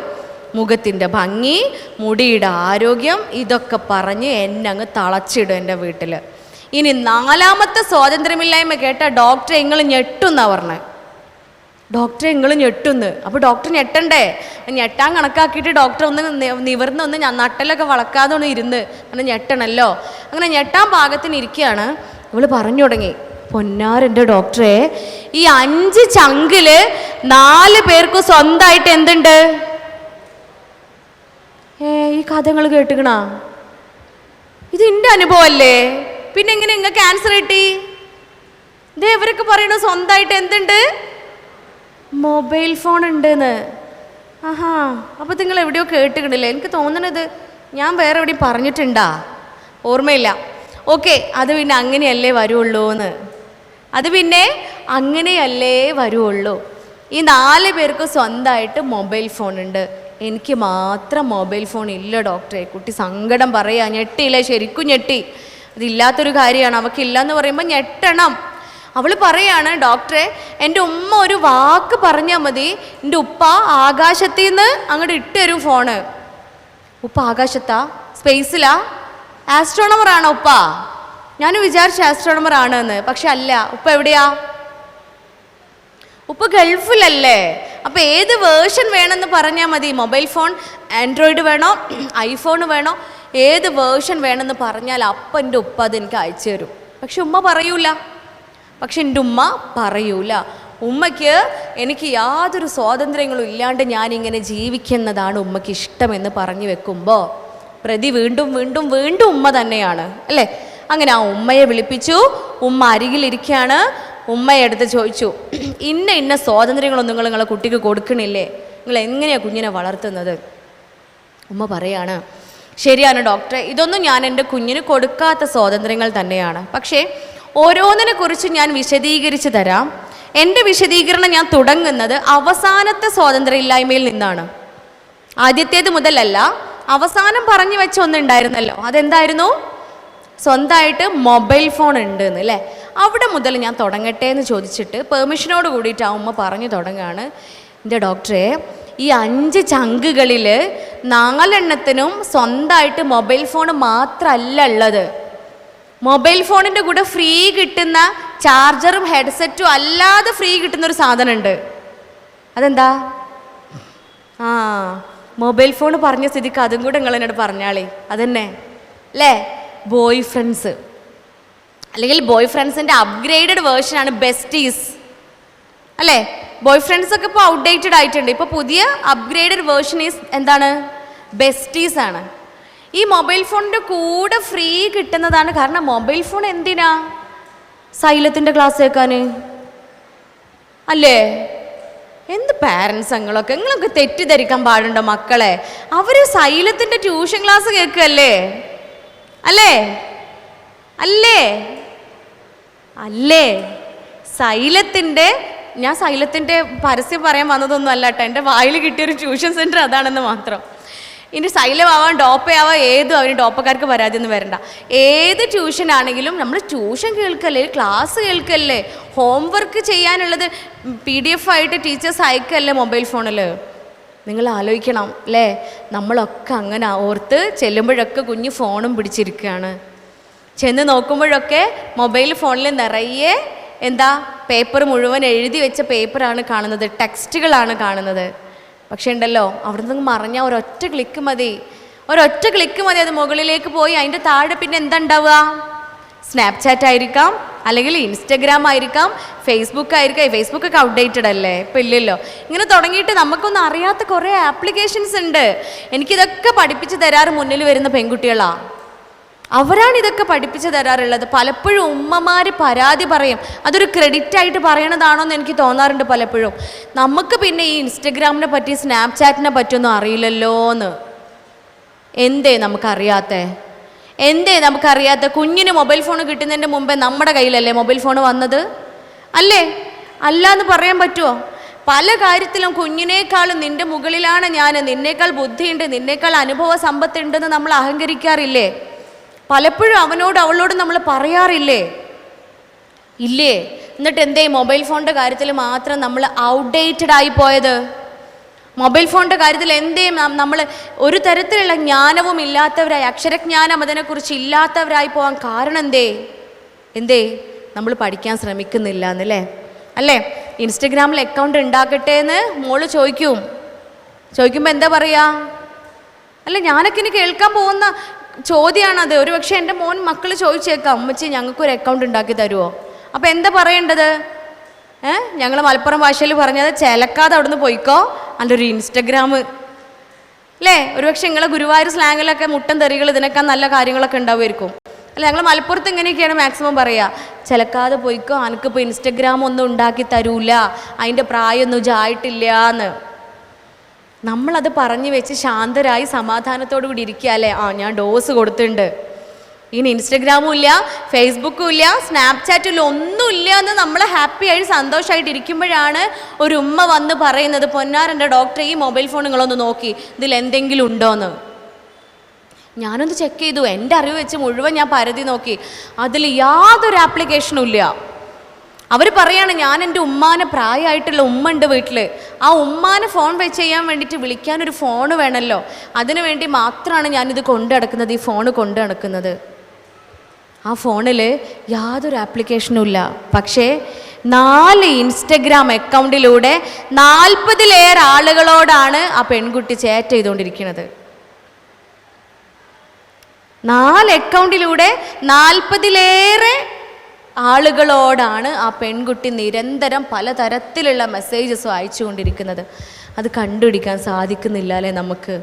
S1: മുഖത്തിൻ്റെ ഭംഗി, മുടിയുടെ ആരോഗ്യം, ഇതൊക്കെ പറഞ്ഞ് എന്നെ അങ്ങ് തളച്ചിടും എൻ്റെ വീട്ടിൽ. ഇനി 4ാമത്തെ സ്വാതന്ത്ര്യമില്ലായ്മ കേട്ട ഡോക്ടറെ നിങ്ങൾ ഞെട്ടുന്നാ പറഞ്ഞത്. ഡോക്ടറെ നിങ്ങൾ ഞെട്ടുന്ന്. അപ്പോൾ ഡോക്ടർ ഞെട്ടണ്ടേ? ഞെട്ടാൻ കണക്കാക്കിയിട്ട് ഡോക്ടർ ഒന്ന് നിവർന്നൊന്ന് നട്ടലൊക്കെ വളക്കാതെ ഒന്ന് ഇരുന്ന് അങ്ങനെ ഞെട്ടണമല്ലോ. അങ്ങനെ ഞെട്ടാൻ പാകത്തിന് ഇരിക്കുകയാണ്. ഇവൾ പറഞ്ഞു തുടങ്ങി, പൊന്നാരെൻ്റെ ഡോക്ടറെ, ഈ 5 ചങ്കിൽ 4 പേർക്ക് സ്വന്തമായിട്ട് എന്തുണ്ട്? ഈ കഥകൾ കേട്ടുകണ? ഇത് എൻ്റെ അനുഭവമല്ലേ? പിന്നെ എങ്ങനെ നിങ്ങൾക്ക് ക്യാൻസർ കിട്ടി? ഇതേ ഇവരൊക്കെ പറയണു സ്വന്തമായിട്ട് എന്തുണ്ട്? മൊബൈൽ ഫോൺ ഉണ്ടെന്ന്. ആഹാ, അപ്പോൾ നിങ്ങൾ എവിടെയോ കേട്ടുകണില്ലേ? എനിക്ക് തോന്നണത് ഞാൻ വേറെ എവിടെയും പറഞ്ഞിട്ടുണ്ടാ, ഓർമ്മയില്ല. ഓക്കെ, അത് പിന്നെ അങ്ങനെയല്ലേ വരുള്ളൂ എന്ന്. അത് പിന്നെ അങ്ങനെയല്ലേ വരുള്ളൂ. ഈ 4 പേർക്ക് സ്വന്തമായിട്ട് മൊബൈൽ ഫോൺ ഉണ്ട്, എനിക്ക് മാത്രം മൊബൈൽ ഫോൺ ഇല്ല ഡോക്ടറെ. കുട്ടി സങ്കടം പറയാ. ഞെട്ടിയില്ലേ? ശരിക്കും ഞെട്ടി. അതില്ലാത്തൊരു കാര്യമാണ്. അവൾക്കില്ലയെന്ന് പറയുമ്പോൾ ഞെട്ടണം. അവൾ പറയാണ്, ഡോക്ടറെ, എൻ്റെ ഉമ്മ ഒരു വാക്ക് പറഞ്ഞാൽ മതി, എൻ്റെ ഉപ്പ ആകാശത്തിൽ നിന്ന് അങ്ങോട്ട് ഇട്ടുതരും ഫോണ്. ഉപ്പ ആകാശത്താ? സ്പേസിലാ? ആസ്ട്രോണമറാണോ ഉപ്പ? ഞാൻ വിചാരിച്ചു ആസ്ട്രോണമർ ആണെന്ന്. പക്ഷെ അല്ല. ഉപ്പ എവിടെയാ? ഉപ്പ ഗൾഫിലല്ലേ. അപ്പോൾ ഏത് വേർഷൻ വേണമെന്ന് പറഞ്ഞാൽ മതി. മൊബൈൽ ഫോൺ ആൻഡ്രോയിഡ് വേണോ ഐഫോൺ വേണോ, ഏത് വേർഷൻ വേണമെന്ന് പറഞ്ഞാൽ അപ്പം എൻ്റെ ഉപ്പ അത് എനിക്ക് അയച്ചു തരും. പക്ഷെ ഉമ്മ പറയൂല. എൻ്റെ ഉമ്മ പറയൂല. ഉമ്മയ്ക്ക് എനിക്ക് യാതൊരു സ്വാതന്ത്ര്യങ്ങളും ഇല്ലാണ്ട് ഞാനിങ്ങനെ ജീവിക്കുന്നതാണ് ഉമ്മയ്ക്ക് ഇഷ്ടമെന്ന് പറഞ്ഞു വെക്കുമ്പോൾ പ്രതി വീണ്ടും വീണ്ടും വീണ്ടും ഉമ്മ തന്നെയാണ് അല്ലേ? അങ്ങനെ ആ ഉമ്മയെ വിളിപ്പിച്ചു. ഉമ്മ അരികിലിരിക്കുകയാണ്. ഉമ്മയെ അടുത്ത് ചോദിച്ചു, ഇന്ന സ്വാതന്ത്ര്യങ്ങളൊന്നും നിങ്ങളെ കുട്ടിക്ക് കൊടുക്കണില്ലേ? നിങ്ങൾ എങ്ങനെയാണ് കുഞ്ഞിനെ വളർത്തുന്നത്? ഉമ്മ പറയാണ്, ശരിയാണ് ഡോക്ടറെ, ഇതൊന്നും ഞാൻ എൻ്റെ കുഞ്ഞിന് കൊടുക്കാത്ത സ്വാതന്ത്ര്യങ്ങൾ തന്നെയാണ്. പക്ഷേ ഓരോന്നിനെ കുറിച്ച് ഞാൻ വിശദീകരിച്ച് തരാം. എൻ്റെ വിശദീകരണം ഞാൻ തുടങ്ങുന്നത് അവസാനത്തെ സ്വാതന്ത്ര്യമില്ലായ്മയിൽ നിന്നാണ്. ആദ്യത്തേത് മുതലല്ല. അവസാനം പറഞ്ഞു വെച്ച ഒന്നുണ്ടായിരുന്നല്ലോ, അതെന്തായിരുന്നു? സ്വന്തമായിട്ട് മൊബൈൽ ഫോൺ ഉണ്ട് എന്ന് അല്ലേ? അവിടെ മുതൽ ഞാൻ തുടങ്ങട്ടെ എന്ന് ചോദിച്ചിട്ട് പെർമിഷനോട് കൂടിയിട്ട് ആ ഉമ്മ പറഞ്ഞു തുടങ്ങുകയാണ്, എൻ്റെ ഡോക്ടറെ, ഈ 5 ചങ്കുകളിൽ 4 എണ്ണത്തിനും സ്വന്തമായിട്ട് മൊബൈൽ ഫോൺ മാത്രമല്ല ഉള്ളത്. മൊബൈൽ ഫോണിൻ്റെ കൂടെ ഫ്രീ കിട്ടുന്ന ചാർജറും ഹെഡ്സെറ്റും അല്ലാതെ ഫ്രീ കിട്ടുന്നൊരു സാധനമുണ്ട്. അതെന്താ? മൊബൈൽ ഫോൺ പറഞ്ഞ സ്ഥിതിക്ക് അതും കൂടെ നിങ്ങൾ എന്നോട് പറഞ്ഞാളേ. അതന്നെ അല്ലേ? ബോയ് ഫ്രണ്ട്സ്, അല്ലെങ്കിൽ ബോയ് ഫ്രണ്ട്സിൻ്റെ അപ്ഗ്രേഡഡ് വേർഷനാണ് ബെസ്റ്റീസ് അല്ലേ? ബോയ് ഫ്രണ്ട്സ് ഒക്കെ ഇപ്പോൾ ഔട്ട്ഡേറ്റഡ് ആയിട്ടുണ്ട്. ഇപ്പോൾ പുതിയ അപ്ഗ്രേഡഡ് വേർഷൻ ഈസ് എന്താണ്? ബെസ്റ്റീസ് ആണ്. ഈ മൊബൈൽ ഫോണിൻ്റെ കൂടെ ഫ്രീ കിട്ടുന്നതാണ്. കാരണം മൊബൈൽ ഫോൺ എന്തിനാ? സൈലത്തിൻ്റെ ക്ലാസ് കേൾക്കാൻ അല്ലേ? എന്ത് പാരൻസ് നിങ്ങളൊക്കെ തെറ്റിദ്ധരിക്കാൻ പാടുണ്ടോ മക്കളെ? അവർ സൈലത്തിൻ്റെ ട്യൂഷൻ ക്ലാസ് കേൾക്കുകയല്ലേ അല്ലേ? അല്ലേ? അല്ലേ? ഞാൻ സൈലത്തിൻ്റെ പരസ്യം പറയാൻ വന്നതൊന്നും അല്ല കേട്ടോ, എൻ്റെ വായിൽ കിട്ടിയൊരു ട്യൂഷൻ സെൻറ്റർ അതാണെന്ന് മാത്രം. ഇനി സൈലമാവാം ഡോപ്പയാവാം ഏതും അവന് ഡോപ്പക്കാർക്ക് പരാതിയൊന്നും വരണ്ട. ഏത് ട്യൂഷനാണെങ്കിലും നമ്മൾ ട്യൂഷൻ കേൾക്കല്ലേ, ക്ലാസ് കേൾക്കല്ലേ, ഹോംവർക്ക് ചെയ്യാനുള്ളത് PDF ആയിട്ട് ടീച്ചേഴ്സ് അയക്കല്ലേ മൊബൈൽ ഫോണിൽ. നിങ്ങൾ ആലോചിക്കണം അല്ലേ, നമ്മളൊക്കെ അങ്ങനെ ഓർത്ത് ചെല്ലുമ്പോഴൊക്കെ കുഞ്ഞ് ഫോണും പിടിച്ചിരിക്കുകയാണ്. ചെന്ന് നോക്കുമ്പോഴൊക്കെ മൊബൈൽ ഫോണിൽ നിറയെ പേപ്പർ മുഴുവൻ എഴുതി വെച്ച പേപ്പറാണ് കാണുന്നത്, ടെക്സ്റ്റുകളാണ് കാണുന്നത്. പക്ഷെ ഉണ്ടല്ലോ, അവിടെ നിന്ന് മറിഞ്ഞാൽ ഒരൊറ്റ ക്ലിക്ക് മതി അത് മുകളിലേക്ക് പോയി അതിൻ്റെ താഴെ പിന്നെ എന്താ ഉണ്ടാവുക? സ്നാപ്ചാറ്റ് ആയിരിക്കാം, അല്ലെങ്കിൽ ഇൻസ്റ്റഗ്രാം ആയിരിക്കാം, ഫേസ്ബുക്ക് ആയിരിക്കാം. ഫേസ്ബുക്കൊക്കെ ഔട്ട്ഡേറ്റഡ് അല്ലേ, ഇപ്പം ഇല്ലല്ലോ. ഇങ്ങനെ തുടങ്ങിയിട്ട് നമുക്കൊന്നും അറിയാത്ത കുറേ ആപ്ലിക്കേഷൻസ് ഉണ്ട്. എനിക്കിതൊക്കെ പഠിപ്പിച്ച് തരാറ് മുന്നിൽ വരുന്ന പെൺകുട്ടികളാണ്. അവരാണ് ഇതൊക്കെ പഠിപ്പിച്ച് തരാറുള്ളത്. പലപ്പോഴും ഉമ്മമാർ പരാതി പറയും, അതൊരു ക്രെഡിറ്റ് ആയിട്ട് പറയണതാണോ എന്ന് എനിക്ക് തോന്നാറുണ്ട് പലപ്പോഴും. നമുക്ക് പിന്നെ ഈ ഇൻസ്റ്റഗ്രാമിനെ പറ്റി സ്നാപ്ചാറ്റിനെ പറ്റിയൊന്നും അറിയില്ലല്ലോ എന്ന്. എന്തേ നമുക്കറിയാത്ത? കുഞ്ഞിന് മൊബൈൽ ഫോൺ കിട്ടുന്നതിൻ്റെ മുമ്പേ നമ്മുടെ കയ്യിലല്ലേ മൊബൈൽ ഫോൺ വന്നത്? അല്ലേ? അല്ല എന്ന് പറയാൻ പറ്റുമോ? പല കാര്യത്തിലും കുഞ്ഞിനേക്കാളും നിൻ്റെ മുകളിലാണ് ഞാൻ, നിന്നേക്കാൾ ബുദ്ധിയുണ്ട്, നിന്നേക്കാൾ അനുഭവ സമ്പത്തുണ്ടെന്ന് നമ്മൾ അഹങ്കരിക്കാറില്ലേ? പലപ്പോഴും അവളോട് നമ്മൾ പറയാറില്ലേ? ഇല്ലേ? എന്നിട്ട് എന്തേ മൊബൈൽ ഫോണിൻ്റെ കാര്യത്തിൽ മാത്രം നമ്മൾ ഔട്ട്ഡേറ്റഡ് ആയി പോയത്? മൊബൈൽ ഫോണിൻ്റെ കാര്യത്തിൽ എന്തേ നമ്മൾ ഒരു തരത്തിലുള്ള ജ്ഞാനവും ഇല്ലാത്തവരായി, അക്ഷരജ്ഞാനം അതിനെക്കുറിച്ച് ഇല്ലാത്തവരായി പോകാൻ കാരണം എന്തേ? നമ്മൾ പഠിക്കാൻ ശ്രമിക്കുന്നില്ല എന്നല്ലേ? അല്ലേ? ഇൻസ്റ്റഗ്രാമിൽ അക്കൗണ്ട് ഉണ്ടാക്കട്ടെ എന്ന് മോള് ചോദിക്കുമ്പോൾ എന്താ പറയുക? അല്ല, ഞാനൊക്കെ ഇനി കേൾക്കാൻ പോകുന്ന ചോദ്യമാണത്. ഒരു പക്ഷേ എൻ്റെ മക്കൾ ചോദിച്ചേക്കാം, അമ്മച്ചി ഞങ്ങൾക്കൊരു അക്കൗണ്ട് ഉണ്ടാക്കി തരുമോ? അപ്പോൾ എന്താ പറയേണ്ടത്? ഞങ്ങൾ മലപ്പുറം ഭാഷയിൽ പറഞ്ഞത് ചിലക്കാതെ അവിടുന്ന് പോയിക്കോ, അല്ലൊരു ഇൻസ്റ്റഗ്രാം അല്ലേ? ഒരുപക്ഷെ നിങ്ങളെ ഗുരുവായൂർ സ്ലാങ്ങിലൊക്കെ മുട്ടൻ തെറികൾ ഇതിനൊക്കെ നല്ല കാര്യങ്ങളൊക്കെ ഉണ്ടാവുമായിരിക്കും അല്ല? ഞങ്ങൾ മലപ്പുറത്ത് എങ്ങനെയൊക്കെയാണ് മാക്സിമം പറയുക, ചിലക്കാതെ പോയിക്കോ, എനിക്കിപ്പോൾ ഇൻസ്റ്റഗ്രാം ഒന്നും ഉണ്ടാക്കി തരൂല, അതിൻ്റെ പ്രായമൊന്നും ആയിട്ടില്ല എന്ന്. നമ്മളത് പറഞ്ഞു വെച്ച് ശാന്തരായി സമാധാനത്തോടു കൂടി ഇരിക്കുക അല്ലേ? ഞാൻ ഡോസ് കൊടുത്തിട്ടുണ്ട്, ഇനി ഇൻസ്റ്റഗ്രാമും ഇല്ല, ഫേസ്ബുക്കും ഇല്ല, സ്നാപ്ചാറ്റും ഇല്ല, ഒന്നുമില്ല എന്ന് നമ്മൾ ഹാപ്പിയായി സന്തോഷമായിട്ട് ഇരിക്കുമ്പോഴാണ് ഒരു ഉമ്മ വന്ന് പറയുന്നത്, പൊന്നാരൻ്റെ ഡോക്ടറെ ഈ മൊബൈൽ ഫോൺ നിങ്ങളൊന്ന് നോക്കി, ഇതിൽ എന്തെങ്കിലും ഉണ്ടോയെന്ന്. ഞാനൊന്ന് ചെക്ക് ചെയ്തു, എൻ്റെ അറിവ് വെച്ച് മുഴുവൻ ഞാൻ പരതി നോക്കി, അതിൽ യാതൊരു ആപ്ലിക്കേഷനും ഇല്ല. അവർ പറയാണ്, ഞാൻ എൻ്റെ ഉമ്മാനെ, പ്രായമായിട്ടുള്ള ഉമ്മ ഉണ്ട് വീട്ടിൽ, ആ ഉമ്മാനെ ഫോൺ വെച്ച് ചെയ്യാൻ വേണ്ടിയിട്ട് വിളിക്കാനൊരു ഫോൺ വേണമല്ലോ, അതിനു വേണ്ടി മാത്രമാണ് ഞാനിത് കൊണ്ടു നടക്കുന്നത്, ഈ ഫോണ് കൊണ്ടു നടക്കുന്നത്. ആ ഫോണിൽ യാതൊരു ആപ്ലിക്കേഷനും ഇല്ല. പക്ഷേ 4 ഇൻസ്റ്റഗ്രാം അക്കൗണ്ടിലൂടെ 40-ലേറെ ആളുകളോടാണ് ആ പെൺകുട്ടി ചാറ്റ് ചെയ്തുകൊണ്ടിരിക്കുന്നത്. 4 അക്കൗണ്ടിലൂടെ 40-ലേറെ ആളുകളോടാണ് ആ പെൺകുട്ടി നിരന്തരം പലതരത്തിലുള്ള മെസ്സേജസും അയച്ചുകൊണ്ടിരിക്കുന്നത്. അത് കണ്ടുപിടിക്കാൻ സാധിക്കുന്നില്ല അല്ലേ നമുക്ക്?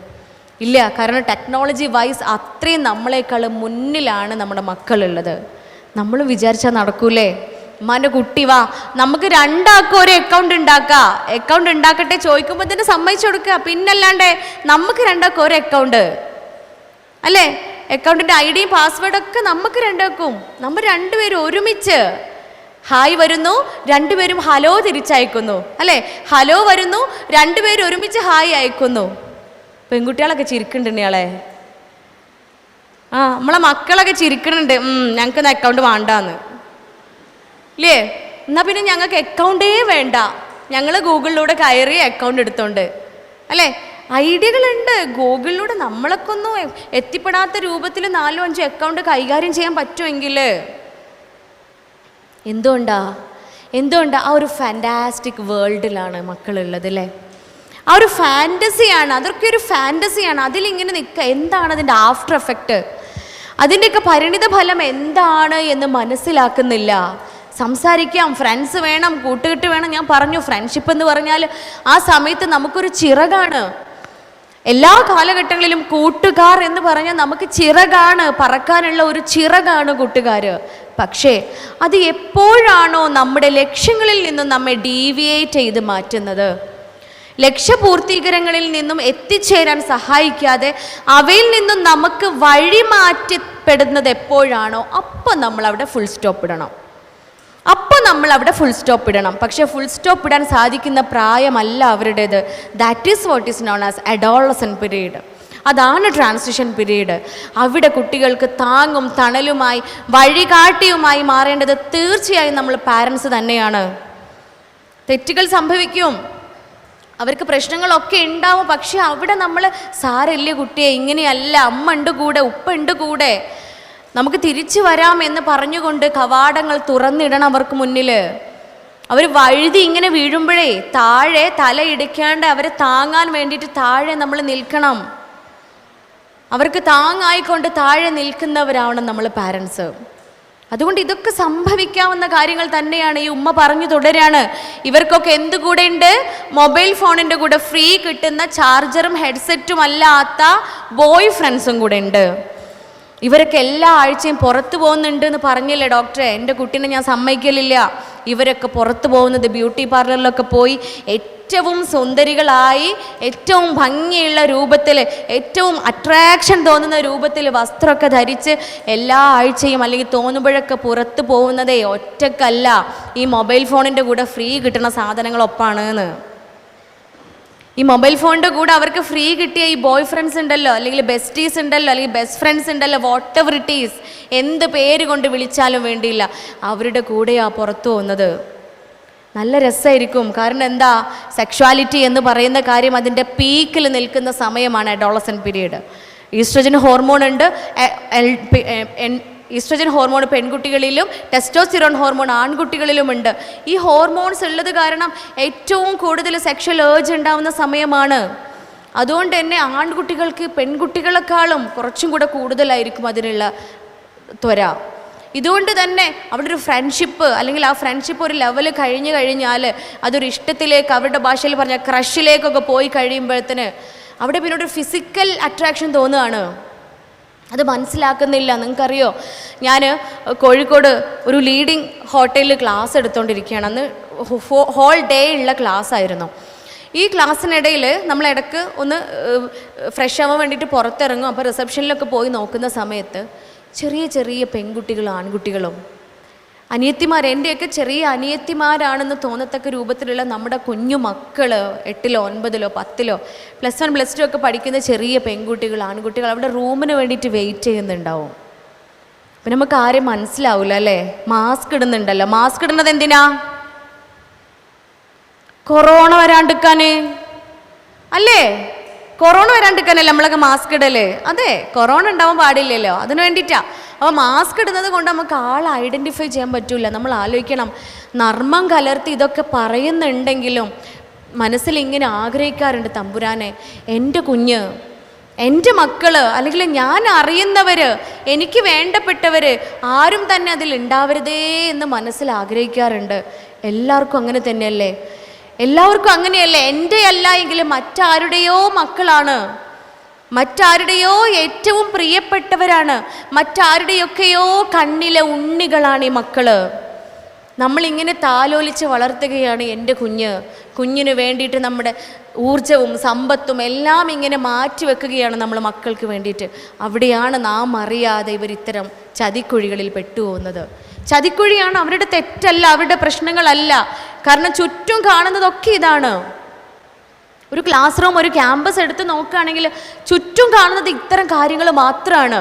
S1: ഇല്ല, കാരണം ടെക്നോളജി വൈസ് അത്രയും നമ്മളെക്കാൾ മുന്നിലാണ് നമ്മുടെ മക്കളുള്ളത്. നമ്മൾ വിചാരിച്ചാൽ നടക്കൂലേ? ഉമ്മാൻ്റെ കുട്ടി വാ, നമുക്ക് 2 ആൾക്കും ഒരു അക്കൗണ്ട് ഉണ്ടാക്കട്ടെ ചോദിക്കുമ്പോൾ തന്നെ സമ്മതിച്ചു കൊടുക്കുക. പിന്നല്ലാണ്ട് നമുക്ക് 2 ആൾക്കും ഒരു അക്കൗണ്ട് അല്ലേ? അക്കൗണ്ടിൻ്റെ ഐഡിയും പാസ്വേഡൊക്കെ നമുക്ക് 2 ആൾക്കും. നമ്മൾ 2 പേരും ഒരുമിച്ച് ഹായ് വരുന്നു, 2 പേരും ഹലോ തിരിച്ചയക്കുന്നു അല്ലേ? ഹലോ വരുന്നു, 2 പേരും ഒരുമിച്ച് ഹായ് അയക്കുന്നു. പെൺകുട്ടികളൊക്കെ ചിരിക്കുന്നുണ്ട് ഇയാളെ. നമ്മളെ മക്കളൊക്കെ ചിരിക്കുന്നുണ്ട്, ഞങ്ങൾക്കൊന്ന് അക്കൗണ്ട് വേണ്ടാന്ന് ഇല്ലേ? എന്നാൽ പിന്നെ ഞങ്ങൾക്ക് അക്കൗണ്ടേ വേണ്ട, ഞങ്ങൾ ഗൂഗിളിലൂടെ കയറി അക്കൗണ്ട് എടുത്തോണ്ട് അല്ലേ? ഐഡിയകളുണ്ട് ഗൂഗിളിലൂടെ, നമ്മളൊക്കെ ഒന്നും എത്തിപ്പെടാത്ത രൂപത്തിൽ 4-5 അക്കൗണ്ട് കൈകാര്യം ചെയ്യാൻ പറ്റുമെങ്കിൽ എന്തുകൊണ്ടാ ആ ഒരു ഫാൻറ്റാസ്റ്റിക് വേൾഡിലാണ് മക്കളുള്ളത് അല്ലേ? ആ ഒരു ഫാൻറ്റസിയാണ്, അതൊക്കെ ഒരു ഫാൻറ്റസിയാണ്. അതിലിങ്ങനെ നിൽക്കുക. എന്താണ് അതിൻ്റെ ആഫ്റ്റർ എഫക്റ്റ്, അതിൻ്റെയൊക്കെ പരിണിത ഫലം എന്താണ് എന്ന് മനസ്സിലാക്കുന്നില്ല. സംസാരിക്കാം, ഫ്രണ്ട്സ് വേണം, കൂട്ടുകെട്ട് വേണം. ഞാൻ പറഞ്ഞു, ഫ്രണ്ട്ഷിപ്പ് എന്ന് പറഞ്ഞാൽ ആ സമയത്ത് നമുക്കൊരു ചിറകാണ്. എല്ലാ കാലഘട്ടങ്ങളിലും കൂട്ടുകാർ എന്ന് പറഞ്ഞാൽ നമുക്ക് ചിറകാണ്, പറക്കാനുള്ള ഒരു ചിറകാണ് കൂട്ടുകാർ. പക്ഷേ അത് എപ്പോഴാണോ നമ്മുടെ ലക്ഷ്യങ്ങളിൽ നിന്നും നമ്മെ ഡീവിയേറ്റ് ചെയ്ത് മാറ്റുന്നത്, ലക്ഷ്യപൂർത്തീകരണങ്ങളിൽ നിന്നും എത്തിച്ചേരാൻ സഹായിക്കാതെ അവയിൽ നിന്നും നമുക്ക് വഴിമാറ്റി ആവശ്യപ്പെടുന്നത് എപ്പോഴാണോ അപ്പം നമ്മൾ അവിടെ ഫുൾ സ്റ്റോപ്പ് ഇടണം. അപ്പോൾ നമ്മൾ അവിടെ ഫുൾ സ്റ്റോപ്പ് ഇടണം. പക്ഷേ ഫുൾ സ്റ്റോപ്പ് ഇടാൻ സാധിക്കുന്ന പ്രായമല്ല അവരുടേത്. That is what is known as adolescent period. അതാണ് ട്രാൻസിഷൻ പീരീഡ്. അവിടെ കുട്ടികൾക്ക് താങ്ങും തണലുമായി വഴികാട്ടിയുമായി മാറേണ്ടത് തീർച്ചയായും നമ്മൾ പാരൻസ് തന്നെയാണ്. തെറ്റുകൾ സംഭവിക്കും, അവർക്ക് പ്രശ്നങ്ങളൊക്കെ ഉണ്ടാവും. പക്ഷെ അവിടെ നമ്മൾ സാരല്ലേ കുട്ടിയെ, ഇങ്ങനെയല്ല, അമ്മ ഉണ്ട് കൂടെ, ഉപ്പ ഉണ്ട് കൂടെ, നമുക്ക് തിരിച്ചു വരാം എന്ന് പറഞ്ഞുകൊണ്ട് കവാടങ്ങൾ തുറന്നിടണം അവർക്ക് മുന്നിൽ. അവർ വഴുതി ഇങ്ങനെ വീഴുമ്പോഴേ താഴെ തല ഇടിക്കാണ്ട് അവരെ താങ്ങാൻ വേണ്ടിയിട്ട് താഴെ നമ്മൾ നിൽക്കണം. അവർക്ക് താങ്ങായിക്കൊണ്ട് താഴെ നിൽക്കുന്നവരാവണം നമ്മൾ പാരൻസ്. അതുകൊണ്ട് ഇതൊക്കെ സംഭവിക്കാവുന്ന കാര്യങ്ങൾ തന്നെയാണ്. ഈ ഉമ്മ പറഞ്ഞു തുടരാണ്, ഇവർക്കൊക്കെ എന്ത് കൂടെ ഉണ്ട്? മൊബൈൽ ഫോണിൻ്റെ കൂടെ ഫ്രീ കിട്ടുന്ന ചാർജറും ഹെഡ്സെറ്റും അല്ലാത്ത ബോയ് ഫ്രണ്ട്സും കൂടെ ഉണ്ട്. ഇവരൊക്കെ എല്ലാ ആഴ്ചയും പുറത്തു പോകുന്നുണ്ട് എന്ന് പറഞ്ഞില്ലേ ഡോക്ടറെ, എൻ്റെ കുട്ടീനെ ഞാൻ സമ്മതിക്കലില്ല. ഇവരൊക്കെ പുറത്തു പോകുന്നത് ബ്യൂട്ടി പാർലറിലൊക്കെ പോയി ഏറ്റവും സുന്ദരികളായി, ഏറ്റവും ഭംഗിയുള്ള രൂപത്തിൽ, ഏറ്റവും അട്രാക്ഷൻ തോന്നുന്ന രൂപത്തിൽ വസ്ത്രമൊക്കെ ധരിച്ച് എല്ലാ ആഴ്ചയും അല്ലെങ്കിൽ തോന്നുമ്പോഴൊക്കെ പുറത്ത് പോകുന്നതേ ഒറ്റക്കല്ല, ഈ മൊബൈൽ ഫോണിൻ്റെ കൂടെ ഫ്രീ കിട്ടുന്ന സാധനങ്ങളൊപ്പാണ് എന്ന്. ഈ മൊബൈൽ ഫോണിൻ്റെ കൂടെ അവർക്ക് ഫ്രീ കിട്ടിയ ഈ ബോയ് ഫ്രണ്ട്സ് ഉണ്ടല്ലോ, അല്ലെങ്കിൽ ബെസ്റ്റീസ് ഉണ്ടല്ലോ, അല്ലെങ്കിൽ ബെസ്റ്റ് ഫ്രണ്ട്സ് ഉണ്ടല്ലോ, വാട്ട് എവർ ഇറ്റ് ഈസ്, എന്ത് പേര് കൊണ്ട് വിളിച്ചാലും വേണ്ടിയില്ല, അവരുടെ കൂടെയാണ് പുറത്തു പോകുന്നത്. നല്ല രസമായിരിക്കും. കാരണം എന്താ, സെക്ഷുവാലിറ്റി എന്ന് പറയുന്ന കാര്യം അതിൻ്റെ പീക്കിൽ നിൽക്കുന്ന സമയമാണ് അഡോളസെന്റ് പീരീഡ്. ഈസ്ട്രജൻ ഹോർമോൺ ഉണ്ട്. ഈസ്ട്രജൻ ഹോർമോൺ പെൺകുട്ടികളിലും ടെസ്റ്റോസ്റ്റിറോൺ ഹോർമോൺ ആൺകുട്ടികളിലുമുണ്ട്. ഈ ഹോർമോൺസ് ഉള്ളത് കാരണം ഏറ്റവും കൂടുതൽ സെക്ഷൽ ഏർജ് ഉണ്ടാവുന്ന സമയമാണ്. അതുകൊണ്ട് തന്നെ ആൺകുട്ടികൾക്ക് പെൺകുട്ടികളെക്കാളും കുറച്ചും കൂടെ കൂടുതലായിരിക്കും അതിനുള്ള ത്വര. ഇതുകൊണ്ട് തന്നെ അവിടെ ഒരു ഫ്രണ്ട്ഷിപ്പ്, അല്ലെങ്കിൽ ആ ഫ്രണ്ട്ഷിപ്പ് ഒരു ലെവൽ കഴിഞ്ഞു കഴിഞ്ഞാൽ അതൊരു ഇഷ്ടത്തിലേക്ക്, അവരുടെ ഭാഷയിൽ പറഞ്ഞാൽ ക്രഷിലേക്കൊക്കെ പോയി കഴിയുമ്പോഴത്തേന് അവിടെ പിന്നെ ഒരു ഫിസിക്കൽ അട്രാക്ഷൻ തോന്നുകയാണ്. അത് മനസ്സിലാക്കുന്നില്ല. നിങ്ങൾക്കറിയോ, ഞാൻ കോഴിക്കോട് ഒരു ലീഡിങ് ഹോട്ടലിൽ ക്ലാസ് എടുത്തുകൊണ്ടിരിക്കുകയാണ്. അന്ന് ഹോൾ ഡേ ഉള്ള ക്ലാസ് ആയിരുന്നു. ഈ ക്ലാസ്സിനിടയിൽ നമ്മളിടക്ക് ഒന്ന് ഫ്രഷ് ആവാൻ വേണ്ടിയിട്ട് പുറത്തിറങ്ങും. അപ്പോൾ റിസപ്ഷനിലൊക്കെ പോയി നോക്കുന്ന സമയത്ത് ചെറിയ ചെറിയ പെൺകുട്ടികളും ആൺകുട്ടികളും അനിയത്തിമാർ, എൻ്റെയൊക്കെ ചെറിയ അനിയത്തിമാരാണെന്ന് തോന്നത്തക്ക രൂപത്തിലുള്ള നമ്മുടെ കുഞ്ഞു മക്കൾ, 8-ലോ 9-ലോ 10-ലോ +1 +2 ഒക്കെ പഠിക്കുന്ന ചെറിയ പെൺകുട്ടികൾ ആൺകുട്ടികൾ അവിടെ റൂമിന് വേണ്ടിയിട്ട് വെയിറ്റ് ചെയ്യുന്നുണ്ടാവും. അപ്പം നമുക്ക് ആരും മനസ്സിലാവില്ല അല്ലേ? മാസ്ക് ഇടുന്നുണ്ടല്ലോ. മാസ്ക് ഇടുന്നത് എന്തിനാ? കൊറോണ വരാണ്ടിരിക്കാന് അല്ലേ? കൊറോണ വരാണ്ടിരിക്കാനല്ലേ നമ്മളൊക്കെ മാസ്ക് ഇടല്? അതെ, കൊറോണ ഉണ്ടാവാൻ പാടില്ലല്ലോ, അതിന് വേണ്ടിയിട്ടാ. അപ്പോൾ മാസ്ക് ഇടുന്നത് കൊണ്ട് നമുക്ക് ആളെ ഐഡൻറ്റിഫൈ ചെയ്യാൻ പറ്റില്ല. നമ്മൾ ആലോചിക്കണം, നർമ്മം കലർത്തി ഇതൊക്കെ പറയുന്നുണ്ടെങ്കിലും മനസ്സിൽ ഇങ്ങനെ ആഗ്രഹിക്കാറുണ്ട്, തമ്പുരാനെ, എൻ്റെ കുഞ്ഞ്, എൻ്റെ മക്കൾ, അല്ലെങ്കിൽ ഞാൻ അറിയുന്നവർ, എനിക്ക് വേണ്ടപ്പെട്ടവർ ആരും തന്നെ അതിൽ ഉണ്ടാവരുതേ എന്ന് മനസ്സിൽ ആഗ്രഹിക്കാറുണ്ട്. എല്ലാവർക്കും അങ്ങനെ തന്നെയല്ലേ? എല്ലാവർക്കും അങ്ങനെയല്ലേ? എൻ്റെ അല്ല എങ്കിലും മറ്റാരുടെയോ മക്കളാണ്, മറ്റാരുടെയോ ഏറ്റവും പ്രിയപ്പെട്ടവരാണ്, മറ്റാരുടെയൊക്കെയോ കണ്ണിലെ ഉണ്ണികളാണ് ഈ മക്കള്. നമ്മളിങ്ങനെ താലോലിച്ച് വളർത്തുകയാണ് എൻ്റെ കുഞ്ഞിന് വേണ്ടിയിട്ട് നമ്മുടെ ഊർജവും സമ്പത്തും എല്ലാം ഇങ്ങനെ മാറ്റിവെക്കുകയാണ് നമ്മൾ മക്കൾക്ക് വേണ്ടിയിട്ട്. അവിടെയാണ് നാം അറിയാതെ ഇവർ ഇത്തരം ചതിക്കുഴികളിൽ പെട്ടുപോകുന്നത്. ചതിക്കുഴിയാണ്, അവരുടെ തെറ്റല്ല, അവരുടെ പ്രശ്നങ്ങളല്ല. കാരണം ചുറ്റും കാണുന്നതൊക്കെ ഇതാണ്. ഒരു ക്ലാസ് റൂം, ഒരു ക്യാമ്പസ് എടുത്ത് നോക്കുകയാണെങ്കിൽ ചുറ്റും കാണുന്നത് ഇത്തരം കാര്യങ്ങൾ മാത്രമാണ്.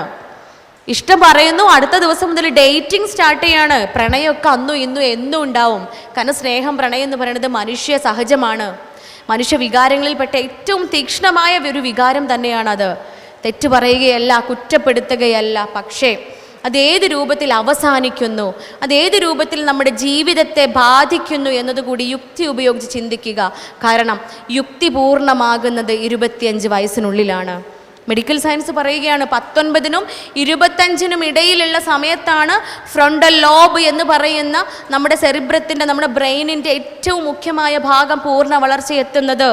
S1: ഇഷ്ടം പറയുന്നു, അടുത്ത ദിവസം മുതൽ ഡേറ്റിംഗ് സ്റ്റാർട്ട് ചെയ്യാണ്. പ്രണയമൊക്കെ അന്നും ഇന്നും എന്നും ഉണ്ടാവും. കാരണം സ്നേഹം, പ്രണയം എന്ന് പറയുന്നത് മനുഷ്യ സഹജമാണ്. മനുഷ്യ വികാരങ്ങളിൽപ്പെട്ട ഏറ്റവും തീക്ഷ്ണമായ ഒരു വികാരം തന്നെയാണത്. തെറ്റ് പറയുകയല്ല, കുറ്റപ്പെടുത്തുകയല്ല. പക്ഷേ അതേത് രൂപത്തിൽ അവസാനിക്കുന്നു, അതേത് രൂപത്തിൽ നമ്മുടെ ജീവിതത്തെ ബാധിക്കുന്നു എന്നതുകൂടി യുക്തി ഉപയോഗിച്ച് ചിന്തിക്കുക. കാരണം യുക്തി പൂർണ്ണമാകുന്നത് 25 വയസ്സിനുള്ളിലാണ്. മെഡിക്കൽ സയൻസ് പറയുകയാണ് 19-നും 25-നും ഇടയിലുള്ള സമയത്താണ് ഫ്രണ്ടൽ ലോബ് എന്ന് പറയുന്ന നമ്മുടെ സെറിബ്രത്തിൻ്റെ, നമ്മുടെ ബ്രെയിനിൻ്റെ ഏറ്റവും മുഖ്യമായ ഭാഗം പൂർണ്ണ വളർച്ചയെത്തുന്നത്.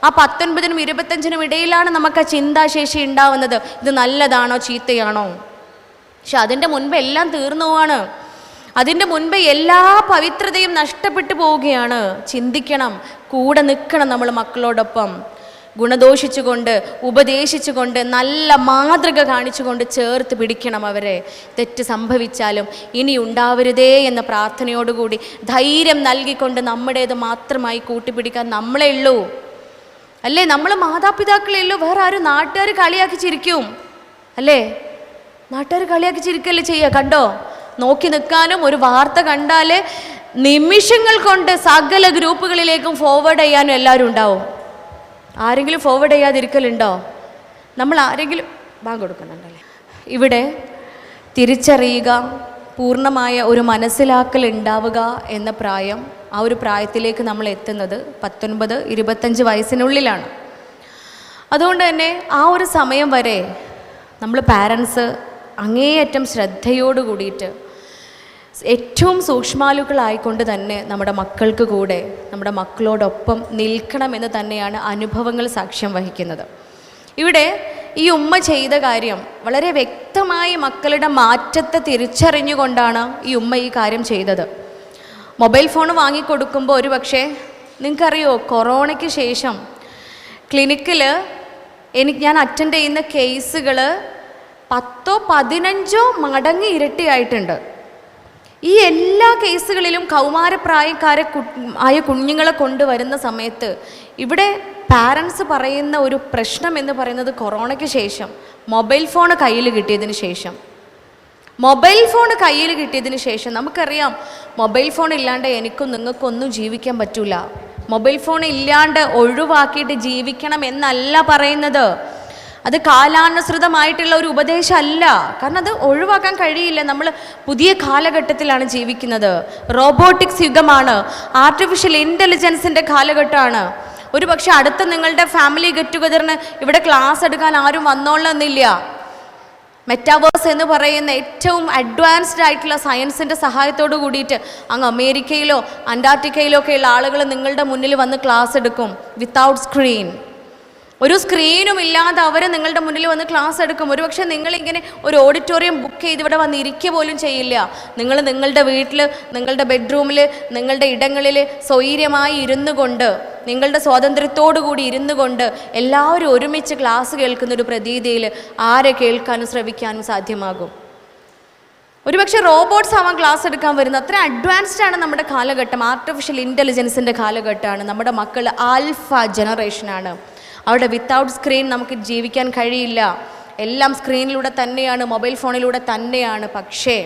S1: ആ 19-നും 25-നും ഇടയിലാണ് നമുക്ക് ആ ചിന്താശേഷി ഉണ്ടാവുന്നത്. ഇത് നല്ലതാണോ ചീത്തയാണോ? പക്ഷെ അതിൻ്റെ മുൻപ് എല്ലാം തീർന്നു പോവാണ്. അതിൻ്റെ മുൻപ് എല്ലാ പവിത്രതയും നഷ്ടപ്പെട്ടു പോവുകയാണ്. ചിന്തിക്കണം, കൂടെ നിൽക്കണം നമ്മൾ മക്കളോടൊപ്പം. ഗുണദോഷിച്ചുകൊണ്ട്, ഉപദേശിച്ചുകൊണ്ട്, നല്ല മാതൃക കാണിച്ചുകൊണ്ട് ചേർത്ത് പിടിക്കണം അവരെ. തെറ്റ് സംഭവിച്ചാലും ഇനി ഉണ്ടാവരുതേ എന്ന പ്രാർത്ഥനയോടുകൂടി ധൈര്യം നൽകിക്കൊണ്ട് നമ്മുടേത് മാത്രമായി കൂട്ടിപ്പിടിക്കാൻ നമ്മളേ ഉള്ളൂ. അല്ലേ? നമ്മൾ മാതാപിതാക്കളേ ഉള്ളൂ. വേറെ ആരും? നാട്ടുകാർ കളിയാക്കി ചിരിക്കും അല്ലേ? നാട്ടുകാർ കളിയാക്കി ചിരിക്കല്ലേ ചെയ്യുക. കണ്ടോ, നോക്കി നിൽക്കാനും ഒരു വാർത്ത കണ്ടാൽ നിമിഷങ്ങൾ കൊണ്ട് സകല ഗ്രൂപ്പുകളിലേക്കും ഫോർവേഡ് ചെയ്യാനും എല്ലാവരും ഉണ്ടാവും. ആരെങ്കിലും ഫോർവേഡ് ചെയ്യാതിരിക്കലുണ്ടോ? നമ്മൾ ആരെങ്കിലും ബാങ്ക് കൊടുക്കുന്നുണ്ടല്ലേ? ഇവിടെ തിരിച്ചറിയുക, പൂർണ്ണമായ ഒരു മനസ്സിലാക്കൽ ഉണ്ടാവുക എന്ന പ്രായം, ആ ഒരു പ്രായത്തിലേക്ക് നമ്മൾ എത്തുന്നത് 19-25 വയസ്സിനുള്ളിലാണ്. അതുകൊണ്ട് തന്നെ ആ ഒരു സമയം വരെ നമ്മൾ പാരൻസ് അങ്ങേയറ്റം ശ്രദ്ധയോട് കൂടിയിട്ട് ഏറ്റവും സൂക്ഷ്മാലുക്കളായിക്കൊണ്ട് തന്നെ നമ്മുടെ മക്കൾക്ക് കൂടെ, നമ്മുടെ മക്കളോടൊപ്പം നിൽക്കണമെന്ന് തന്നെയാണ് അനുഭവങ്ങൾ സാക്ഷ്യം വഹിക്കുന്നത്. ഇവിടെ ഈ ഉമ്മ ചെയ്ത കാര്യം വളരെ വ്യക്തമായി മക്കളുടെ മാറ്റത്തെ തിരിച്ചറിഞ്ഞുകൊണ്ടാണ് ഈ ഉമ്മ ഈ കാര്യം ചെയ്തത്. മൊബൈൽ ഫോൺ വാങ്ങിക്കൊടുക്കുമ്പോൾ ഒരു പക്ഷേ നിങ്ങൾക്കറിയോ, കൊറോണയ്ക്ക് ശേഷം ക്ലിനിക്കിൽ ഞാൻ അറ്റൻഡ് ചെയ്യുന്ന കേസുകൾ 10-15 മടങ്ങ് ഇരട്ടിയായിട്ടുണ്ട്. ഈ എല്ലാ കേസുകളിലും കൗമാരപ്രായക്കാരെ ആയ കുഞ്ഞുങ്ങളെ കൊണ്ടുവരുന്ന സമയത്ത് ഇവിടെ പാരൻസ് പറയുന്ന ഒരു പ്രശ്നം എന്ന് പറയുന്നത്, കൊറോണയ്ക്ക് ശേഷം മൊബൈൽ ഫോൺ കയ്യിൽ കിട്ടിയതിന് ശേഷം നമുക്കറിയാം, മൊബൈൽ ഫോൺ ഇല്ലാണ്ട് എനിക്കും നിങ്ങൾക്കൊന്നും ജീവിക്കാൻ പറ്റില്ല. മൊബൈൽ ഫോൺ ഇല്ലാണ്ട് ഒഴിവാക്കിയിട്ട് ജീവിക്കണം എന്നല്ല പറയുന്നത്. അത് കാലാനുസൃതമായിട്ടുള്ള ഒരു ഉപദേശമല്ല. കാരണം അത് ഒഴിവാക്കാൻ കഴിയില്ല. നമ്മൾ പുതിയ കാലഘട്ടത്തിലാണ് ജീവിക്കുന്നത്. റോബോട്ടിക്സ് യുഗമാണ്, ആർട്ടിഫിഷ്യൽ ഇൻ്റലിജൻസിൻ്റെ കാലഘട്ടമാണ്. ഒരു പക്ഷേ അടുത്ത നിങ്ങളുടെ ഫാമിലി ഗെറ്റ് ടുഗദറിന് ഇവിടെ ക്ലാസ് എടുക്കാൻ ആരും വന്നോളണമെന്നില്ല. മെറ്റാവേഴ്സ് എന്ന് പറയുന്ന ഏറ്റവും അഡ്വാൻസ്ഡ് ആയിട്ടുള്ള സയൻസിൻ്റെ സഹായത്തോട് കൂടിയിട്ട് അങ്ങ് അമേരിക്കയിലോ അന്റാർട്ടിക്കയിലോ ഒക്കെയുള്ള ആളുകൾ നിങ്ങളുടെ മുന്നിൽ വന്ന് ക്ലാസ് എടുക്കും. വിത്തൗട്ട് സ്ക്രീൻ, ഒരു സ്ക്രീനും ഇല്ലാതെ അവർ നിങ്ങളുടെ മുന്നിൽ വന്ന് ക്ലാസ് എടുക്കും. ഒരുപക്ഷെ നിങ്ങളിങ്ങനെ ഒരു ഓഡിറ്റോറിയം ബുക്ക് ചെയ്ത് ഇവിടെ വന്ന് ഇരിക്കുക പോലും ചെയ്യില്ല. നിങ്ങൾ നിങ്ങളുടെ വീട്ടിൽ, നിങ്ങളുടെ ബെഡ്റൂമിൽ, നിങ്ങളുടെ ഇടങ്ങളിൽ സ്വൈര്യമായി ഇരുന്നു കൊണ്ട്, നിങ്ങളുടെ സ്വാതന്ത്ര്യത്തോടു കൂടി ഇരുന്നു കൊണ്ട് എല്ലാവരും ഒരുമിച്ച് ക്ലാസ് കേൾക്കുന്നൊരു പ്രതീതിയിൽ ആരെ കേൾക്കാനും ശ്രവിക്കാനും സാധ്യമാകും. ഒരുപക്ഷെ റോബോട്ട്സ് ആവാൻ ക്ലാസ് എടുക്കാൻ വരുന്ന അത്ര അഡ്വാൻസ്ഡ് ആണ് നമ്മുടെ കാലഘട്ടം. ആർട്ടിഫിഷ്യൽ ഇൻ്റലിജൻസിൻ്റെ കാലഘട്ടമാണ്. നമ്മുടെ മക്കൾ ആൽഫ ജനറേഷനാണ്. അവിടെ വിത്തൗട്ട് സ്ക്രീൻ നമുക്ക് ജീവിക്കാൻ കഴിയില്ല. എല്ലാം സ്ക്രീനിലൂടെ തന്നെയാണ്, മൊബൈൽ ഫോണിലൂടെ തന്നെയാണ്. പക്ഷേ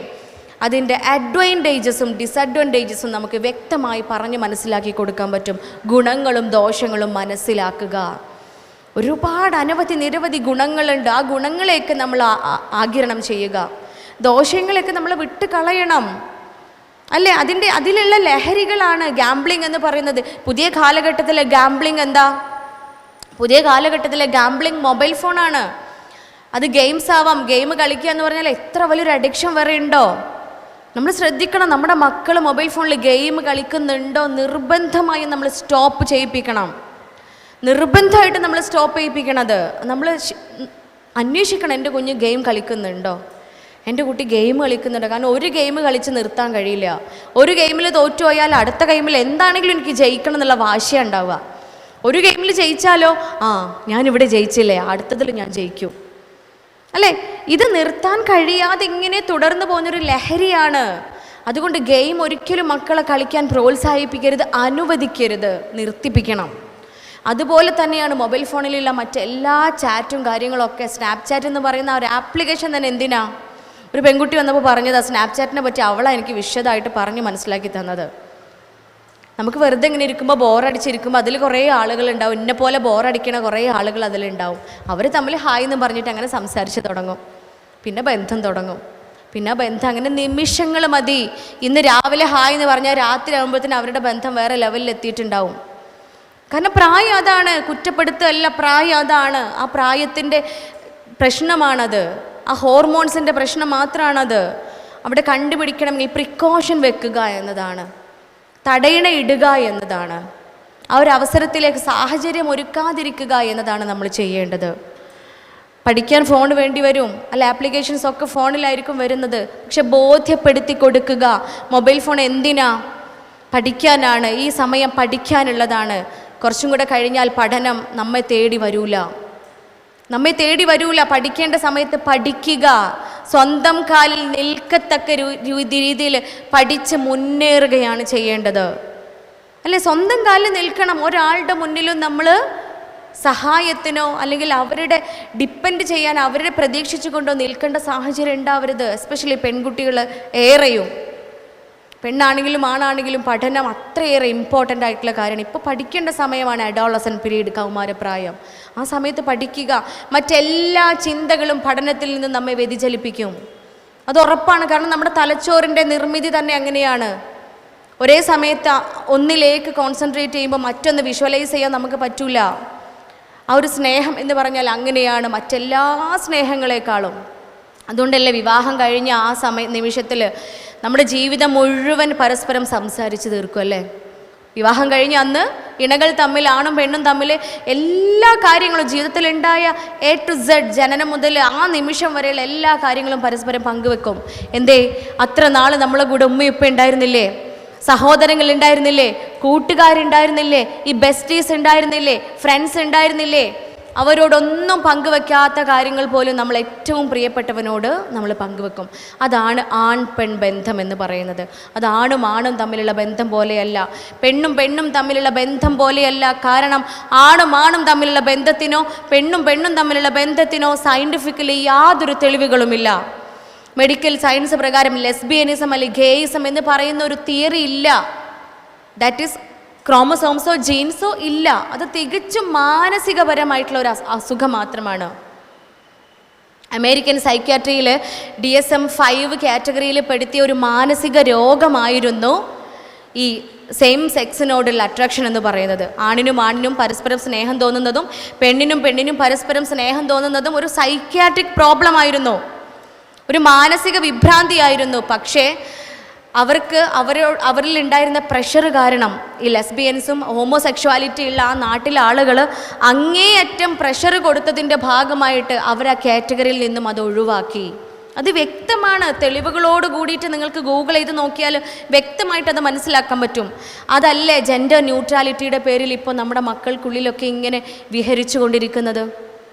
S1: അതിൻ്റെ അഡ്വാൻറ്റേജസും ഡിസഡ്വാൻറ്റേജസും നമുക്ക് വ്യക്തമായി പറഞ്ഞ് മനസ്സിലാക്കി കൊടുക്കാൻ പറ്റും. ഗുണങ്ങളും ദോഷങ്ങളും മനസ്സിലാക്കുക. ഒരുപാട് നിരവധി ഗുണങ്ങളുണ്ട്. ആ ഗുണങ്ങളെയൊക്കെ നമ്മൾ ആഗിരണം ചെയ്യുക, ദോഷങ്ങളെയൊക്കെ നമ്മൾ വിട്ട് കളയണം അല്ലേ? അതിലുള്ള ലഹരികളാണ് ഗാംബ്ലിംഗ് എന്ന് പറയുന്നത്. പുതിയ കാലഘട്ടത്തിലെ ഗാംബ്ലിംഗ് എന്താ? പുതിയ കാലഘട്ടത്തിലെ ഗാംബ്ലിംഗ് മൊബൈൽ ഫോണാണ്. അത് ഗെയിംസ് ആവാം. ഗെയിം കളിക്കുക എന്ന് പറഞ്ഞാൽ എത്ര വലിയൊരു അഡിക്ഷൻ വരെ ഉണ്ടോ? നമ്മൾ ശ്രദ്ധിക്കണം. നമ്മുടെ മക്കൾ മൊബൈൽ ഫോണിൽ ഗെയിം കളിക്കുന്നുണ്ടോ നിർബന്ധമായും നമ്മൾ സ്റ്റോപ്പ് ചെയ്യിപ്പിക്കണം. നിർബന്ധമായിട്ട് നമ്മൾ സ്റ്റോപ്പ് ചെയ്യിപ്പിക്കണത്. നമ്മൾ അന്വേഷിക്കണം, എൻ്റെ കുഞ്ഞ് ഗെയിം കളിക്കുന്നുണ്ടോ, എൻ്റെ കുട്ടി ഗെയിം കളിക്കുന്നുണ്ടോ. കാരണം ഒരു ഗെയിം കളിച്ച് നിർത്താൻ കഴിയില്ല. ഒരു ഗെയിമിൽ തോറ്റുപോയാൽ അടുത്ത ഗെയിമിൽ എന്താണെങ്കിലും എനിക്ക് ജയിക്കണം എന്നുള്ള വാശിയാണ് ഉണ്ടാവുക. ഒരു ഗെയിമിൽ ജയിച്ചാലോ, ഞാനിവിടെ ജയിച്ചില്ലേ, അടുത്തതിൽ ഞാൻ ജയിക്കും അല്ലേ? ഇത് നിർത്താൻ കഴിയാതെ ഇങ്ങനെ തുടർന്നു പോകുന്നൊരു ലഹരിയാണ്. അതുകൊണ്ട് ഗെയിം ഒരിക്കലും മക്കളെ കളിക്കാൻ പ്രോത്സാഹിപ്പിക്കരുത്, അനുവദിക്കരുത്, നിർത്തിപ്പിക്കണം. അതുപോലെ തന്നെയാണ് മൊബൈൽ ഫോണിലുള്ള മറ്റെല്ലാ ചാറ്റും കാര്യങ്ങളൊക്കെ. സ്നാപ്ചാറ്റ് എന്ന് പറയുന്ന ഒരു ആപ്ലിക്കേഷൻ തന്നെ എന്തിനാ? ഒരു പെൺകുട്ടി വന്നപ്പോൾ പറഞ്ഞതാ, സ്നാപ്ചാറ്റിനെ പറ്റി അവളാണ് എനിക്ക് വിശദമായിട്ട് പറഞ്ഞ് മനസ്സിലാക്കി തന്നത്. നമുക്ക് വെറുതെ ഇങ്ങനെ ഇരിക്കുമ്പോൾ, ബോറടിച്ചിരിക്കുമ്പോൾ അതിൽ കുറേ ആളുകളുണ്ടാവും, എന്നെ പോലെ ബോറടിക്കണ കുറേ ആളുകൾ അതിലുണ്ടാവും. അവർ തമ്മിൽ ഹായ് എന്ന് പറഞ്ഞിട്ട് അങ്ങനെ സംസാരിച്ച് തുടങ്ങും. പിന്നെ ബന്ധം തുടങ്ങും. പിന്നെ ബന്ധം അങ്ങനെ നിമിഷങ്ങൾ മതി. ഇന്ന് രാവിലെ ഹായ് എന്ന് പറഞ്ഞാൽ രാത്രി ആകുമ്പോഴത്തേനും അവരുടെ ബന്ധം വേറെ ലെവലിൽ എത്തിയിട്ടുണ്ടാവും. കാരണം പ്രായം അതാണ്, കുറ്റപ്പെടുത്തല്ല, പ്രായം അതാണ്. ആ പ്രായത്തിൻ്റെ പ്രശ്നമാണത്, ആ ഹോർമോൺസിൻ്റെ പ്രശ്നം മാത്രമാണത്. അവിടെ കണ്ടുപിടിക്കണമെങ്കിൽ പ്രിക്കോഷൻ വെക്കുക എന്നതാണ്, തടയിണ ഇടുക എന്നതാണ്, ആ ഒരു അവസരത്തിലേക്ക് സാഹചര്യം ഒരുക്കാതിരിക്കുക എന്നതാണ് നമ്മൾ ചെയ്യേണ്ടത്. പഠിക്കാൻ ഫോൺ വേണ്ടി വരും, അല്ല ആപ്ലിക്കേഷൻസ് ഒക്കെ ഫോണിലായിരിക്കും വരുന്നത്. പക്ഷെ ബോധ്യപ്പെടുത്തി കൊടുക്കുക, മൊബൈൽ ഫോൺ എന്തിനാ? പഠിക്കാനാണ്, ഈ സമയം പഠിക്കാനുള്ളതാണ്. കുറച്ചും കൂടെ കഴിഞ്ഞാൽ പഠനം നമ്മെ തേടി വരൂല. പഠിക്കേണ്ട സമയത്ത് പഠിക്കുക, സ്വന്തം കാലിൽ നിൽക്കത്തക്ക രീതിയിൽ പഠിച്ച് മുന്നേറുകയാണ് ചെയ്യേണ്ടത്. അല്ലെ, സ്വന്തം കാലിൽ നിൽക്കണം. ഒരാളുടെ മുന്നിലും നമ്മൾ സഹായത്തിനോ അല്ലെങ്കിൽ അവരുടെ ഡിപ്പെൻഡ് ചെയ്യാൻ, അവരെ പ്രതീക്ഷിച്ചു കൊണ്ടോ നിൽക്കേണ്ട സാഹചര്യം ഉണ്ടാവരുത്. എസ്പെഷ്യലി പെൺകുട്ടികൾ ഏറെയും, പെണ്ണാണെങ്കിലും ആണാണെങ്കിലും പഠനം അത്രയേറെ ഇമ്പോർട്ടൻ്റ് ആയിട്ടുള്ള കാര്യമാണ്. ഇപ്പോൾ പഠിക്കേണ്ട സമയമാണ് അഡോളസൻ പീരീഡ്, കൗമാരപ്രായം. ആ സമയത്ത് പഠിക്കുക. മറ്റെല്ലാ ചിന്തകളും പഠനത്തിൽ നിന്ന് നമ്മെ വ്യതിചലിപ്പിക്കും, അത് ഉറപ്പാണ്. കാരണം നമ്മുടെ തലച്ചോറിൻ്റെ നിർമ്മിതി തന്നെ അങ്ങനെയാണ്. ഒരേ സമയത്ത് ഒന്നിലേക്ക് കോൺസെൻട്രേറ്റ് ചെയ്യുമ്പോൾ മറ്റൊന്ന് വിഷ്വലൈസ് ചെയ്യാൻ നമുക്ക് പറ്റൂല. ആ ഒരു സ്നേഹം എന്ന് പറഞ്ഞാൽ അങ്ങനെയാണ്, മറ്റെല്ലാ സ്നേഹങ്ങളെക്കാളും. അതുകൊണ്ടല്ലേ വിവാഹം കഴിഞ്ഞ ആ നിമിഷത്തിൽ നമ്മുടെ ജീവിതം മുഴുവൻ പരസ്പരം സംസാരിച്ച് തീർക്കും അല്ലേ. വിവാഹം കഴിഞ്ഞ് അന്ന് ഇണകൾ തമ്മിൽ, ആണും പെണ്ണും തമ്മിൽ എല്ലാ കാര്യങ്ങളും, ജീവിതത്തിലുണ്ടായ A to Z, ജനനം മുതൽ ആ നിമിഷം വരെയുള്ള എല്ലാ കാര്യങ്ങളും പരസ്പരം പങ്കുവെക്കും. എന്തേ, അത്ര നാൾ നമ്മളെ കൂടെ ഉമ്മയുപ്പ ഉണ്ടായിരുന്നില്ലേ, സഹോദരങ്ങൾ ഉണ്ടായിരുന്നില്ലേ, കൂട്ടുകാരുണ്ടായിരുന്നില്ലേ, ഈ ബെസ്റ്റീസ് ഉണ്ടായിരുന്നില്ലേ, ഫ്രണ്ട്സ് ഉണ്ടായിരുന്നില്ലേ. അവരോടൊന്നും പങ്കുവെക്കാത്ത കാര്യങ്ങൾ പോലും നമ്മൾ ഏറ്റവും പ്രിയപ്പെട്ടവനോട് നമ്മൾ പങ്കുവെക്കും. അതാണ് ആൺ പെൺ ബന്ധം എന്ന് പറയുന്നത്. അത് ആണും ആണും തമ്മിലുള്ള ബന്ധം പോലെയല്ല, പെണ്ണും പെണ്ണും തമ്മിലുള്ള ബന്ധം പോലെയല്ല. കാരണം ആണും ആണും തമ്മിലുള്ള ബന്ധത്തിനോ പെണ്ണും പെണ്ണും തമ്മിലുള്ള ബന്ധത്തിനോ സയൻറ്റിഫിക്കലി യാതൊരു തെളിവുകളുമില്ല. മെഡിക്കൽ സയൻസ് പ്രകാരം ലെസ്ബിയനിസം അല്ലെങ്കിൽ ഗേയിസം എന്ന് പറയുന്ന ഒരു തിയറി ഇല്ല. ദാറ്റ് ഈസ് ക്രോമസോംസോ ജീൻസോ ഇല്ല. അത് തികച്ചും മാനസികപരമായിട്ടുള്ള ഒരു അസുഖം മാത്രമാണ്. അമേരിക്കൻ സൈക്യാട്രിയിൽ DSM-5 കാറ്റഗറിയിൽ പെടുത്തിയ ഒരു മാനസിക രോഗമായിരുന്നു ഈ സെയിം സെക്സിനോടുള്ള അട്രാക്ഷൻ എന്ന് പറയുന്നത്. ആണിനും ആണിനും പരസ്പരം സ്നേഹം തോന്നുന്നതും പെണ്ണിനും പെണ്ണിനും പരസ്പരം സ്നേഹം തോന്നുന്നതും ഒരു സൈക്യാട്രിക് പ്രോബ്ലം ആയിരുന്നു, ഒരു മാനസിക വിഭ്രാന്തിയായിരുന്നു. പക്ഷേ അവരിൽ ഉണ്ടായിരുന്ന പ്രഷർ കാരണം ഈ ലെസ്ബിയൻസും ഹോമോസെക്ഷുവാലിറ്റി ഉള്ള ആ നാട്ടിലെ ആളുകൾ അങ്ങേയറ്റം പ്രഷർ കൊടുത്തതിൻ്റെ ഭാഗമായിട്ട് അവർ ആ കാറ്റഗറിയിൽ നിന്നും അത് ഒഴിവാക്കി. അത് വ്യക്തമാണ്, തെളിവുകളോട് കൂടിയിട്ട് നിങ്ങൾക്ക് ഗൂഗിൾ ചെയ്ത് നോക്കിയാൽ വ്യക്തമായിട്ട് അത് മനസ്സിലാക്കാൻ പറ്റും. അതല്ലേ ജെൻഡർ ന്യൂട്രാലിറ്റിയുടെ പേരിൽ ഇപ്പോൾ നമ്മുടെ മക്കൾക്കുള്ളിലൊക്കെ ഇങ്ങനെ വിഹരിച്ചു കൊണ്ടിരിക്കുന്നത്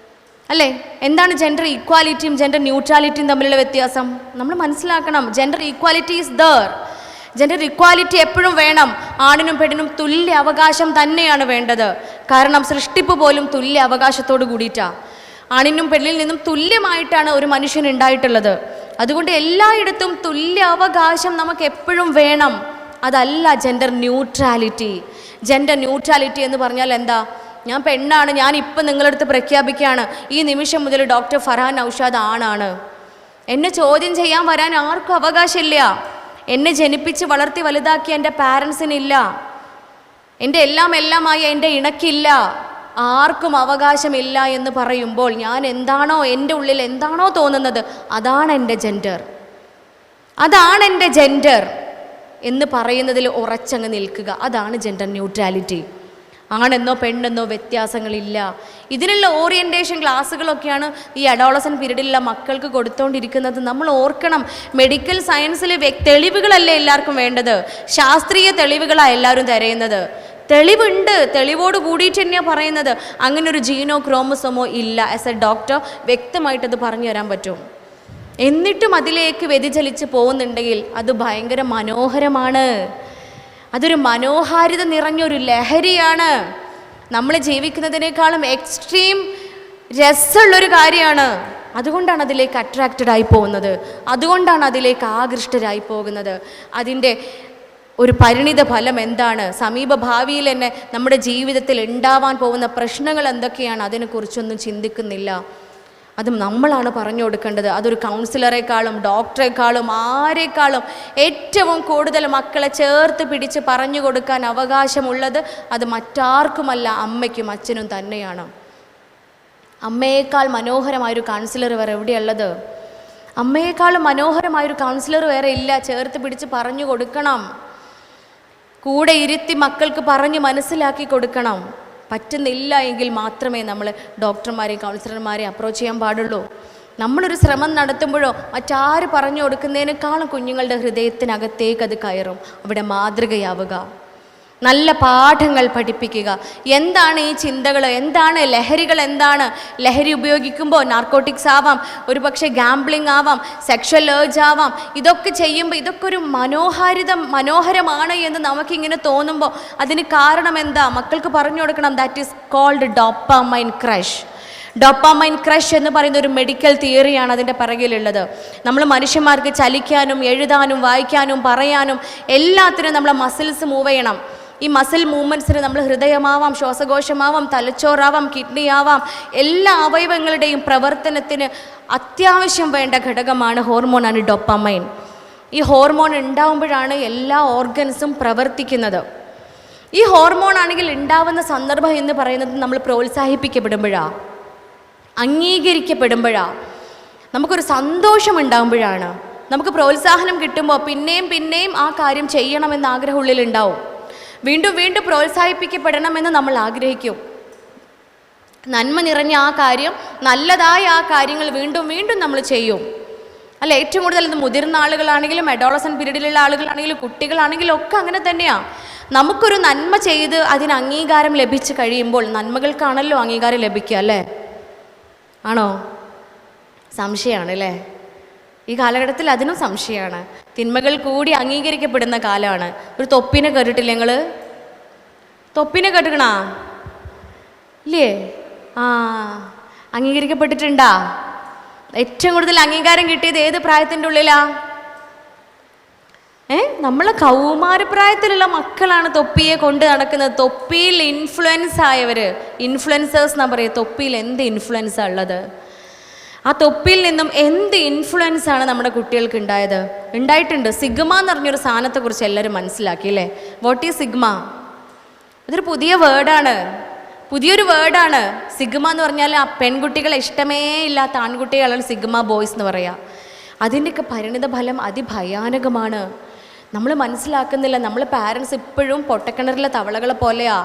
S1: അല്ലേ. എന്താണ് ജെൻഡർ ഈക്വാലിറ്റിയും ജെൻഡർ ന്യൂട്രാലിറ്റിയും തമ്മിലുള്ള വ്യത്യാസം നമ്മൾ മനസ്സിലാക്കണം. Gender equality is there. Gender equality എപ്പോഴും വേണം. ആണിനും പെണ്ണിനും തുല്യ അവകാശം തന്നെയാണ് വേണ്ടത്. കാരണം സൃഷ്ടിപ്പ് പോലും തുല്യ അവകാശത്തോട് കൂടിയിട്ടാണ്. ആണിനും പെണ്ണിൽ നിന്നും തുല്യമായിട്ടാണ് ഒരു മനുഷ്യൻ ഉണ്ടായിട്ടുള്ളത്. അതുകൊണ്ട് എല്ലായിടത്തും തുല്യ അവകാശം നമുക്ക് എപ്പോഴും വേണം. അതല്ല ജെൻഡർ ന്യൂട്രാലിറ്റി. ജെൻഡർ ന്യൂട്രാലിറ്റി എന്ന് പറഞ്ഞാൽ എന്താ? ഞാൻ പെണ്ണാണ്, ഞാൻ ഇപ്പം നിങ്ങളടുത്ത് പ്രഖ്യാപിക്കുകയാണ്, ഈ നിമിഷം മുതൽ ഡോക്ടർ ഫർഹാൻ നൗഷാദ് ആണാണ്. എന്നെ ചോദ്യം ചെയ്യാൻ വരാൻ ആർക്കും അവകാശമില്ല. എന്നെ ജനിപ്പിച്ച് വളർത്തി വലുതാക്കിയ എൻ്റെ പാരൻസിനില്ല, എൻ്റെ എല്ലാമായി എൻ്റെ ഇണക്കില്ല, ആർക്കും അവകാശമില്ല എന്ന് പറയുമ്പോൾ ഞാൻ എന്താണോ, എൻ്റെ ഉള്ളിൽ എന്താണോ തോന്നുന്നത് അതാണ് എൻ്റെ ജെൻഡർ, അതാണ് എൻ്റെ ജെൻഡർ എന്ന് പറയുന്നതിൽ ഉറച്ചങ്ങ് നിൽക്കുക. അതാണ് ജെൻഡർ ന്യൂട്രാലിറ്റി. ആണെന്നോ പെണ്ണെന്നോ വ്യത്യാസങ്ങളില്ല. ഇതിനുള്ള ഓറിയൻറ്റേഷൻ ക്ലാസ്സുകളൊക്കെയാണ് ഈ അഡോളസൻ പീരീഡിലുള്ള മക്കൾക്ക് കൊടുത്തുകൊണ്ടിരിക്കുന്നത്. നമ്മൾ ഓർക്കണം, മെഡിക്കൽ സയൻസിൽ തെളിവുകളല്ലേ എല്ലാവർക്കും വേണ്ടത്, ശാസ്ത്രീയ തെളിവുകളാണ് എല്ലാവരും തിരയുന്നത്. തെളിവുണ്ട്, തെളിവോട് കൂടിയിട്ട് തന്നെയാണ് പറയുന്നത്. അങ്ങനെ ഒരു ജീനോ ക്രോമസോമോ ഇല്ല. ആസ് എ ഡോക്ടർ വ്യക്തമായിട്ടത് പറഞ്ഞു തരാൻ പറ്റും. എന്നിട്ടും അതിലേക്ക് വ്യതിചലിച്ച് പോകുന്നുണ്ടെങ്കിൽ അത് ഭയങ്കര മനോഹരമാണ്. അതൊരു മനോഹാരിത നിറഞ്ഞൊരു ലഹരിയാണ്. നമ്മൾ ജീവിക്കുന്നതിനേക്കാളും എക്സ്ട്രീം രസമുള്ളൊരു കാര്യമാണ്. അതുകൊണ്ടാണ് അതിലേക്ക് അട്രാക്റ്റഡ് ആയി പോകുന്നത്, അതുകൊണ്ടാണ് അതിലേക്ക് ആകൃഷ്ടരായി പോകുന്നത്. അതിൻ്റെ ഒരു പരിണിത ഫലം എന്താണ്, സമീപ ഭാവിയിൽ തന്നെ നമ്മുടെ ജീവിതത്തിൽ ഉണ്ടാവാൻ പോകുന്ന പ്രശ്നങ്ങൾ എന്തൊക്കെയാണ്, അതിനെക്കുറിച്ചൊന്നും ചിന്തിക്കുന്നില്ല. അത് നമ്മളാണ് പറഞ്ഞു കൊടുക്കേണ്ടത്. അതൊരു കൗൺസിലറേക്കാളും ഡോക്ടറെക്കാളും ആരെക്കാളും ഏറ്റവും കൂടുതൽ മക്കളെ ചേർത്ത് പിടിച്ച് പറഞ്ഞു കൊടുക്കാൻ അവകാശമുള്ളത് അത് മറ്റാർക്കുമല്ല, അമ്മയ്ക്കും അച്ഛനും തന്നെയാണ്. അമ്മയേക്കാൾ മനോഹരമായൊരു കൗൺസിലർ വേറെ എവിടെയുള്ളത്? അമ്മയെക്കാളും മനോഹരമായൊരു കൗൺസിലർ വേറെ ഇല്ല. ചേർത്ത് പിടിച്ച് പറഞ്ഞു കൊടുക്കണം, കൂടെ ഇരുത്തി മക്കൾക്ക് പറഞ്ഞ് മനസ്സിലാക്കി കൊടുക്കണം. പറ്റുന്നില്ല എങ്കിൽ മാത്രമേ നമ്മൾ ഡോക്ടർമാരെയും കൗൺസിലർമാരെയും അപ്രോച്ച് ചെയ്യാൻ പാടുള്ളൂ. നമ്മളൊരു ശ്രമം നടത്തുമ്പോഴോ മറ്റാര് പറഞ്ഞു കൊടുക്കുന്നതിനേക്കാളും കുഞ്ഞുങ്ങളുടെ ഹൃദയത്തിനകത്തേക്ക് അത് കയറും. അവിടെ മാതൃകയാവുക. നല്ല പാഠങ്ങൾ പഠിപ്പിക്കുക. എന്താണ് ഈ ചിന്തകൾ, എന്താണ് ലഹരികൾ, എന്താണ് ലഹരി ഉപയോഗിക്കുമ്പോൾ നാർക്കോട്ടിക്സ് ആവാം, ഒരു പക്ഷേ ഗാംബ്ലിംഗ് ആവാം, സെക്ഷൽ ഏർജ് ആവാം. ഇതൊക്കെ ചെയ്യുമ്പോൾ ഇതൊക്കെ ഒരു മനോഹരമാണ് എന്ന് നമുക്കിങ്ങനെ തോന്നുമ്പോൾ അതിന് കാരണം എന്താ? മക്കൾക്ക് പറഞ്ഞു കൊടുക്കണം. That is called dopamine crash. Dopamine crash എന്ന് പറയുന്ന ഒരു മെഡിക്കൽ തിയറിയാണ് അതിൻ്റെ പിറകിലുള്ളത്. നമ്മൾ മനുഷ്യന്മാർക്ക് ചലിക്കാനും എഴുതാനും വായിക്കാനും പറയാനും എല്ലാത്തിനും നമ്മളെ മസിൽസ് മൂവ് ചെയ്യണം. ഈ മസിൽ മൂവ്മെൻറ്റ്സിന് നമ്മൾ ഹൃദയമാവാം, ശ്വാസകോശമാവാം, തലച്ചോറാവാം, കിഡ്നി ആവാം, എല്ലാ അവയവങ്ങളുടെയും പ്രവർത്തനത്തിന് അത്യാവശ്യം വേണ്ട ഘടകമാണ് ഹോർമോണാണ് ഡോപ്പാമൈൻ. ഈ ഹോർമോൺ ഉണ്ടാവുമ്പോഴാണ് എല്ലാ ഓർഗൻസും പ്രവർത്തിക്കുന്നത്. ഈ ഹോർമോൺ ആണെങ്കിൽ ഉണ്ടാവുന്ന സന്ദർഭം എന്ന് പറയുന്നത് നമ്മൾ പ്രോത്സാഹിപ്പിക്കപ്പെടുമ്പോഴാണ്, അംഗീകരിക്കപ്പെടുമ്പോഴാണ്, നമുക്കൊരു സന്തോഷം ഉണ്ടാകുമ്പോഴാണ്. നമുക്ക് പ്രോത്സാഹനം കിട്ടുമ്പോൾ പിന്നെയും ആ കാര്യം ചെയ്യണമെന്ന് ആഗ്രഹമുള്ളിലുണ്ടാവും. വീണ്ടും വീണ്ടും പ്രോത്സാഹിപ്പിക്കപ്പെടണമെന്ന് നമ്മൾ ആഗ്രഹിക്കും. നന്മ നിറഞ്ഞ ആ കാര്യം, നല്ലതായ ആ കാര്യങ്ങൾ വീണ്ടും വീണ്ടും നമ്മൾ ചെയ്യും. അല്ല, ഏറ്റവും കൂടുതൽ ഇത് മുതിർന്ന ആളുകളാണെങ്കിലും അഡോളസൻ പീരീഡിലുള്ള ആളുകളാണെങ്കിലും കുട്ടികളാണെങ്കിലും ഒക്കെ അങ്ങനെ തന്നെയാണ്. നമുക്കൊരു നന്മ ചെയ്ത് അതിന് അംഗീകാരം ലഭിച്ചു കഴിയുമ്പോൾ, നന്മകൾക്കാണല്ലോ അംഗീകാരം ലഭിക്കുക, അല്ലേ? ആണോ? സംശയമാണ് അല്ലേ? ഈ കാലഘട്ടത്തിൽ അതിനും സംശയമാണ്. തിന്മകൾ കൂടി അംഗീകരിക്കപ്പെടുന്ന കാലമാണ്. ഒരു തൊപ്പിനെ കേട്ടിട്ടില്ലേ നിങ്ങൾ? തൊപ്പിനെ കേട്ടിക്കണാ ഇല്ലേ? അംഗീകരിക്കപ്പെട്ടിട്ടുണ്ടാ? ഏറ്റവും കൂടുതൽ അംഗീകാരം കിട്ടിയത് ഏത് പ്രായത്തിൻ്റെ ഉള്ളിലാ? നമ്മളെ കൗമാരപ്രായത്തിലുള്ള മക്കളാണ് തൊപ്പിയെ കൊണ്ട് നടക്കുന്നത്. തൊപ്പിയിൽ ഇൻഫ്ലുവൻസ് ആയവർ, ഇൻഫ്ലുവൻസേഴ്സ് എന്നാ പറയുക. തൊപ്പിയിൽ എന്ത് ഇൻഫ്ലുവൻസാണ് ഉള്ളത്? ആ തൊപ്പിയിൽ നിന്നും എന്ത് ഇൻഫ്ലുവൻസാണ് നമ്മുടെ കുട്ടികൾക്ക് ഉണ്ടായിട്ടുണ്ട്. സിഗ്മ എന്ന് പറഞ്ഞൊരു സാധനത്തെക്കുറിച്ച് എല്ലാവരും മനസ്സിലാക്കി അല്ലേ? What is sigma? അതൊരു പുതിയൊരു വേർഡാണ്. സിഗ്മ എന്ന് പറഞ്ഞാൽ ആ പെൺകുട്ടികളെ ഇഷ്ടമേ ഇല്ലാത്ത ആൺകുട്ടികളാണ് സിഗ്മ ബോയ്സ് എന്ന് പറയുക. അതിൻ്റെയൊക്കെ പരിണിത ഫലം അതിഭയാനകമാണ്. നമ്മൾ മനസ്സിലാക്കുന്നില്ല. നമ്മൾ പാരൻസ് ഇപ്പോഴും പൊട്ടക്കിണറിലെ തവളകളെ പോലെയാ.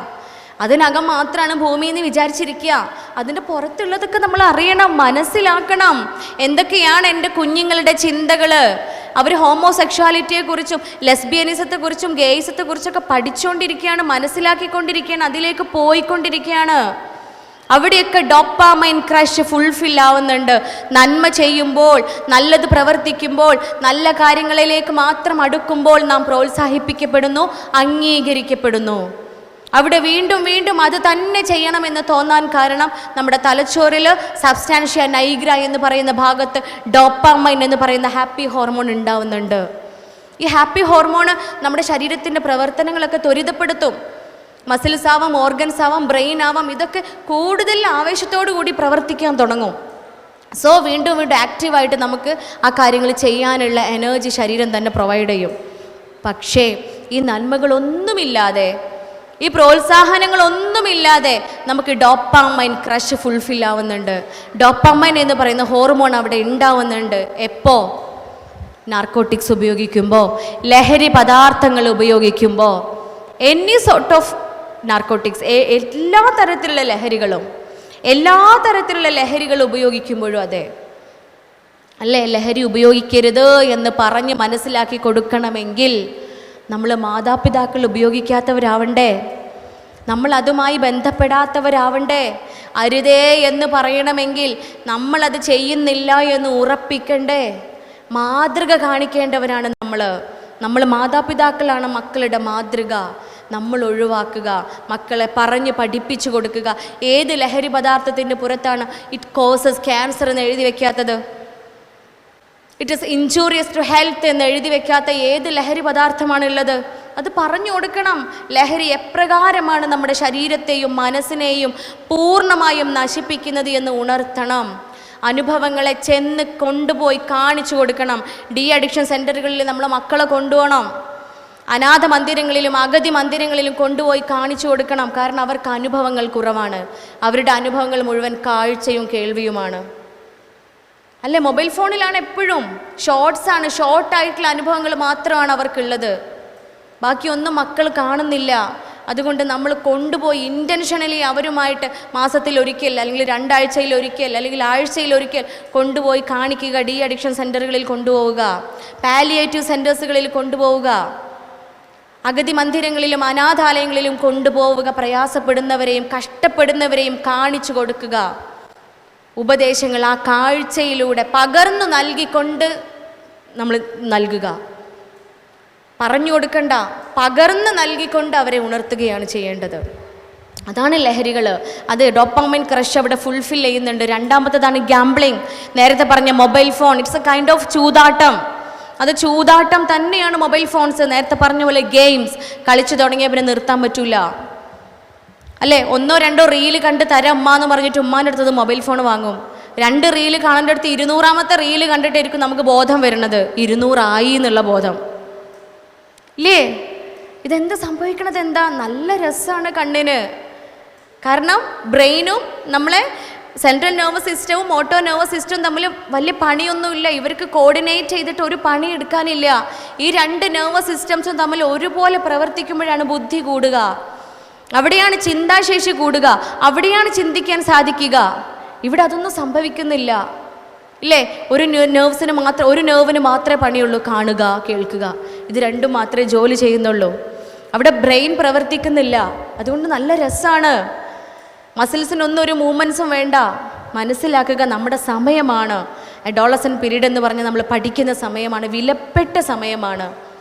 S1: അതിനകം മാത്രമാണ് ഭൂമി എന്ന് വിചാരിച്ചിരിക്കുക. അതിൻ്റെ പുറത്തുള്ളതൊക്കെ നമ്മൾ അറിയണം, മനസ്സിലാക്കണം. എന്തൊക്കെയാണ് എൻ്റെ കുഞ്ഞുങ്ങളുടെ ചിന്തകൾ? അവർ ഹോമോസെക്ഷുവാലിറ്റിയെക്കുറിച്ചും ലെസ്ബിയനിസത്തെക്കുറിച്ചും ഗെയ്സത്തെക്കുറിച്ചൊക്കെ പഠിച്ചുകൊണ്ടിരിക്കുകയാണ്, മനസ്സിലാക്കിക്കൊണ്ടിരിക്കുകയാണ്, അതിലേക്ക് പോയിക്കൊണ്ടിരിക്കുകയാണ്. അവിടെയൊക്കെ ഡോപ്പാമൈൻ ക്രഷ് ഫുൾഫിൽ ആവുന്നുണ്ട്. നന്മ ചെയ്യുമ്പോൾ, നല്ലത് പ്രവർത്തിക്കുമ്പോൾ, നല്ല കാര്യങ്ങളിലേക്ക് മാത്രം അടുക്കുമ്പോൾ നാം പ്രോത്സാഹിപ്പിക്കപ്പെടുന്നു, അംഗീകരിക്കപ്പെടുന്നു. അവിടെ വീണ്ടും വീണ്ടും അത് തന്നെ ചെയ്യണമെന്ന് തോന്നാൻ കാരണം നമ്മുടെ തലച്ചോറിൽ സബ്സ്റ്റാൻഷ്യ നൈഗ്ര എന്ന് പറയുന്ന ഭാഗത്ത് ഡോപ്പാമൈൻ എന്ന് പറയുന്ന ഹാപ്പി ഹോർമോൺ ഉണ്ടാവുന്നുണ്ട്. ഈ ഹാപ്പി ഹോർമോൺ നമ്മുടെ ശരീരത്തിൻ്റെ പ്രവർത്തനങ്ങളൊക്കെ ത്വരിതപ്പെടുത്തും. മസിൽസ് ആവാം, ഓർഗൻസ് ആവാം, ബ്രെയിൻ ആവാം, ഇതൊക്കെ കൂടുതൽ ആവേശത്തോടു കൂടി പ്രവർത്തിക്കാൻ തുടങ്ങും. സോ വീണ്ടും വീണ്ടും ആക്റ്റീവായിട്ട് നമുക്ക് ആ കാര്യങ്ങൾ ചെയ്യാനുള്ള എനർജി ശരീരം തന്നെ പ്രൊവൈഡ് ചെയ്യും. പക്ഷേ ഈ നന്മകളൊന്നുമില്ലാതെ, ഈ പ്രോത്സാഹനങ്ങളൊന്നുമില്ലാതെ നമുക്ക് ഡോപ്പാമൈൻ ക്രഷ് ഫുൾഫിൽ ആവുന്നുണ്ട്. ഡോപ്പാമൈൻ എന്ന് പറയുന്ന ഹോർമോൺ അവിടെ ഉണ്ടാവുന്നുണ്ട്. എപ്പോൾ? നാർക്കോട്ടിക്സ് ഉപയോഗിക്കുമ്പോൾ, ലഹരി പദാർത്ഥങ്ങൾ ഉപയോഗിക്കുമ്പോൾ, എനി സോർട്ട് ഓഫ് നാർക്കോട്ടിക്സ്, എല്ലാ തരത്തിലുള്ള ലഹരികൾ ഉപയോഗിക്കുമ്പോഴും അതെ അല്ലേ? ലഹരി ഉപയോഗിക്കരുത് എന്ന് പറഞ്ഞ് മനസ്സിലാക്കി കൊടുക്കണമെങ്കിൽ നമ്മൾ മാതാപിതാക്കൾ ഉപയോഗിക്കാത്തവരാവണ്ടേ, നമ്മൾ അതുമായി ബന്ധപ്പെടാത്തവരാവണ്ടേ. അരുതേ എന്ന് പറയണമെങ്കിൽ നമ്മളത് ചെയ്യുന്നില്ല എന്ന് ഉറപ്പിക്കണ്ടേ. മാതൃക കാണിക്കേണ്ടവരാണ് നമ്മൾ മാതാപിതാക്കളാണ് മക്കളുടെ മാതൃക. നമ്മൾ ഒഴിവാക്കുക, മക്കളെ പറഞ്ഞ് പഠിപ്പിച്ചു കൊടുക്കുക. ഏത് ലഹരി പദാർത്ഥത്തിൻ്റെ പുറത്താണ് ഇറ്റ് കോസസ് ക്യാൻസർ എന്ന് എഴുതി വെക്കാത്തത്? It is injurious to health എന്ന് എഴുതി വെക്കാത്ത ഏത് ലഹരി പദാർത്ഥമാണുള്ളത്? അത് പറഞ്ഞു കൊടുക്കണം. ലഹരി എപ്രകാരമാണ് നമ്മുടെ ശരീരത്തെയും മനസ്സിനെയും പൂർണ്ണമായും നശിപ്പിക്കുന്നത് എന്ന് ഉണർത്തണം. അനുഭവങ്ങളെ ചെന്ന് കൊണ്ടുപോയി കാണിച്ചു കൊടുക്കണം. ഡി അഡിക്ഷൻ സെൻ്ററുകളിൽ നമ്മളെ മക്കളെ കൊണ്ടുപോകണം. അനാഥ മന്ദിരങ്ങളിലും അഗതി മന്ദിരങ്ങളിലും കൊണ്ടുപോയി കാണിച്ചു കൊടുക്കണം. കാരണം അവർക്ക് അനുഭവങ്ങൾ കുറവാണ്. അവരുടെ അനുഭവങ്ങൾ മുഴുവൻ കാഴ്ചയും കേൾവിയുമാണ്. അല്ലേ? മൊബൈൽ ഫോണിലാണ് എപ്പോഴും ഷോർട്സാണ്, ഷോർട്ടായിട്ടുള്ള അനുഭവങ്ങൾ മാത്രമാണ് അവർക്കുള്ളത്. ബാക്കിയൊന്നും മക്കൾ കാണുന്നില്ല. അതുകൊണ്ട് നമ്മൾ കൊണ്ടുപോയി ഇൻറ്റൻഷനലി അവരുമായിട്ട് മാസത്തിലൊരിക്കൽ അല്ലെങ്കിൽ 2 ആഴ്ചയിലൊരിക്കൽ അല്ലെങ്കിൽ ആഴ്ചയിലൊരിക്കൽ കൊണ്ടുപോയി കാണിക്കുക. ഡി അഡിക്ഷൻ സെൻ്ററുകളിൽ കൊണ്ടുപോവുക, പാലിയേറ്റീവ് സെൻറ്റേഴ്സുകളിൽ കൊണ്ടുപോവുക. അഗതി മന്ദിരങ്ങളിലും അനാഥാലയങ്ങളിലും കൊണ്ടുപോവുക, പ്രയാസപ്പെടുന്നവരെയും കഷ്ടപ്പെടുന്നവരെയും കാണിച്ചു കൊടുക്കുക. ഉപദേശങ്ങൾ ആ കാഴ്ചയിലൂടെ പകർന്നു നൽകിക്കൊണ്ട് നമ്മൾ നൽകുക. പറഞ്ഞു കൊടുക്കണ്ട, പകർന്ന് നൽകിക്കൊണ്ട് അവരെ ഉണർത്തുകയാണ് ചെയ്യേണ്ടത്. അതാണ് ലഹരികൾ. അത് ഡോപ്പാമൈൻ ക്രഷ് അവിടെ ഫുൾഫിൽ ചെയ്യുന്നുണ്ട്. രണ്ടാമത്തേതാണ് ഗാംബ്ലിങ്. നേരത്തെ പറഞ്ഞ mobile phone, it's a kind of ചൂതാട്ടം. അത് ചൂതാട്ടം തന്നെയാണ് മൊബൈൽ ഫോൺസ്. നേരത്തെ പറഞ്ഞ പോലെ ഗെയിംസ് കളിച്ചു തുടങ്ങിയ പിന്നെ നിർത്താൻ പറ്റൂല അല്ലേ? 1-2 റീല് കണ്ട് തരാം ഉമ്മ എന്ന് പറഞ്ഞിട്ട് ഉമ്മാൻ്റെ അടുത്തത് മൊബൈൽ ഫോൺ വാങ്ങും. 2 റീല് കാണേണ്ട അടുത്ത് 200ാമത്തെ റീല് കണ്ടിട്ടായിരിക്കും നമുക്ക് ബോധം വരുന്നത്, 200 ആയി എന്നുള്ള ബോധം ഇല്ലേ? ഇതെന്താ സംഭവിക്കണത്? എന്താ നല്ല രസമാണ് കണ്ണിന്. കാരണം ബ്രെയിനും നമ്മളെ സെൻട്രൽ നെർവസ് സിസ്റ്റവും ഓട്ടോ നെർവസ് സിസ്റ്റവും തമ്മിൽ വലിയ പണിയൊന്നുമില്ല. ഇവർക്ക് കോർഡിനേറ്റ് ചെയ്തിട്ട് ഒരു പണി എടുക്കാനില്ല. ഈ 2 നെർവസ് സിസ്റ്റംസും തമ്മിൽ ഒരുപോലെ പ്രവർത്തിക്കുമ്പോഴാണ് ബുദ്ധി കൂടുക, അവിടെയാണ് ചിന്താശേഷി കൂടുക, അവിടെയാണ് ചിന്തിക്കാൻ സാധിക്കുക. ഇവിടെ അതൊന്നും സംഭവിക്കുന്നില്ല ഇല്ലേ? ഒരു നെർവിന് മാത്രമേ പണിയുള്ളൂ, കാണുക, കേൾക്കുക. ഇത് രണ്ടും മാത്രമേ ജോലി ചെയ്യുന്നുള്ളൂ. അവിടെ ബ്രെയിൻ പ്രവർത്തിക്കുന്നില്ല. അതുകൊണ്ട് നല്ല രസമാണ്. മസിൽസിനൊന്നും ഒരു മൂവ്മെൻറ്റ്സും വേണ്ട. മനസ്സിലാക്കുക, നമ്മുടെ സമയമാണ് അഡോളസെൻ്റ് പീരീഡ് എന്ന് പറഞ്ഞാൽ നമ്മൾ പഠിക്കുന്ന സമയമാണ്, വിലപ്പെട്ട സമയമാണ്.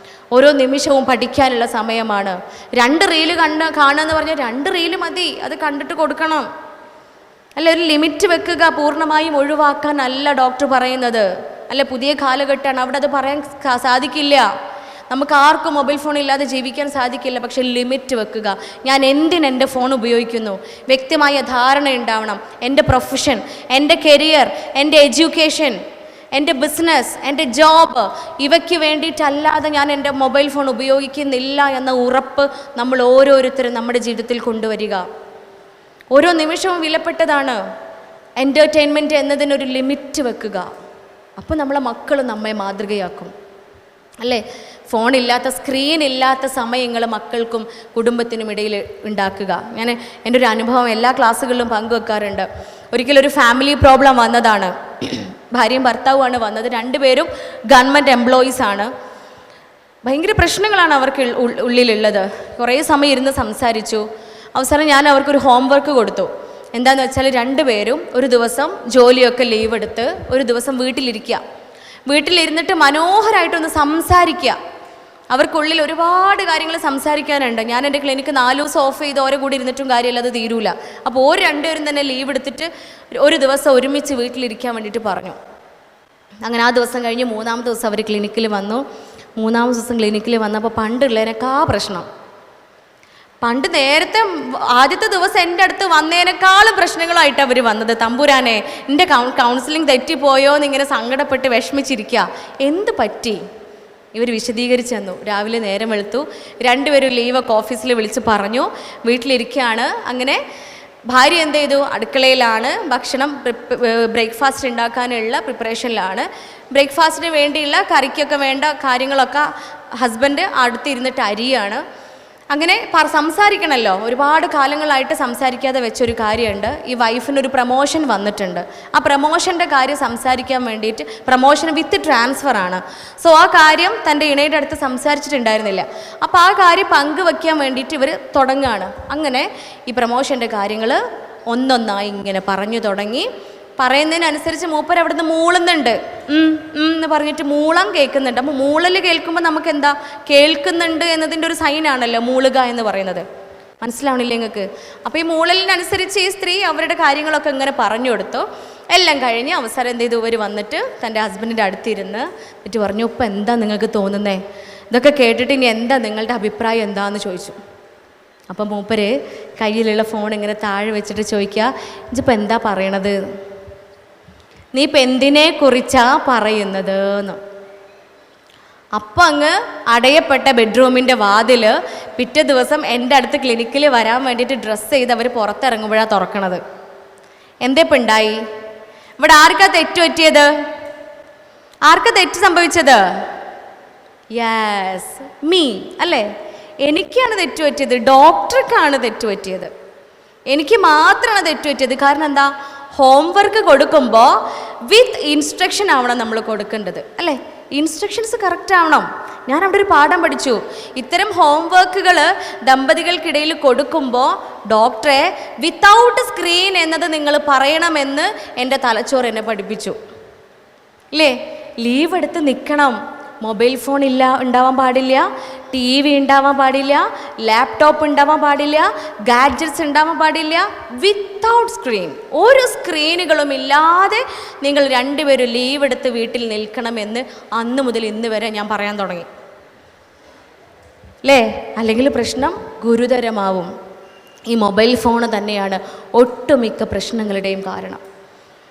S1: ഓരോ നിമിഷവും പഠിക്കാനുള്ള സമയമാണ്. 2 റീല് കാണുകയെന്ന് പറഞ്ഞാൽ 2 റീല് മതി, അത് കണ്ടിട്ട് കൊടുക്കണം അല്ല. ഒരു ലിമിറ്റ് വെക്കുക, പൂർണ്ണമായും ഒഴിവാക്കാൻ അല്ല ഡോക്ടർ പറയുന്നത്. അല്ല, പുതിയ കാലഘട്ടമാണ്, അവിടെ അത് പറയാൻ സാധിക്കില്ല. നമുക്ക് ആർക്കും മൊബൈൽ ഫോൺ ഇല്ലാതെ ജീവിക്കാൻ സാധിക്കില്ല. പക്ഷെ ലിമിറ്റ് വെക്കുക. ഞാൻ എൻ്റെ ഫോൺ ഉപയോഗിക്കുന്നു, വ്യക്തമായ ധാരണ ഉണ്ടാവണം. എൻ്റെ പ്രൊഫഷൻ, എൻ്റെ കരിയർ, എൻ്റെ എഡ്യൂക്കേഷൻ, എൻ്റെ ബിസിനസ്, എൻ്റെ ജോബ്, ഇവയ്ക്ക് വേണ്ടിയിട്ടല്ലാതെ ഞാൻ എൻ്റെ മൊബൈൽ ഫോൺ ഉപയോഗിക്കുന്നില്ല എന്ന ഉറപ്പ് നമ്മൾ ഓരോരുത്തരും നമ്മുടെ ജീവിതത്തിൽ കൊണ്ടുവരിക. ഓരോ നിമിഷവും വിലപ്പെട്ടതാണ്. എൻ്റർടൈൻമെൻറ്റ് എന്നതിനൊരു ലിമിറ്റ് വെക്കുക. അപ്പോൾ നമ്മളെ മക്കൾ നമ്മെ മാതൃകയാക്കും അല്ലേ? ഫോണില്ലാത്ത, സ്ക്രീനില്ലാത്ത സമയങ്ങൾ മക്കൾക്കും കുടുംബത്തിനും ഇടയിൽ ഉണ്ടാക്കുക. ഞാൻ എൻ്റെ ഒരു അനുഭവം എല്ലാ ക്ലാസ്സുകളിലും പങ്കുവെക്കാറുണ്ട്. ഒരിക്കലൊരു ഫാമിലി പ്രോബ്ലം വന്നതാണ്. ഭാര്യയും ഭർത്താവുമാണ് വന്നത്. 2 പേരും ഗവൺമെൻറ് എംപ്ലോയീസാണ്. ഭയങ്കര പ്രശ്നങ്ങളാണ് അവർക്ക് ഉള്ളിലുള്ളത്. കുറേ സമയം ഇരുന്ന് സംസാരിച്ചു. അവസാനം ഞാൻ അവർക്കൊരു ഹോംവർക്ക് കൊടുത്തു. എന്താണെന്ന് വെച്ചാൽ 2 പേരും ഒരു ദിവസം ജോലിയൊക്കെ ലീവ് എടുത്ത് ഒരു ദിവസം വീട്ടിലിരിക്കുക. വീട്ടിലിരുന്നിട്ട് മനോഹരമായിട്ടൊന്ന് സംസാരിക്കുക. അവർക്കുള്ളിൽ ഒരുപാട് കാര്യങ്ങൾ സംസാരിക്കാനുണ്ട്. ഞാൻ എൻ്റെ ക്ലിനിക്ക് 4 ദിവസം ഓഫ് ചെയ്ത് ഓരോ കൂടി ഇരുന്നിട്ടും കാര്യമില്ല, അത് തീരൂല. അപ്പോൾ 2 പേരും തന്നെ ലീവ് എടുത്തിട്ട് ഒരു ദിവസം ഒരുമിച്ച് വീട്ടിലിരിക്കാൻ വേണ്ടിയിട്ട് പറഞ്ഞു. അങ്ങനെ ആ ദിവസം കഴിഞ്ഞ് 3ാമത്തെ ദിവസം അവർ ക്ലിനിക്കിൽ വന്നു. 3ാമത്തെ ദിവസം ക്ലിനിക്കിൽ വന്നപ്പോൾ പണ്ടുള്ളതിനേക്കാ പ്രശ്നം. പണ്ട് നേരത്തെ ആദ്യത്തെ ദിവസം എൻ്റെ അടുത്ത് വന്നതിനേക്കാളും പ്രശ്നങ്ങളായിട്ട് അവർ വന്നത്. തമ്പുരാനെ, എൻ്റെ കൗൺസിലിംഗ് തെറ്റിപ്പോയോ എന്നിങ്ങനെ സങ്കടപ്പെട്ട് വിഷമിച്ചിരിക്കുക. എന്ത് പറ്റി? ഇവർ വിശദീകരിച്ച് തന്നു. രാവിലെ നേരം വെളുത്തു, 2 പേരും ലീവൊക്കെ ഓഫീസിൽ വിളിച്ച് പറഞ്ഞു, വീട്ടിലിരിക്കുകയാണ്. അങ്ങനെ ഭാര്യ എന്ത് ചെയ്തു? അടുക്കളയിലാണ്, ഭക്ഷണം ബ്രേക്ക്ഫാസ്റ്റ് ഉണ്ടാക്കാനുള്ള പ്രിപ്പറേഷനിലാണ്. ബ്രേക്ക്ഫാസ്റ്റിന് വേണ്ടിയുള്ള കറിക്കൊക്കെ വേണ്ട കാര്യങ്ങളൊക്കെ ഹസ്ബൻഡ് അടുത്തിരുന്നിട്ട് അരിയാണ്. അങ്ങനെ സംസാരിക്കണമല്ലോ, ഒരുപാട് കാലങ്ങളായിട്ട് സംസാരിക്കാതെ വെച്ചൊരു കാര്യമുണ്ട്. ഈ വൈഫിനൊരു പ്രമോഷൻ വന്നിട്ടുണ്ട്. ആ പ്രമോഷൻ്റെ കാര്യം സംസാരിക്കാൻ വേണ്ടിയിട്ട്, പ്രമോഷൻ വിത്ത് ട്രാൻസ്ഫർ ആണ്. സോ ആ കാര്യം തൻ്റെ ഇണയുടെ അടുത്ത് സംസാരിച്ചിട്ടുണ്ടായിരുന്നില്ല. അപ്പോൾ ആ കാര്യം പങ്കുവയ്ക്കാൻ വേണ്ടിയിട്ട് ഇവർ തുടങ്ങുകയാണ്. അങ്ങനെ ഈ പ്രമോഷൻ്റെ കാര്യങ്ങൾ ഒന്നൊന്നായി ഇങ്ങനെ പറഞ്ഞു തുടങ്ങി. പറയുന്നതിനനുസരിച്ച് മൂപ്പർ അവിടെ നിന്ന് മൂളുന്നുണ്ട്. എന്ന് പറഞ്ഞിട്ട് മൂളം കേൾക്കുന്നുണ്ട്. അപ്പോൾ മൂളൽ കേൾക്കുമ്പോൾ നമുക്ക് എന്താ, കേൾക്കുന്നുണ്ട് എന്നതിൻ്റെ ഒരു സൈനാണല്ലോ മൂളുക എന്ന് പറയുന്നത്. മനസ്സിലാവണില്ല നിങ്ങൾക്ക്? അപ്പോൾ ഈ മൂളലിനനുസരിച്ച് ഈ സ്ത്രീ അവരുടെ കാര്യങ്ങളൊക്കെ ഇങ്ങനെ പറഞ്ഞു കൊടുത്തു. എല്ലാം കഴിഞ്ഞ് അവസാനം എന്ത് ചെയ്തു? ഇവർ വന്നിട്ട് തൻ്റെ ഹസ്ബൻഡിൻ്റെ അടുത്തിരുന്ന് എന്നിട്ട് പറഞ്ഞു, ഇപ്പം എന്താ നിങ്ങൾക്ക് തോന്നുന്നേ? ഇതൊക്കെ കേട്ടിട്ട് ഇനി എന്താ നിങ്ങളുടെ അഭിപ്രായം എന്താണെന്ന് ചോദിച്ചു. അപ്പം മൂപ്പര് കയ്യിലുള്ള ഫോൺ ഇങ്ങനെ താഴെ വെച്ചിട്ട് ചോദിക്കുക, ഇതിപ്പോൾ എന്താ പറയണത്? നീ ഇപ്പം എന്തിനെക്കുറിച്ചാ പറയുന്നത് എന്ന്. അപ്പം അങ്ങ് അടയപ്പെട്ട ബെഡ്റൂമിൻ്റെ വാതിൽ പിറ്റേ ദിവസം എൻ്റെ അടുത്ത് ക്ലിനിക്കിൽ വരാൻ വേണ്ടിയിട്ട് ഡ്രസ്സ് ചെയ്ത് അവർ പുറത്തിറങ്ങുമ്പോഴാണ് തുറക്കണത്. എന്തേപ്പം ഉണ്ടായി? ഇവിടെ ആർക്കാ തെറ്റ് പറ്റിയത്? ആർക്കാ തെറ്റ് സംഭവിച്ചത്? യെസ്, മീ അല്ലേ? എനിക്കാണ് തെറ്റ് പറ്റിയത്. ഡോക്ടർക്കാണ് തെറ്റ് പറ്റിയത്. എനിക്ക് മാത്രമാണ് തെറ്റ് പറ്റിയത്. കാരണം എന്താ? ഹോംവർക്ക് കൊടുക്കുമ്പോൾ വിത്ത് ഇൻസ്ട്രക്ഷൻ ആവണം നമ്മൾ കൊടുക്കേണ്ടത് അല്ലേ? ഇൻസ്ട്രക്ഷൻസ് കറക്റ്റ് ആവണം. ഞാൻ അവിടെ ഒരു പാഠം പഠിച്ചു. ഇത്തരം ഹോംവർക്കുകൾ ദമ്പതികൾക്കിടയിൽ കൊടുക്കുമ്പോൾ ഡോക്ടറെ വിത്തൗട്ട് സ്ക്രീൻ എന്നത് നിങ്ങൾ പറയണമെന്ന് എൻ്റെ തലച്ചോറ് എന്നെ പഠിപ്പിച്ചു. ഇല്ലേ? ലീവ് എടുത്ത് നിൽക്കണം. മൊബൈൽ ഫോൺ ഉണ്ടാവാൻ പാടില്ല, TV ഉണ്ടാവാൻ പാടില്ല, ലാപ്ടോപ്പ് ഉണ്ടാവാൻ പാടില്ല, ഗാഡ്ജറ്റ്സ് ഉണ്ടാവാൻ പാടില്ല. വിത്തൗട്ട് സ്ക്രീൻ, ഒരു സ്ക്രീനുകളും ഇല്ലാതെ നിങ്ങൾ രണ്ടുപേരും ലീവ് എടുത്ത് വീട്ടിൽ നിൽക്കണമെന്ന് അന്ന് മുതൽ ഇന്ന് വരെ ഞാൻ പറയാൻ തുടങ്ങി. അല്ലേ? അല്ലെങ്കിൽ പ്രശ്നം ഗുരുതരമാവും. ഈ മൊബൈൽ ഫോണ് തന്നെയാണ് ഒട്ടുമിക്ക പ്രശ്നങ്ങളുടെയും കാരണം.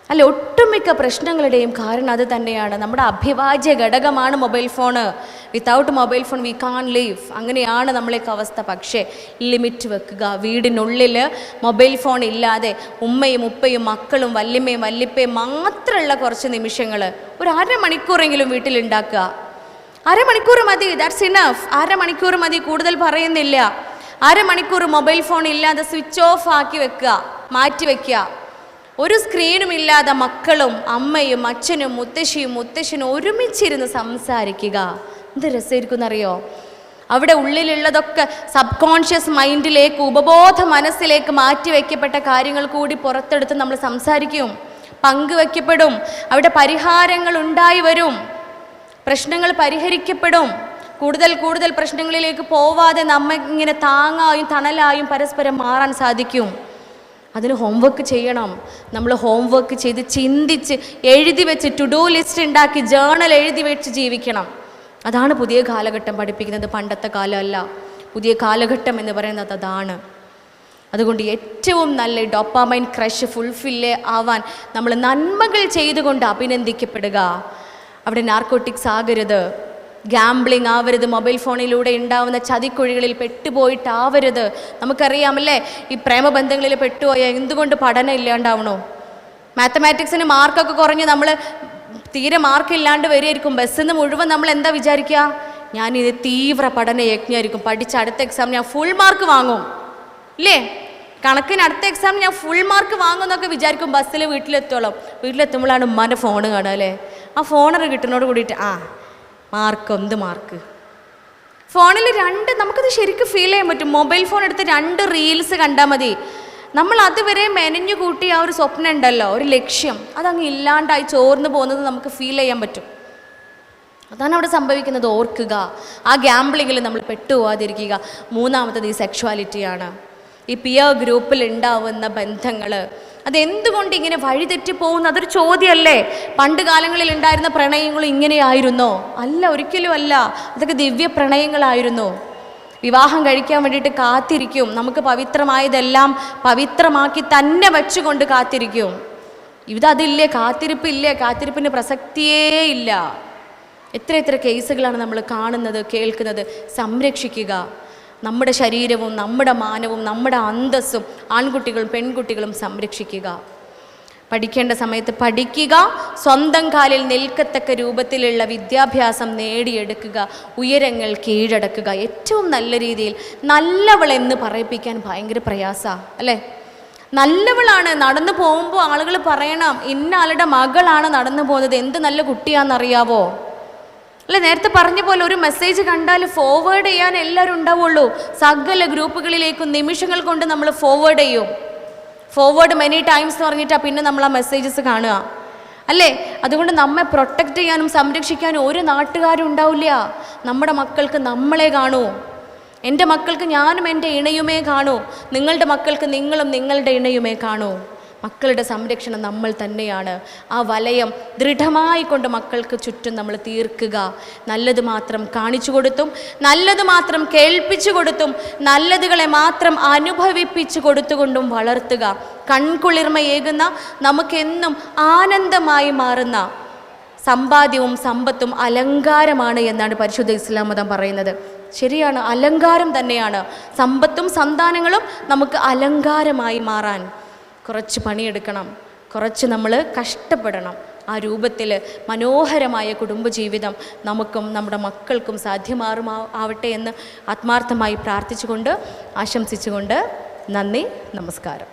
S1: അല്ല, ഒട്ടുമിക്ക പ്രശ്നങ്ങളുടെയും കാരണം അത് തന്നെയാണ്. നമ്മുടെ അഭിവാജ്യ ഘടകമാണ് mobile phone. Without mobile phone we can live. അങ്ങനെയാണ് നമ്മളേക്ക് അവസ്ഥ. പക്ഷേ ലിമിറ്റ് വെക്കുക. വീടിനുള്ളിൽ മൊബൈൽ ഫോൺ ഇല്ലാതെ ഉമ്മയും ഉപ്പയും മക്കളും വല്യമ്മയും വല്യപ്പയും മാത്രമുള്ള കുറച്ച് നിമിഷങ്ങൾ, ഒരു 1/2 മണിക്കൂറെങ്കിലും വീട്ടിലുണ്ടാക്കുക. 1/2 മണിക്കൂർ മതി, ദാറ്റ്സ് ഇനഫ്. 1/2 മണിക്കൂർ മതി, കൂടുതൽ പറയുന്നില്ല. 1/2 മണിക്കൂർ മൊബൈൽ ഫോൺ ഇല്ലാതെ സ്വിച്ച് ഓഫ് ആക്കി വെക്കുക, മാറ്റി വയ്ക്കുക. ഒരു സ്ക്രീനും ഇല്ലാതെ മക്കളും അമ്മയും അച്ഛനും മുത്തശ്ശിയും മുത്തശ്ശനും ഒരുമിച്ചിരുന്ന് സംസാരിക്കുക. എന്ത് രസമായിരിക്കുമെന്നറിയോ? അവിടെ ഉള്ളിലുള്ളതൊക്കെ സബ് കോൺഷ്യസ് മൈൻഡിലേക്ക്, ഉപബോധ മനസ്സിലേക്ക് മാറ്റി വയ്ക്കപ്പെട്ട കാര്യങ്ങൾ കൂടി പുറത്തെടുത്ത് നമ്മൾ സംസാരിക്കും, പങ്കുവയ്ക്കപ്പെടും. അവിടെ പരിഹാരങ്ങൾ ഉണ്ടായി വരും, പ്രശ്നങ്ങൾ പരിഹരിക്കപ്പെടും. കൂടുതൽ കൂടുതൽ പ്രശ്നങ്ങളിലേക്ക് പോവാതെ നമ്മ ഇങ്ങനെ താങ്ങായും തണലായും പരസ്പരം മാറാൻ സാധിക്കും. അതിന് ഹോംവർക്ക് ചെയ്യണം. നമ്മൾ ഹോംവർക്ക് ചെയ്ത് ചിന്തിച്ച് എഴുതി വെച്ച് ടു ഡു ലിസ്റ്റ് ഉണ്ടാക്കി ജേണൽ എഴുതി വെച്ച് ജീവിക്കണം. അതാണ് പുതിയ കാലഘട്ടം പഠിപ്പിക്കുന്നത്, പണ്ടത്തെ കാലമല്ല. പുതിയ കാലഘട്ടം എന്ന് പറയുന്നത് അതാണ്. അതുകൊണ്ട് ഏറ്റവും നല്ല ഡോപ്പാമൈൻ ക്രഷ് ഫുൾഫില്ല് ആവാൻ നമ്മൾ നന്മകൾ ചെയ്തുകൊണ്ട് അഭിനന്ദിക്കപ്പെടുക. അവിടെ നാർക്കോട്ടിക്സ് ആകരുത്, ഗാംബ്ലിങ് ആവരുത്, മൊബൈൽ ഫോണിലൂടെ ഉണ്ടാവുന്ന ചതിക്കുഴികളിൽ പെട്ടുപോയിട്ടാവരുത്. നമുക്കറിയാമല്ലേ, ഈ പ്രേമബന്ധങ്ങളിൽ പെട്ടുപോയാൽ എന്തുകൊണ്ട് പഠനം ഇല്ലാണ്ടാവണോ? മാത്തമാറ്റിക്സിന് മാർക്കൊക്കെ കുറഞ്ഞ് നമ്മൾ തീരെ മാർക്കില്ലാണ്ട് വരികയായിരിക്കും. ബസ്സിൽ നിന്ന് മുഴുവൻ നമ്മൾ എന്താ വിചാരിക്കുക? ഞാനിത് തീവ്ര പഠന യജ്ഞമായിരിക്കും, പഠിച്ച അടുത്ത എക്സാം ഞാൻ ഫുൾ മാർക്ക് വാങ്ങും. ഇല്ലേ? കണക്കിന് അടുത്ത എക്സാം ഞാൻ ഫുൾ മാർക്ക് വാങ്ങും എന്നൊക്കെ വിചാരിക്കും. ബസ്സിൽ വീട്ടിലെത്തുമ്പോഴാണ് ഉമ്മാൻ്റെ ഫോണ് കാണുക. അല്ലേ? ആ ഫോണൊക്കെ കിട്ടുന്നതോട് കൂടിയിട്ട് മാർക്ക്, എന്ത് മാർക്ക്? ഫോണിൽ നമുക്കത് ശരിക്കും ഫീൽ ചെയ്യാൻ പറ്റും. മൊബൈൽ ഫോൺ എടുത്ത് 2 റീൽസ് കണ്ടാൽ മതി. നമ്മൾ അതുവരെ മെനഞ്ഞു കൂട്ടി ആ ഒരു സ്വപ്നം ഉണ്ടല്ലോ, ഒരു ലക്ഷ്യം, അതങ്ങ് ഇല്ലാണ്ടായി ചോർന്നു പോകുന്നത് നമുക്ക് ഫീൽ ചെയ്യാൻ പറ്റും. അതാണ് അവിടെ സംഭവിക്കുന്നത്. ഓർക്കുക, ആ ഗാംബ്ലിങ്ങിൽ നമ്മൾ പെട്ടുപോകാതിരിക്കുക. മൂന്നാമത്തത് ഈ സെക്ഷുവാലിറ്റിയാണ്. ഈ പിയർ ഗ്രൂപ്പിൽ ഉണ്ടാവുന്ന ബന്ധങ്ങൾ, അതെന്തുകൊണ്ട് ഇങ്ങനെ വഴിതെറ്റി പോകുന്നു? അതൊരു ചോദ്യമല്ലേ? പണ്ട് കാലങ്ങളിൽ ഉണ്ടായിരുന്ന പ്രണയങ്ങൾ ഇങ്ങനെയായിരുന്നോ? അല്ല, ഒരിക്കലും അല്ല. അതൊക്കെ ദിവ്യ പ്രണയങ്ങളായിരുന്നു. വിവാഹം കഴിക്കാൻ വേണ്ടിയിട്ട് കാത്തിരിക്കും. നമുക്ക് പവിത്രമായതെല്ലാം പവിത്രമാക്കി തന്നെ വച്ചുകൊണ്ട് കാത്തിരിക്കും. ഇതതില്ലേ, കാത്തിരിപ്പില്ലേ, കാത്തിരിപ്പിന് പ്രസക്തിയേ ഇല്ല. എത്ര കേസുകളാണ് നമ്മൾ കാണുന്നത്, കേൾക്കുന്നത്. സംരക്ഷിക്കുക നമ്മുടെ ശരീരവും നമ്മുടെ മാനവും നമ്മുടെ അന്തസ്സും. ആൺകുട്ടികളും പെൺകുട്ടികളും സംരക്ഷിക്കുക. പഠിക്കേണ്ട സമയത്ത് പഠിക്കുക, സ്വന്തം കാലിൽ നിൽക്കത്തക്ക രൂപത്തിലുള്ള വിദ്യാഭ്യാസം നേടിയെടുക്കുക, ഉയരങ്ങൾ കീഴടക്കുക. ഏറ്റവും നല്ല രീതിയിൽ നല്ലവളെന്ന് പറയിപ്പിക്കാൻ ഭയങ്കര പ്രയാസമാണ്, അല്ലേ? നല്ലവളാണ്. നടന്നു പോകുമ്പോൾ ആളുകൾ പറയണം, ഇന്ന ആളുടെ മകളാണ് നടന്നു പോകുന്നത്, എന്ത് നല്ല കുട്ടിയാണെന്നറിയാവോ? അല്ല, നേരത്തെ പറഞ്ഞ പോലെ ഒരു മെസ്സേജ് കണ്ടാൽ ഫോർവേഡ് ചെയ്യാൻ എല്ലാവരും ഉണ്ടാവുള്ളൂ. സകല ഗ്രൂപ്പുകളിലേക്കും നിമിഷങ്ങൾ കൊണ്ട് നമ്മൾ ഫോർവേഡ് ചെയ്യും. ഫോർവേഡ് മെനി ടൈംസ് എന്ന് പറഞ്ഞിട്ടാണ് പിന്നെ നമ്മൾ ആ മെസ്സേജസ് കാണുക, അല്ലേ? അതുകൊണ്ട് നമ്മെ പ്രൊട്ടക്റ്റ് ചെയ്യാനും സംരക്ഷിക്കാനും ഒരു നാട്ടുകാരും ഉണ്ടാവില്ല. നമ്മുടെ മക്കൾക്ക് നമ്മളെ കാണൂ. എൻ്റെ മക്കൾക്ക് ഞാനും എൻ്റെ ഇണയുമേ കാണൂ. നിങ്ങളുടെ മക്കൾക്ക് നിങ്ങളും നിങ്ങളുടെ ഇണയുമേ കാണൂ. മക്കളുടെ സംരക്ഷണം നമ്മൾ തന്നെയാണ്. ആ വലയം ദൃഢമായി കൊണ്ട് മക്കൾക്ക് ചുറ്റും നമ്മൾ തീർക്കുക. നല്ലത് മാത്രം കാണിച്ചു കൊടുത്തും നല്ലത് മാത്രം കേൾപ്പിച്ചു കൊടുത്തും നല്ലതുകളെ മാത്രം അനുഭവിപ്പിച്ചു കൊടുത്തുകൊണ്ടും വളർത്തുക. കൺകുളിർമയേകുന്ന, നമുക്കെന്നും ആനന്ദമായി മാറുന്ന സമ്പാദ്യവും സമ്പത്തും അലങ്കാരമാണ് എന്നാണ് പരിശുദ്ധ ഇസ്ലാം മതം പറയുന്നത്. ശരിയാണ്, അലങ്കാരം തന്നെയാണ്. സമ്പത്തും സന്താനങ്ങളും നമുക്ക് അലങ്കാരമായി മാറാൻ കുറച്ച് പണിയെടുക്കണം, കുറച്ച് നമ്മൾ കഷ്ടപ്പെടണം. ആ രൂപത്തിൽ മനോഹരമായ കുടുംബജീവിതം നമുക്കും നമ്മുടെ മക്കൾക്കും സാധ്യമാറുമാവട്ടെ എന്ന് ആത്മാർത്ഥമായി പ്രാർത്ഥിച്ചുകൊണ്ട് ആശംസിച്ചുകൊണ്ട് നന്ദി, നമസ്കാരം.